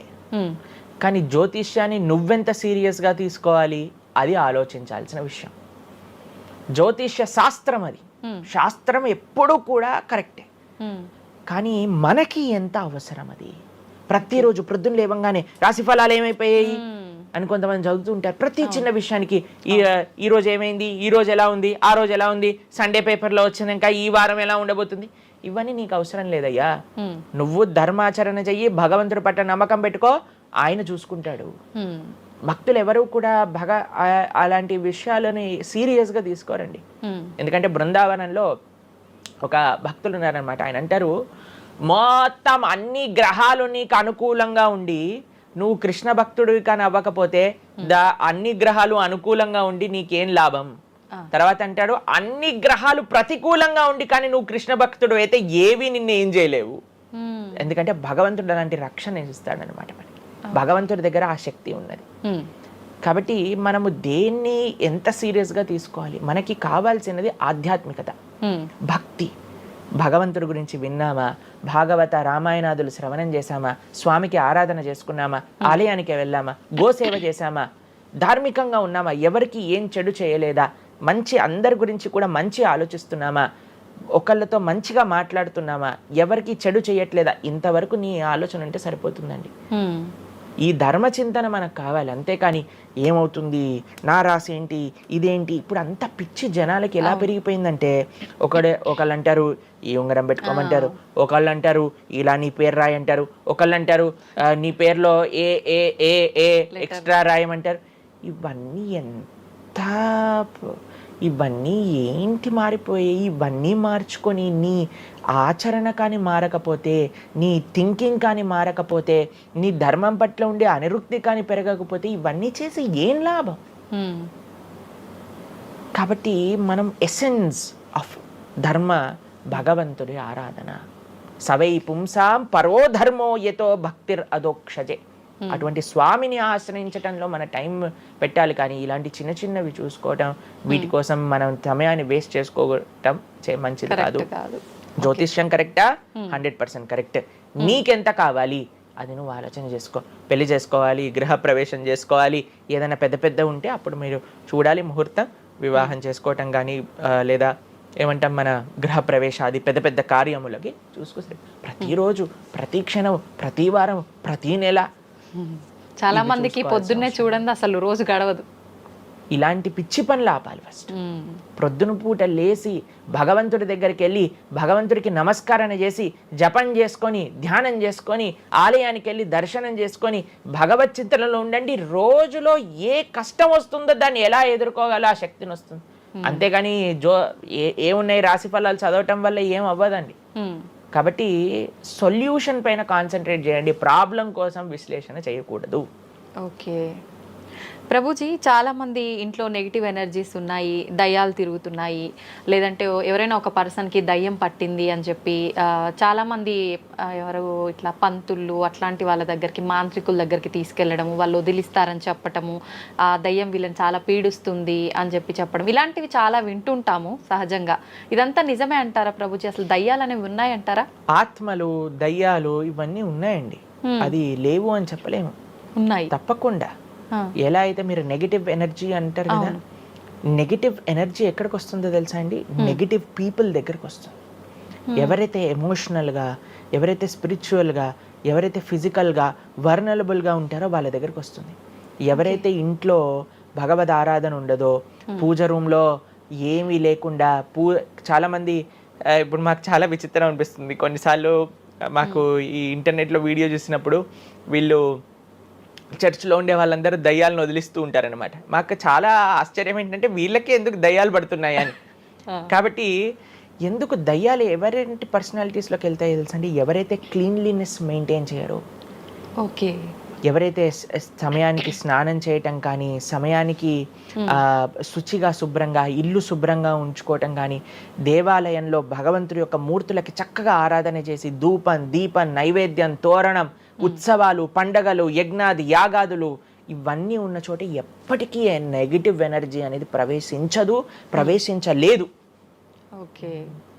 కానీ జ్యోతిష్యాన్ని నువ్వెంత సీరియస్గా తీసుకోవాలి అది ఆలోచించాల్సిన విషయం. జ్యోతిష్య శాస్త్రం అది, శాస్త్రం ఎప్పుడూ కూడా కరెక్టే, కానీ మనకి ఎంత అవసరం అది. ప్రతిరోజు ప్రొద్దున లేవంగానే రాశి ఫలాలు ఏమైపోయాయి అని కొంతమంది చదువుతూ ఉంటారు. ప్రతి చిన్న విషయానికి ఈ రోజు ఏమైంది, ఈ రోజు ఎలా ఉంది, ఆ రోజు ఎలా ఉంది, సండే పేపర్లో వచ్చింది, ఇంకా ఈ వారం ఎలా ఉండబోతుంది, ఇవన్నీ నీకు అవసరం లేదయ్యా. నువ్వు ధర్మాచరణ చెయ్యి, భగవంతుడి పట్ల నమ్మకం పెట్టుకో, ఆయన చూసుకుంటాడు. భక్తులు ఎవరు కూడా అలాంటి విషయాలని సీరియస్గా తీసుకోరండి. ఎందుకంటే బృందావనంలో ఒక భక్తులు ఉన్నారనమాట. ఆయన అంటారు, మొత్తం అన్ని గ్రహాలు నీకు అనుకూలంగా ఉండి నువ్వు కృష్ణ భక్తుడివి కానీ అవ్వకపోతే అన్ని గ్రహాలు అనుకూలంగా ఉండి నీకేం లాభం. తర్వాత అంటాడు, అన్ని గ్రహాలు ప్రతికూలంగా ఉండి కానీ నువ్వు కృష్ణ భక్తుడు అయితే ఏవి నిన్ను ఏం చేయలేవు. ఎందుకంటే భగవంతుడు అలాంటి రక్షణ ఇస్తాడనమాట. మనకి భగవంతుడి దగ్గర ఆ శక్తి ఉన్నది. కాబట్టి మనము దేన్ని ఎంత సీరియస్గా తీసుకోవాలి? మనకి కావాల్సినది ఆధ్యాత్మికత, భక్తి. భగవంతుడి గురించి విన్నామా, భాగవత రామాయణాదులు శ్రవణం చేశామా, స్వామికి ఆరాధన చేసుకున్నామా, ఆలయానికి వెళ్ళామా, గోసేవ చేశామా, ధార్మికంగా ఉన్నామా, ఎవరికి ఏం చెడు చేయలేదా, మంచి అందరి గురించి కూడా మంచి ఆలోచిస్తున్నామా, ఒకళ్ళతో మంచిగా మాట్లాడుతున్నామా, ఎవరికి చెడు చేయట్లేదా, ఇంతవరకు నీ ఆలోచన ఉంటే సరిపోతుందండి. ఈ ధర్మ చింతన మనకు కావాలి. అంతేకాని ఏమవుతుంది, నా రాసి ఏంటి, ఇదేంటి, ఇప్పుడు అంత పిచ్చి జనాలకి ఎలా పెరిగిపోయిందంటే ఒకళ్ళు అంటారు ఈ ఉంగరం పెట్టుకోమంటారు, ఒకళ్ళు అంటారు ఇలా నీ పేరు రాయి అంటారు, ఒకళ్ళు అంటారు నీ పేరులో ఏ ఏ ఏ ఏ ఎక్స్ట్రా రాయమంటారు. ఇవన్నీ ఏంటి మారిపోయాయి? ఇవన్నీ మార్చుకొని నీ ఆచరణ కానీ మారకపోతే, నీ థింకింగ్ కానీ మారకపోతే, నీ ధర్మం పట్ల ఉండే అనిరుక్తి కానీ పెరగకపోతే ఇవన్నీ చేసి ఏం లాభం? కాబట్టి మనం ఎసెన్స్ ఆఫ్ ధర్మ భగవంతుడి ఆరాధన. సవై పుంసాం పరో ధర్మో యతో భక్తిర్ అదోక్షజే. అటువంటి స్వామిని ఆశ్రయించటంలో మన టైం పెట్టాలి, కానీ ఇలాంటి చిన్న చిన్నవి చూసుకోవటం, వీటి కోసం మనం సమయాన్ని వేస్ట్ చేసుకోవటం మంచిది కాదు. జ్యోతిష్యం కరెక్టా? 100% కరెక్ట్. నీకెంత కావాలి అది నువ్వు ఆలోచన చేసుకో. పెళ్లి చేసుకోవాలి, గృహ ప్రవేశం చేసుకోవాలి, ఏదైనా పెద్ద ఉంటే అప్పుడు మీరు చూడాలి ముహూర్తం, వివాహం చేసుకోవటం కానీ లేదా ఏమంటాం మన గృహ ప్రవేశాది పెద్ద పెద్ద కార్యములకి చూసుకొస్తే ప్రతిరోజు, ప్రతి క్షణం, ప్రతి వారం, ప్రతి నెల చాలా మందికి పొద్దున్నే చూడండి అసలు రోజు గడవదు. ఇలాంటి పిచ్చి పనులు ఆపాలి. ఫస్ట్ ప్రొద్దున పూట లేచి భగవంతుడి దగ్గరికి వెళ్ళి భగవంతుడికి నమస్కారం చేసి జపం చేసుకొని ధ్యానం చేసుకొని ఆలయానికి వెళ్ళి దర్శనం చేసుకొని భగవత్ చింతనలో ఉండండి. రోజులో ఏ కష్టం వస్తుందో దాన్ని ఎలా ఎదుర్కోగల ఆ శక్తిని వస్తుంది. అంతేగాని ఏమున్నాయి రాశి ఫలాలు చదవటం వల్ల ఏం అవ్వదండి. కాబట్టి సొల్యూషన్ పైన కాన్సన్ట్రేట్ చేయండి, ప్రాబ్లం కోసం విశ్లేషణ చేయకూడదు. ఓకే ప్రభుజీ, చాలామంది ఇంట్లో నెగిటివ్ ఎనర్జీస్ ఉన్నాయి, దయ్యాలు తిరుగుతున్నాయి, లేదంటే ఎవరైనా ఒక పర్సన్కి దయ్యం పట్టింది అని చెప్పి చాలామంది ఎవరు ఇట్లా పంతుళ్ళు అట్లాంటి వాళ్ళ దగ్గరికి, మాంత్రికుల దగ్గరికి తీసుకెళ్ళడము, వాళ్ళు వదిలిస్తారని చెప్పటము, ఆ దయ్యం వీళ్ళని చాలా పీడిస్తుంది అని చెప్పడం, ఇలాంటివి చాలా వింటుంటాము సహజంగా. ఇదంతా నిజమే అంటారా ప్రభుజీ? అసలు దయ్యాలు అనేవి ఉన్నాయంటారా? ఆత్మలు, దయ్యాలు ఇవన్నీ ఉన్నాయండి, అది లేవు అని చెప్పలేము, ఉన్నాయి తప్పకుండా. ఎలా అయితే మీరు నెగిటివ్ ఎనర్జీ అంటారు కదా, నెగిటివ్ ఎనర్జీ ఎక్కడికి వస్తుందో తెలుసా అండి? నెగిటివ్ పీపుల్ దగ్గరకు వస్తుంది. ఎవరైతే ఎమోషనల్గా, ఎవరైతే స్పిరిచువల్గా, ఎవరైతే ఫిజికల్గా వర్నలబుల్గా ఉంటారో వాళ్ళ దగ్గరకు వస్తుంది. ఎవరైతే ఇంట్లో భగవద్ ఆరాధన ఉండదో, పూజ రూమ్లో ఏమీ లేకుండా చాలామంది, ఇప్పుడు మాకు చాలా విచిత్రం అనిపిస్తుంది కొన్నిసార్లు, మాకు ఈ ఇంటర్నెట్లో వీడియో చూసినప్పుడు వీళ్ళు చర్చ్లో ఉండే వాళ్ళందరూ దయ్యాలను వదిలిస్తూ ఉంటారనమాట. మాకు చాలా ఆశ్చర్యం ఏంటంటే వీళ్ళకి ఎందుకు దయ్యాలు పడుతున్నాయి అని. కాబట్టి ఎందుకు దయ్యాలు ఎవరైనా పర్సనాలిటీస్లోకి వెళ్తాయో తెలుసండి? ఎవరైతే క్లీన్లీనెస్ మెయింటైన్ చేయరో, ఓకే, ఎవరైతే సమయానికి స్నానం చేయటం కానీ, సమయానికి శుచిగా శుభ్రంగా ఇల్లు శుభ్రంగా ఉంచుకోవటం కానీ, దేవాలయంలో భగవంతుడి యొక్క మూర్తులకి చక్కగా ఆరాధన చేసి ధూపం, దీపం, నైవేద్యం, తోరణం, ఉత్సవాలు, పండగలు, యజ్ఞాది యాగాదులు ఇవన్నీ ఉన్న చోట ఎప్పటికీ నెగిటివ్ ఎనర్జీ అనేది ప్రవేశించలేదు. ఓకే.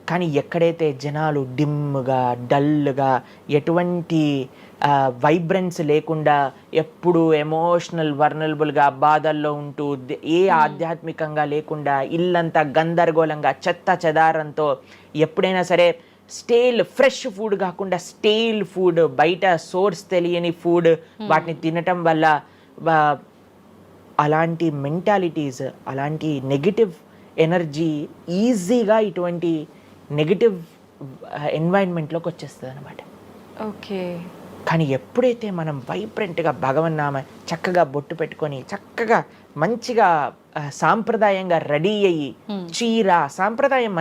కానీ ఎక్కడైతే జనాలు డిమ్గా, డల్గా, ఎటువంటి వైబ్రెన్స్ లేకుండా, ఎప్పుడు ఎమోషనల్ వర్నలబుల్గా బాధల్లో ఉంటూ, ఏ ఆధ్యాత్మికంగా లేకుండా, ఇల్లంతా గందరగోళంగా చెత్త చెదారంతో, ఎప్పుడైనా సరే స్టేల్ ఫ్రెష్ ఫుడ్ కాకుండా స్టేల్ ఫుడ్, బయట సోర్స్ తెలియని ఫుడ్ వాటిని తినటం వల్ల అలాంటి మెంటాలిటీస్, అలాంటి నెగిటివ్ ఎనర్జీ ఈజీగా ఇటువంటి నెగిటివ్ ఎన్వైరన్మెంట్లోకి వచ్చేస్తుంది అనమాట. ఓకే. కానీ ఎప్పుడైతే మనం వైబ్రెంట్గా భగవన్నామ చక్కగా బొట్టు పెట్టుకొని చక్కగా మంచిగా సాంప్రదాయంగా రెడీ అయ్యి, చీర సాంప్రదాయం,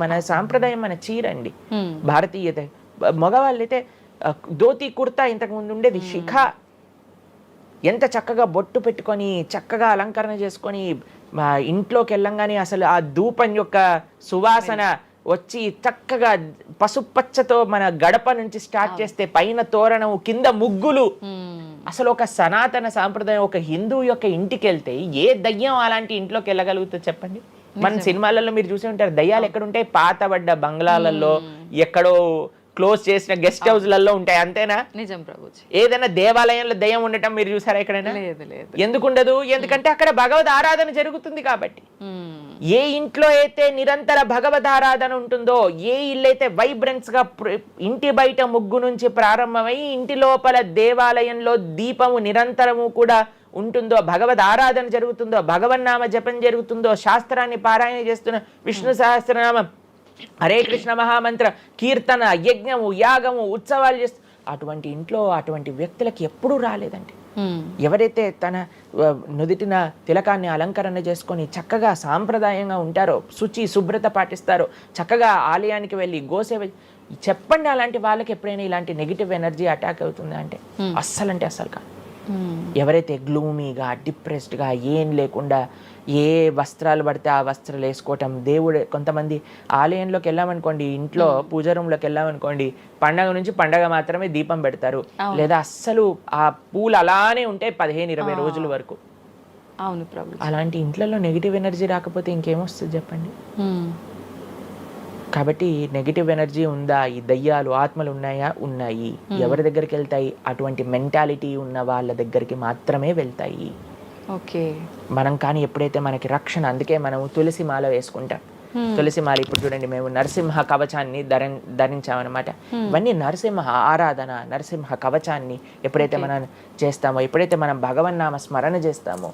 మన సాంప్రదాయం మన చీర అండి, భారతీయత. మగవాళ్ళైతే ధోతి కుర్తా ఇంతకు ముందు ఉండేది, శిఖ, ఎంత చక్కగా బొట్టు పెట్టుకొని చక్కగా అలంకరణ చేసుకొని ఇంట్లోకి వెళ్ళంగానే అసలు ఆ ధూపం యొక్క సువాసన వచ్చి చక్కగా పసుపచ్చతో మన గడప నుంచి స్టార్ట్ చేస్తే పైన తోరణం, కింద ముగ్గులు, అసలు ఒక సనాతన సాంప్రదాయం. ఒక హిందువు యొక్క ఇంటికి వెళ్తే ఏ దయ్యం అలాంటి ఇంట్లోకి వెళ్ళగలుగుతుంది చెప్పండి? మన సినిమాలలో మీరు చూసి ఉంటారు, దయ్యాలు ఎక్కడుంటాయి? పాతబడ్డ బంగ్లాలలో, ఎక్కడో క్లోజ్ చేసిన గెస్ట్ హౌస్లలో ఉంటాయి, అంతేనా? నిజం ప్రభుజీ. ఏదైనా దేవాలయంలో దయ్యం ఉండటం మీరు చూసారా ఎక్కడైనా? ఎందుకు ఉండదు? ఎందుకంటే అక్కడ భగవద్ ఆరాధన జరుగుతుంది కాబట్టి. ఏ ఇంట్లో అయితే నిరంతర భగవద్ ఆరాధన ఉంటుందో, ఏ ఇల్లు అయితే వైబ్రెన్స్ గా ఇంటి బయట ముగ్గు నుంచి ప్రారంభమై ఇంటి లోపల దేవాలయంలో దీపము నిరంతరము కూడా ఉంటుందో, భగవద్ ఆరాధన జరుగుతుందో, భగవన్నామ జపం జరుగుతుందో, శాస్త్రాన్ని పారాయణ చేస్తున్న విష్ణు సహస్రనామం, హరే కృష్ణ మహామంత్ర కీర్తన, యజ్ఞము, యాగము, ఉత్సవాలు చేస్తూ, అటువంటి ఇంట్లో అటువంటి వ్యక్తులకి ఎప్పుడూ రాలేదండి. ఎవరైతే తన నుదిటిన తిలకాన్ని అలంకరణ చేసుకొని చక్కగా సాంప్రదాయంగా ఉంటారో, శుచి శుభ్రత పాటిస్తారో, చక్కగా ఆలయానికి వెళ్ళి గోసేవ, చెప్పండి అలాంటి వాళ్ళకి ఎప్పుడైనా ఇలాంటి నెగిటివ్ ఎనర్జీ అటాక్ అవుతుందా అంటే అస్సలు కాదు. ఎవరైతే గ్లూమీగా, డిప్రెస్డ్గా, ఏం లేకుండా ఏ వస్త్రాలు పడితే ఆ వస్త్రాలు వేసుకోవటం, దేవుడు, కొంతమంది ఆలయంలోకి వెళ్ళామనుకోండి, ఇంట్లో పూజ రూమ్లోకి వెళ్ళామనుకోండి, పండగ నుంచి పండగ మాత్రమే దీపం పెడతారు, లేదా అస్సలు ఆ పూలు అలానే ఉంటాయి 15-20 రోజుల వరకు. అవును ప్రభు. అలాంటి ఇంట్లలో నెగిటివ్ ఎనర్జీ రాకపోతే ఇంకేమొస్తుంది చెప్పండి? కాబట్టి నెగిటివ్ ఎనర్జీ ఉందా? ఈ దయ్యాలు, ఆత్మలు ఉన్నాయా? ఉన్నాయి. ఎవరి దగ్గరికి వెళ్తాయి? అటువంటి మెంటాలిటీ ఉన్న వాళ్ళ దగ్గరికి మాత్రమే వెళ్తాయి. ఓకే. మనం కానీ ఎప్పుడైతే మనకి రక్షణ, అందుకే మనం తులసి మాల వేసుకుంటాం. తులసి మాల ఇప్పుడు చూడండి, మేము నరసింహ కవచాన్ని ధరించామన్నమాట. ఇవన్నీ నరసింహ ఆరాధన, నరసింహ కవచాన్ని ఎప్పుడైతే మనం చేస్తామో, ఎప్పుడైతే మనం భగవన్నామ స్మరణ చేస్తామో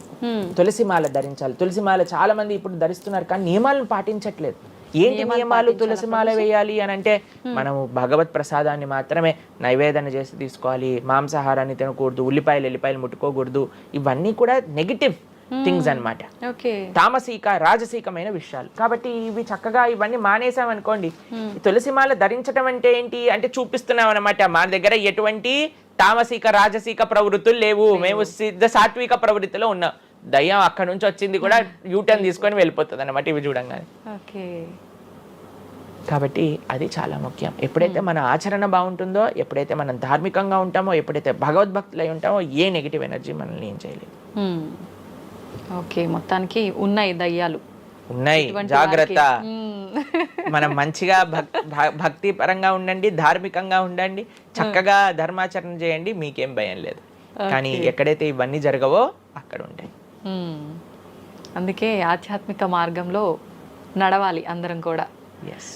తులసి మాల ధరించాలి. తులసి మాల చాలా మంది ఇప్పుడు ధరిస్తున్నారు కానీ నియమాలను పాటించట్లేదు. ఏంటి నియమాలు? తులసి మాల వేయాలి అని అంటే మనము భగవత్ ప్రసాదాన్ని మాత్రమే నైవేదన చేసి తీసుకోవాలి, మాంసాహారాన్ని తినకూడదు, ఎల్లిపాయలు ముట్టుకోకూడదు. ఇవన్నీ కూడా నెగిటివ్ థింగ్స్ అన్నమాట, తామసిక రాజసికమైన విషయాలు. కాబట్టి ఇవి చక్కగా ఇవన్నీ మానేసామనుకోండి. తులసిమాల ధరించడం అంటే ఏంటి అంటే చూపిస్తున్నాం అనమాట, మా దగ్గర ఎటువంటి తామసిక రాజసిక ప్రవృత్తులు లేవు, మేము సిద్ధ సాత్విక ప్రవృత్తిలో ఉన్నాం. దయ్యం అక్కడ నుంచి వచ్చింది కూడా యూటర్న్ తీసుకొని వెళ్ళిపోతుంది అన్నమాట ఇవి చూడంగానే. కాబట్టి అది చాలా ముఖ్యం. ఎప్పుడైతే మన ఆచరణ బాగుంటుందో, ఎప్పుడైతే మనం ధార్మికంగా ఉంటామో, ఎప్పుడైతే భగవద్భక్తులు అయి ఉంటామో, ఏ నెగిటివ్ ఎనర్జీ మనల్ని ఏం చేయలేదు. ఓకే, మొత్తానికి ఉన్నాయి దయ్యాలు, ఉన్నాయి, జాగ్రత్త. మనం మంచిగా భక్తి పరంగా ఉండండి, ధార్మికంగా ఉండండి, చక్కగా ధర్మాచరణ చేయండి, మీకేం భయం లేదు. కానీ ఎక్కడైతే ఇవన్నీ జరగవో అక్కడ ఉంటాయి. అందుకే ఆధ్యాత్మిక మార్గంలో నడవాలి అందరం కూడా.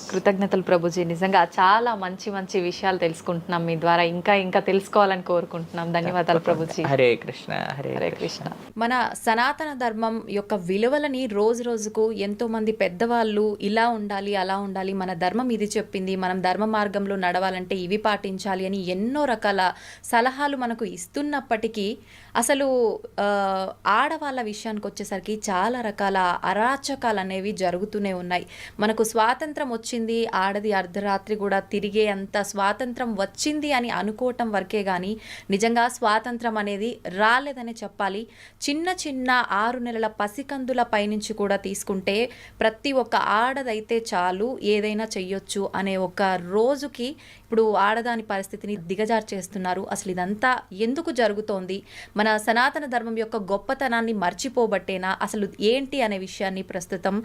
కృతజ్ఞతలు ప్రభుజీ, నిజంగా చాలా మంచి మంచి విషయాలు తెలుసుకుంటున్నాం మీ ద్వారా, ఇంకా ఇంకా తెలుసుకోవాలని కోరుకుంటున్నాం. ధన్యవాదాలు ప్రభుజీ. హరే కృష్ణ. హరే కృష్ణ. మన సనాతన ధర్మం యొక్క విలువలని రోజు రోజుకు ఎంతో మంది పెద్దవాళ్ళు ఇలా ఉండాలి, అలా ఉండాలి, మన ధర్మం ఇది చెప్పింది, మనం ధర్మ మార్గంలో నడవాలంటే ఇవి పాటించాలి అని ఎన్నో రకాల సలహాలు మనకు ఇస్తున్నప్పటికీ అసలు ఆడవాళ్ళ విషయానికి వచ్చేసరికి చాలా రకాల అరాచకాలు అనేవి జరుగుతూనే ఉన్నాయి. మనకు స్వాతంత్రం వచ్చింది, ఆడది అర్ధరాత్రి కూడా తిరిగే అంత స్వాతంత్రం వచ్చింది అని అనుకోవటం వరకే కానీ నిజంగా స్వాతంత్రం అనేది రాలేదనే చెప్పాలి. చిన్న చిన్న 6 నెలల పసికందుల పైనుంచి కూడా తీసుకుంటే ప్రతి ఒక్క ఆడదైతే చాలు ఏదైనా చెయ్యొచ్చు అనే ఒక రోజుకి ఇప్పుడు ఆడదాని పరిస్థితిని దిగజారు చేస్తున్నారు. అసలు ఇదంతా ఎందుకు జరుగుతోంది? మన సనాతన ధర్మం యొక్క గొప్పతనాన్ని మర్చిపోబట్టేనా, అసలు ఏంటి అనే విషయాన్ని ప్రస్తుతం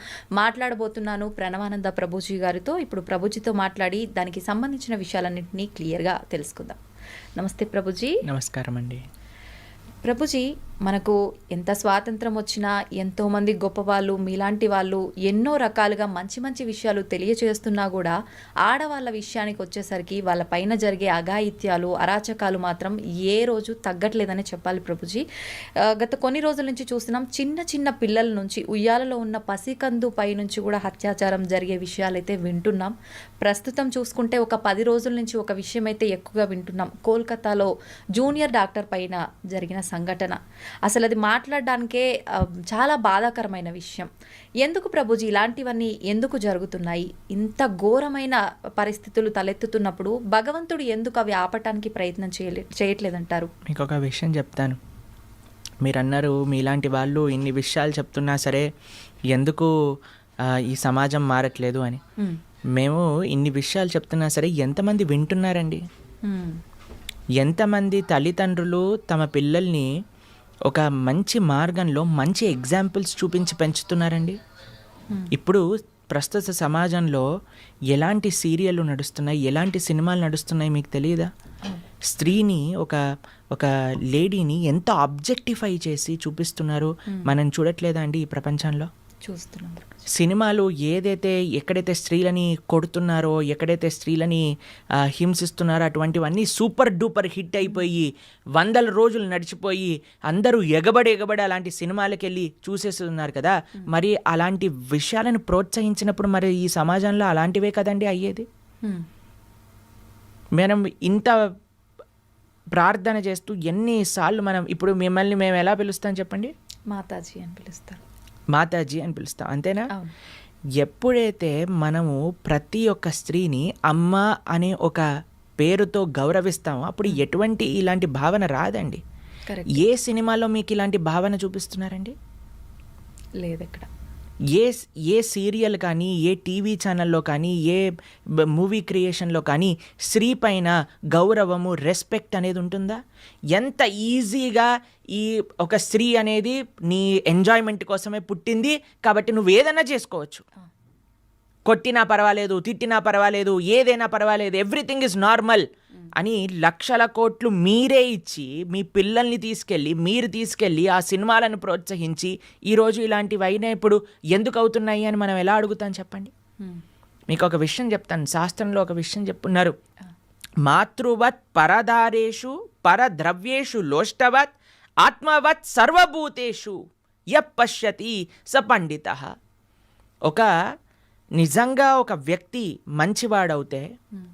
మాట్లాడబోతున్నాను ప్రణవానంద ప్రభుజీ గారితో. ఇప్పుడు ప్రభుజీతో మాట్లాడి దానికి సంబంధించిన విషయాలన్నింటినీ క్లియర్గా తెలుసుకుందాం. నమస్తే ప్రభుజీ. నమస్కారం అండి. ప్రభుజీ, మనకు ఎంత స్వాతంత్రం వచ్చినా ఎంతోమంది గొప్పవాళ్ళు మీలాంటి వాళ్ళు ఎన్నో రకాలుగా మంచి మంచి విషయాలు తెలియచేస్తున్నా కూడా ఆడవాళ్ళ విషయానికి వచ్చేసరికి వాళ్ళ పైన జరిగే అఘాయిత్యాలు, అరాచకాలు మాత్రం ఏ రోజు తగ్గట్లేదని చెప్పాలి ప్రభుజీ. గత కొన్ని రోజుల నుంచి చూస్తున్నాం, చిన్న చిన్న పిల్లల నుంచి ఉయ్యాలలో ఉన్న పసికందు పై నుంచి కూడా అత్యాచారం జరిగే విషయాలైతే వింటున్నాం. ప్రస్తుతం చూసుకుంటే ఒక 10 రోజుల నుంచి ఒక విషయం అయితే ఎక్కువగా వింటున్నాం. కోల్కతాలో జూనియర్ డాక్టర్ పైన జరిగిన సంఘటన. అసలు అది మాట్లాడడానికే చాలా బాధాకరమైన విషయం. ఎందుకు ప్రభుజీ ఇలాంటివన్నీ ఎందుకు జరుగుతున్నాయి? ఇంత ఘోరమైన పరిస్థితులు తలెత్తుతున్నప్పుడు భగవంతుడు ఎందుకు అవి ఆపటానికి ప్రయత్నం చేయట్లేదంటారు? మీకు ఒక విషయం చెప్తాను. మీరు అన్నారు మీలాంటి వాళ్ళు ఇన్ని విషయాలు చెప్తున్నా సరే ఎందుకు ఈ సమాజం మారట్లేదు అని. మేము ఇన్ని విషయాలు చెప్తున్నా సరే ఎంతమంది వింటున్నారండి? ఎంతమంది తల్లిదండ్రులు తమ పిల్లల్ని ఒక మంచి మార్గంలో మంచి ఎగ్జాంపుల్స్ చూపించి పెంచుతున్నారండి? ఇప్పుడు ప్రస్తుత సమాజంలో ఎలాంటి సీరియళ్ళు నడుస్తున్నాయి, ఎలాంటి సినిమాలు నడుస్తున్నాయి మీకు తెలియదా? స్త్రీని ఒక లేడీని ఎంత ఆబ్జెక్టిఫై చేసి చూపిస్తున్నారు. మనం చూడట్లేదా అండి ఈ ప్రపంచంలో? చూస్తున్నాం. సినిమాలు ఎక్కడైతే స్త్రీలని కొడుతున్నారో, ఎక్కడైతే స్త్రీలని హింసిస్తున్నారో అటువంటివన్నీ సూపర్ డూపర్ హిట్ అయిపోయి 100 రోజులు నడిచిపోయి అందరూ ఎగబడి అలాంటి సినిమాలకు వెళ్ళి చూసేస్తున్నారు కదా. మరి అలాంటి విషయాలను ప్రోత్సహించినప్పుడు మరి ఈ సమాజంలో అలాంటివే కదండి అయ్యేది. మనం ఇంత ప్రార్థన చేస్తూ ఎన్నిసార్లు మనం ఇప్పుడు మిమ్మల్ని మేము ఎలా పిలుస్తాం చెప్పండి? మాతాజీ అని పిలుస్తారు. మాతాజీ అని పిలుస్తాం, అంతేనా? ఎప్పుడైతే మనము ప్రతి ఒక్క స్త్రీని అమ్మ అనే ఒక పేరుతో గౌరవిస్తామో అప్పుడు ఎటువంటి ఇలాంటి భావన రాదండి. ఏ సినిమాలో మీకు ఇలాంటి భావన చూపిస్తున్నారండి? లేదు ఎక్కడ. ఏ సీరియల్ కానీ, ఏ టీవీ ఛానల్లో కానీ, ఏ మూవీ క్రియేషన్లో కానీ స్త్రీ పైన గౌరవము, రెస్పెక్ట్ అనేది ఉంటుందా? ఎంత ఈజీగా ఈ ఒక స్త్రీ అనేది నీ ఎంజాయ్మెంట్ కోసమే పుట్టింది కాబట్టి నువ్వు ఏదైనా చేసుకోవచ్చు. కొట్టినా పర్వాలేదు, తిట్టినా పర్వాలేదు, ఏదైనా పర్వాలేదు, ఎవ్రీథింగ్ ఈజ్ నార్మల్. అని లక్షల కోట్లు మీరే ఇచ్చి మీ పిల్లల్ని మీరు తీసుకెళ్ళి ఆ సినిమాలను ప్రోత్సహించి ఈరోజు ఇలాంటివి అయినా ఇప్పుడు ఎందుకు అవుతున్నాయి అని మనం ఎలా అడుగుతాం చెప్పండి. మీకు ఒక విషయం చెప్తాను, శాస్త్రంలో ఒక విషయం చెప్పున్నారు. మాతృవత్ పరదారేషు పరద్రవ్యేషు లోష్టవత్ ఆత్మవత్ సర్వభూతేషు యపశ్యతి స పండితః. నిజంగా ఒక వ్యక్తి మంచివాడవుతే,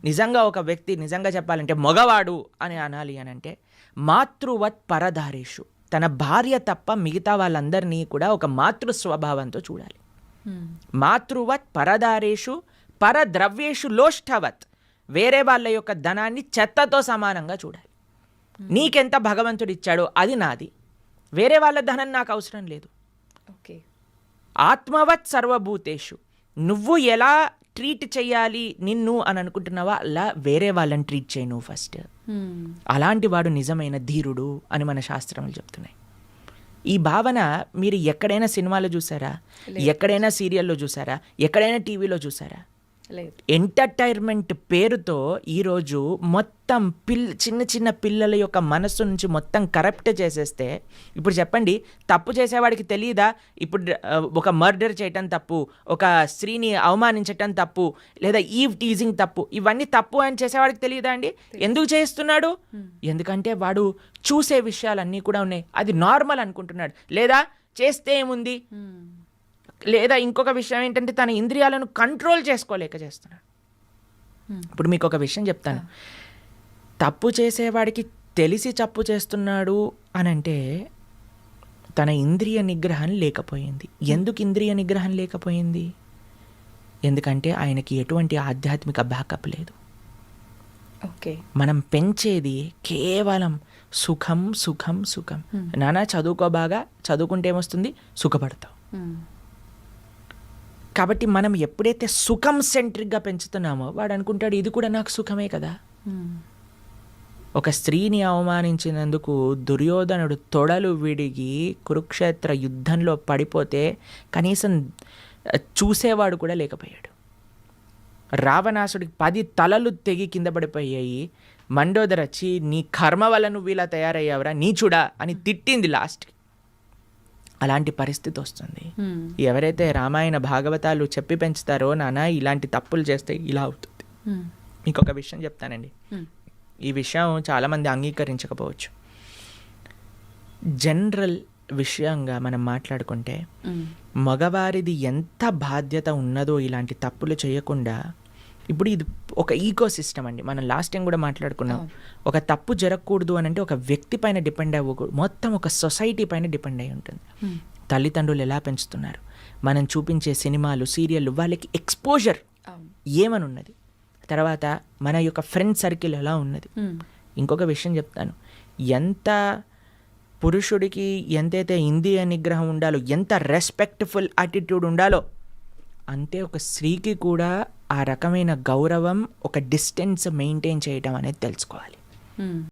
నిజంగా ఒక వ్యక్తి నిజంగా చెప్పాలంటే మగవాడు అని అనాలి అని అంటే మాతృవత్ పరదారేషు, తన భార్య తప్ప మిగతా వాళ్ళందరినీ కూడా ఒక మాతృ స్వభావంతో చూడాలి. మాతృవత్ పరదారేషు పరద్రవ్యేషు లోష్టవత్, వేరే వాళ్ళ యొక్క ధనాన్ని చెత్తతో సమానంగా చూడాలి. నీకెంత భగవంతుడు ఇచ్చాడో అది నాది, వేరే వాళ్ళ ధనం నాకు అవసరం లేదు. ఓకే. ఆత్మవత్ సర్వభూతేషు, నువ్వు ఎలా ట్రీట్ చేయాలి నిన్ను అని అనుకుంటున్నావా అలా వేరే వాళ్ళని ట్రీట్ చేయి నువ్వు ఫస్ట్. అలాంటి వాడు నిజమైన ధీరుడు అని మన శాస్త్రములు చెప్తున్నాయి. ఈ భావన మీరు ఎక్కడైనా సినిమాలో చూసారా, ఎక్కడైనా సీరియల్లో చూసారా, ఎక్కడైనా టీవీలో చూసారా? ఎంటర్టైన్మెంట్ పేరుతో ఈరోజు మొత్తం చిన్న చిన్న పిల్లల యొక్క మనస్సు నుంచి మొత్తం కరప్ట్ చేసేస్తే, ఇప్పుడు చెప్పండి, తప్పు చేసేవాడికి తెలియదా ఇప్పుడు ఒక మర్డర్ చేయటం తప్పు, ఒక స్త్రీని అవమానించటం తప్పు, లేదా ఈవ్ టీజింగ్ తప్పు, ఇవన్నీ తప్పు అని చేసేవాడికి తెలియదా అండి? ఎందుకు చేస్తున్నాడు? ఎందుకంటే వాడు చూసే విషయాలన్నీ కూడా ఉన్నాయి, అది నార్మల్ అనుకుంటున్నాడు. లేదా చేస్తే ఏముంది, లేదా ఇంకొక విషయం ఏంటంటే తన ఇంద్రియాలను కంట్రోల్ చేసుకోలేక చేస్తున్నాడు. ఇప్పుడు మీకు ఒక విషయం చెప్తాను, తప్పు చేసేవాడికి తెలిసి తప్పు చేస్తున్నాడు అని అంటే తన ఇంద్రియ నిగ్రహం లేకపోయింది. ఎందుకు ఇంద్రియ నిగ్రహం లేకపోయింది? ఎందుకంటే ఆయనకి ఎటువంటి ఆధ్యాత్మిక బ్యాకప్ లేదు. ఓకే. మనం పెంచేది కేవలం సుఖం సుఖం సుఖం. నానా చదువుకో, బాగా చదువుకుంటే ఏమొస్తుంది, సుఖపడతావు. కాబట్టి మనం ఎప్పుడైతే సుఖం సెంట్రిక్గా పెంచుతున్నామో వాడు అనుకుంటాడు ఇది కూడా నాకు సుఖమే కదా. ఒక స్త్రీని అవమానించినందుకు దుర్యోధనుడు తొడలు విడిగి కురుక్షేత్ర యుద్ధంలో పడిపోతే కనీసం చూసేవాడు కూడా లేకపోయాడు. రావణాసుడికి 10 తలలు తెగి కింద పడిపోయాయి. మండోదరి వచ్చి నీ కర్మ వల్ల నువ్వు ఇలా తయారయ్యావురా నీచుడా అని తిట్టింది లాస్ట్కి. అలాంటి పరిస్థితి వస్తుంది. ఎవరైతే రామాయణ భాగవతాలు చెప్పి పెంచుతారో నాన్న ఇలాంటి తప్పులు చేస్తే ఇలా అవుతుంది. మీకు ఒక విషయం చెప్తానండి, ఈ విషయం చాలామంది అంగీకరించకపోవచ్చు. జనరల్ విషయంగా మనం మాట్లాడుకుంటే మగవారిది ఎంత బాధ్యత ఉన్నదో ఇలాంటి తప్పులు చేయకుండా. ఇప్పుడు ఇది ఒక ఈకో సిస్టమ్ అండి, మనం లాస్ట్ టైం కూడా మాట్లాడుకున్నాం. ఒక తప్పు జరగకూడదు అని అంటే ఒక వ్యక్తి పైన డిపెండ్ అవ్వకూడదు, మొత్తం ఒక సొసైటీ పైన డిపెండ్ అయి ఉంటుంది. తల్లిదండ్రులు ఎలా పెంచుతున్నారు, మనం చూపించే సినిమాలు సీరియళ్ళు వాళ్ళకి ఎక్స్పోజర్ ఏమని ఉన్నది, తర్వాత మన యొక్క ఫ్రెండ్ సర్కిల్ ఎలా ఉన్నది. ఇంకొక విషయం చెప్తాను, ఎంత పురుషుడికి ఎంతైతే ఇంద్రియ నిగ్రహం ఉండాలో, ఎంత రెస్పెక్ట్ఫుల్ యాటిట్యూడ్ ఉండాలో, అంతే ఒక స్త్రీకి కూడా ఆ రకమైన గౌరవం, ఒక డిస్టెన్స్ మెయింటైన్ చేయడం అనేది తెలుసుకోవాలి.